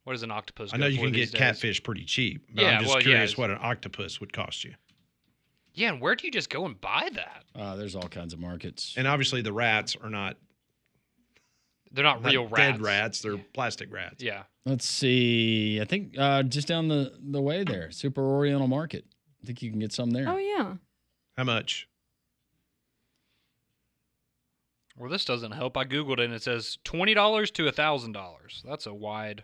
What does an octopus I know go you for can these get days? catfish pretty cheap, but Yeah, I'm just well, yeah, curious it's- what an octopus would cost you. Yeah, and where do you just go and buy that? There's all kinds of markets. And obviously the rats are not They're not real rats. dead rats, they're plastic rats. Yeah. Let's see. I think just down the way there, Super Oriental Market. I think you can get some there. Oh, yeah. How much? Well, this doesn't help. I Googled it and it says $20 to $1,000. That's a wide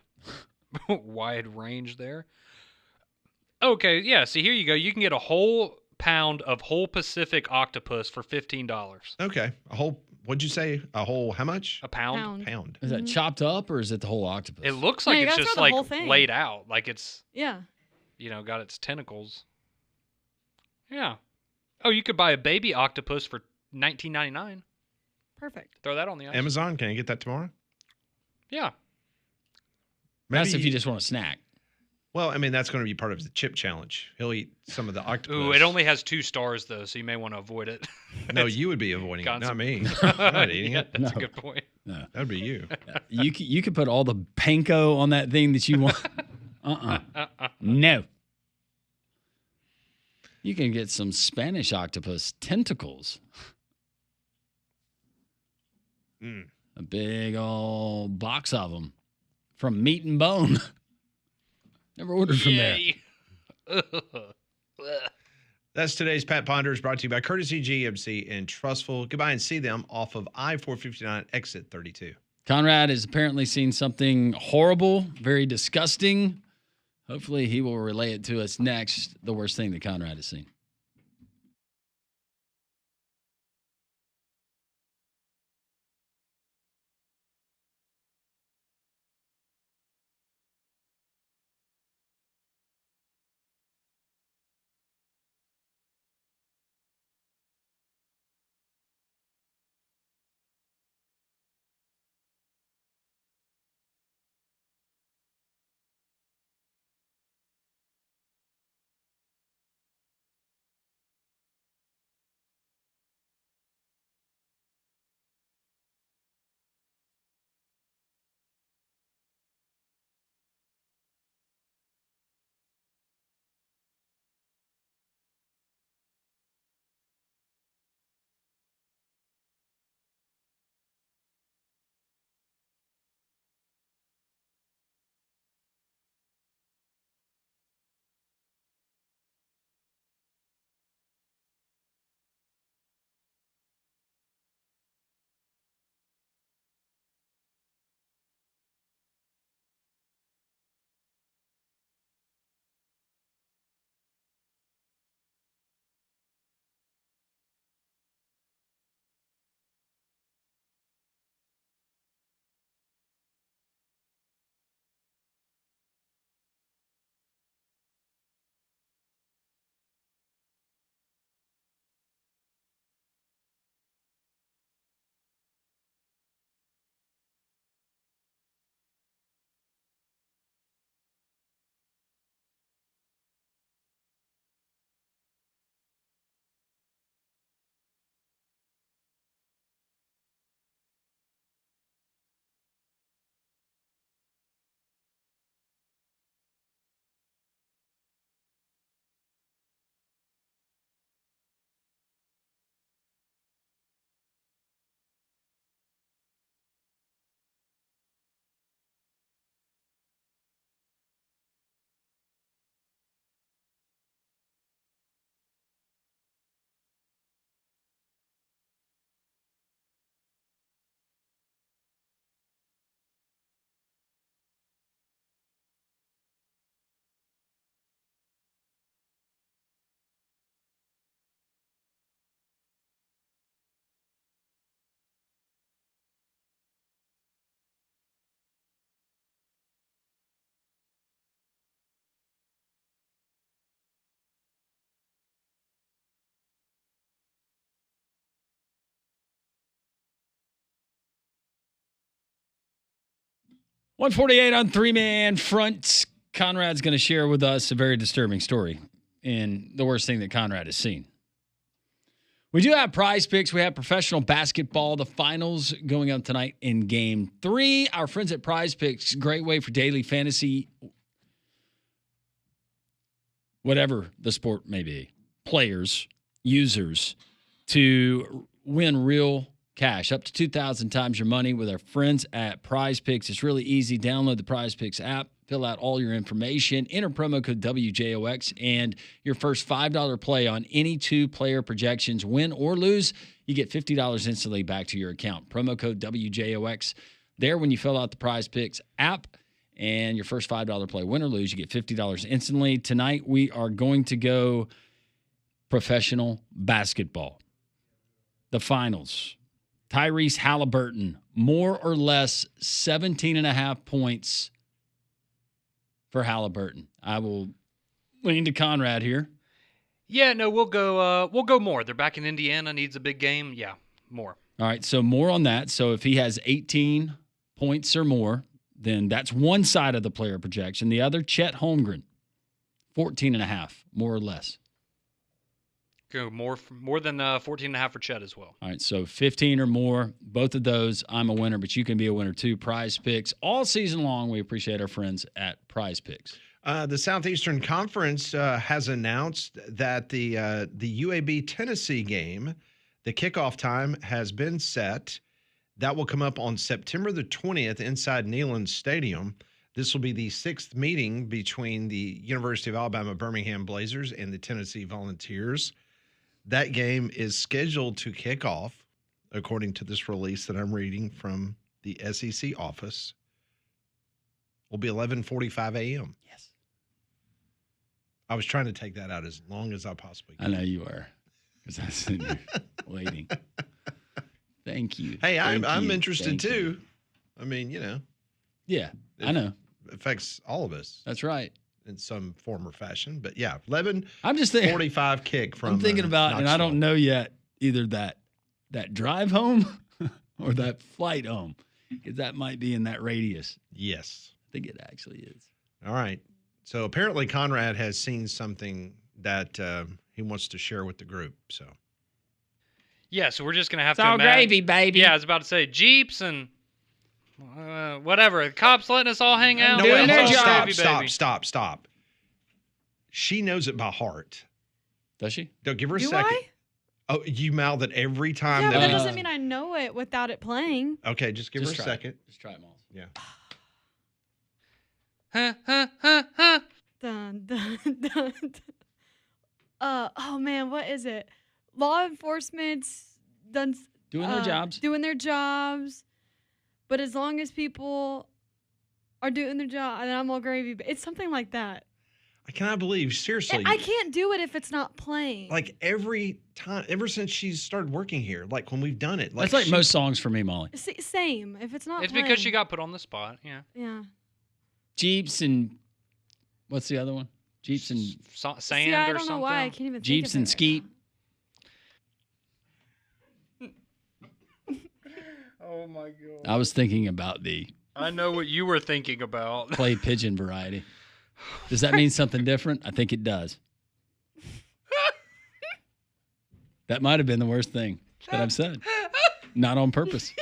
wide range there. Okay, yeah. See, here you go. You can get a whole pound of whole Pacific octopus for $15. Okay. What'd you say? A whole, how much? A pound? Pound. Is that chopped up or is it the whole octopus? It looks No, like you it's gotta just throw the whole like thing. laid out. Like it's, Yeah. got its tentacles. Yeah. Oh, you could buy a baby octopus for $19.99. Perfect. Throw that on the ice. Amazon, can I get that tomorrow? Yeah. That's if you just want a snack. Well, I mean, that's going to be part of the chip challenge. He'll eat some of the octopus. Ooh, it only has 2 stars though, so you may want to avoid it. No, you would be avoiding it, not me. I'm I'm not eating it. That's No. a good point. No. That'd be you. You could put all the panko on that thing that you want. No. You can get some Spanish octopus tentacles. Mm. A big old box of them from Meat and Bone. Never ordered from there. Yay. That's today's Pat Ponders, brought to you by Courtesy GMC in Trustful. Goodbye and see them off of I-459 exit 32. Conrad has apparently seen something horrible, very disgusting. Hopefully he will relay it to us next, the worst thing that Conrad has seen. 148 on 3-man front. Conrad's going to share with us a very disturbing story and the worst thing that Conrad has seen. We do have Prize Picks. We have professional basketball. The finals going on tonight in Game 3. Our friends at Prize Picks, great way for daily fantasy, whatever the sport may be, players, users, to win real cash, up to 2,000 times your money with our friends at Prize Picks. It's really easy. Download the Prize Picks app, fill out all your information, enter promo code WJOX, and your first $5 play on any two-player projections, win or lose, you get $50 instantly back to your account. Promo code WJOX there when you fill out the Prize Picks app, and your first $5 play, win or lose, you get $50 instantly. Tonight we are going to go professional basketball. The finals. Tyrese Halliburton, more or less 17.5 points for Halliburton. I will lean to Conrad here. Yeah, no, we'll go more. They're back in Indiana, needs a big game. Yeah, more. All right, so more on that. So if he has 18 points or more, then that's one side of the player projection. The other, Chet Holmgren, 14.5, more or less. Go more than 14.5 for Chet as well. All right, so 15 or more, both of those, I'm a winner, but you can be a winner too. Prize Picks all season long. We appreciate our friends at Prize Picks. The Southeastern Conference has announced that the UAB Tennessee game, the kickoff time has been set. That will come up on September the 20th inside Neyland Stadium. This will be the 6th meeting between the University of Alabama Birmingham Blazers and the Tennessee Volunteers. That game is scheduled to kick off, according to this release that I'm reading from the SEC office, will be 11:45 a.m. Yes. I was trying to take that out as long as I possibly could. I know you were, because I was sitting there waiting. Thank you. Hey, I'm you. interested Thank too. you. I mean, Yeah, I know. It affects all of us That's right. in some form or fashion. But yeah, 11:45 I'm just thinking. kick from. I'm thinking about, and I don't know yet, either that drive home or that flight home, because that might be in that radius. Yes. I think it actually is. All right. So apparently Conrad has seen something that he wants to share with the group. So. Yeah, so we're just gonna have It's to. all gravy, baby. Yeah, I was about to say Jeeps and whatever. The cops letting us all hang out. No, Doing wait, their hold on. job. Stop. She knows it by heart. Does she? Don't give her a Do second. I? Oh, you mouth it every time. Yeah, but that that doesn't mean I know it without it playing. Okay, just give Just her a try second. it. Just try it, Moss. Yeah. Dun, dun, dun, dun. Oh man, what is it? Law enforcement's done Doing their jobs. Doing their jobs. But as long as people are doing their job, then I'm all gravy. It's something like that. I cannot believe, seriously. I can't do it if it's not playing. Like every time, ever since she's started working here, like when we've done it. Like That's like she- most songs for me, Molly. Same. If it's not It's playing. because she got put on the spot. Yeah. Yeah. Jeeps and what's the other one? Jeeps and Sand See, I or don't something. know why I can't even Jeeps think and of it Skeet. Oh my god. I was thinking about the I know what you were thinking about. clay pigeon variety. Does that mean something different? I think it does. That might have been the worst thing that I've said. Not on purpose.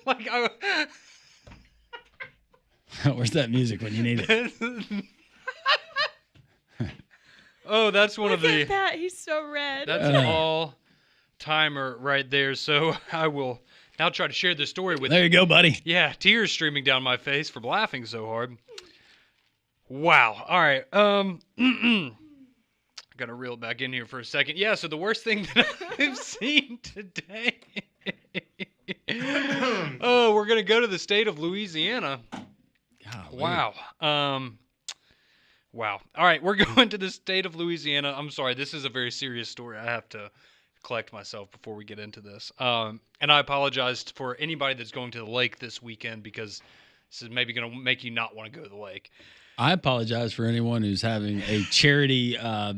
Like Where's that music when you need it? Oh, that's one Look of the. at that. He's so red. That's an all timer right there. So I will now try to share this story with There you go, buddy. Yeah, tears streaming down my face from laughing so hard. Wow. All right. Gotta reel it back in here for a second. Yeah, so the worst thing that I've seen today. Oh, we're gonna go to the state of Louisiana. Golly. Wow. Wow. All right, we're going to the state of Louisiana. I'm sorry, this is a very serious story. I have to collect myself before we get into this. And I apologize for anybody that's going to the lake this weekend because this is maybe going to make you not want to go to the lake. I apologize for anyone who's having a charity, I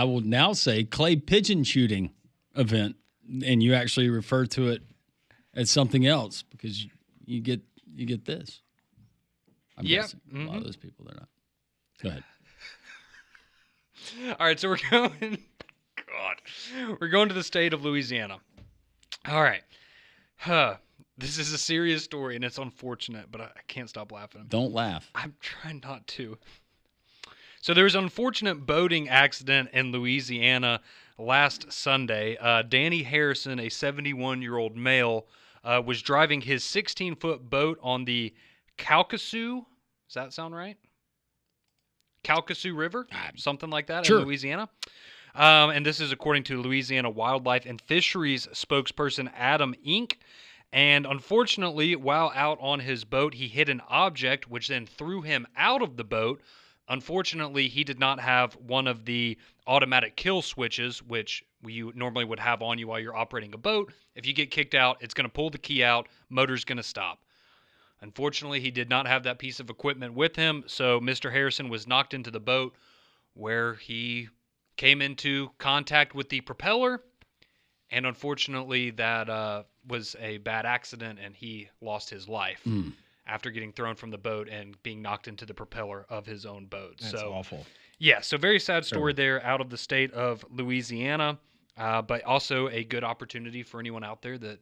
will now say clay pigeon shooting event, and you actually refer to it as something else because you get this. I'm guessing a lot of those people, they're not. Go ahead. All right, so we're going. We're going to the state of Louisiana. All right. This is a serious story, and it's unfortunate, but I can't stop laughing. Don't laugh. I'm trying not to. So there was an unfortunate boating accident in Louisiana last Sunday. Danny Harrison, a 71-year-old male, was driving his 16-foot boat on the Calcasieu. Does that sound right? Calcasieu River? Something like that in Louisiana. And this is according to Louisiana Wildlife and Fisheries spokesperson Adam Inc. And unfortunately, while out on his boat, he hit an object, which then threw him out of the boat. Unfortunately, he did not have one of the automatic kill switches, which you normally would have on you while you're operating a boat. If you get kicked out, it's going to pull the key out, motor's going to stop. Unfortunately, he did not have that piece of equipment with him, so Mr. Harrison was knocked into the boat where he came into contact with the propeller, and unfortunately, that was a bad accident, and he lost his life after getting thrown from the boat and being knocked into the propeller of his own boat. That's awful. Yeah, so very sad story there out of the state of Louisiana, but also a good opportunity for anyone out there that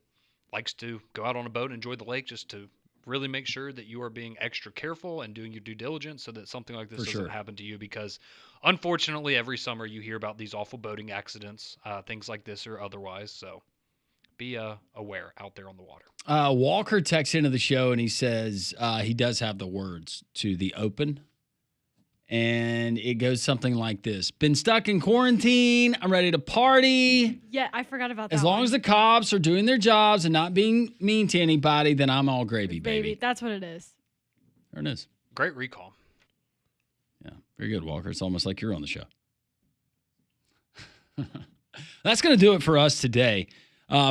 likes to go out on a boat and enjoy the lake, just to really make sure that you are being extra careful and doing your due diligence so that something like this doesn't happen to you, because unfortunately every summer you hear about these awful boating accidents, things like this or otherwise. So be aware out there on the water. Walker texts into the show and he says he does have the words to the open. And it goes something like this. Been stuck in quarantine. I'm ready to party. Yeah, I forgot about that. As long as the cops are doing their jobs and not being mean to anybody, then I'm all gravy, baby. That's what it is. There it is. Great recall. Yeah, very good, Walker. It's almost like you're on the show. That's going to do it for us today.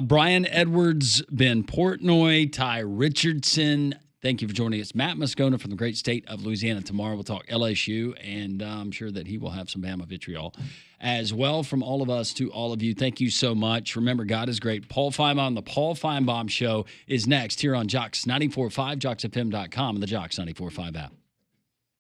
Brian Edwards, Ben Portnoy, Ty Richardson. Thank you for joining us. Matt Moscona from the great state of Louisiana. Tomorrow we'll talk LSU, and I'm sure that he will have some Bama vitriol as well. From all of us to all of you, thank you so much. Remember, God is great. Paul Feinbaum, the Paul Feinbaum Show, is next here on Jox 94.5, joxfm.com, and the Jox 94.5 app.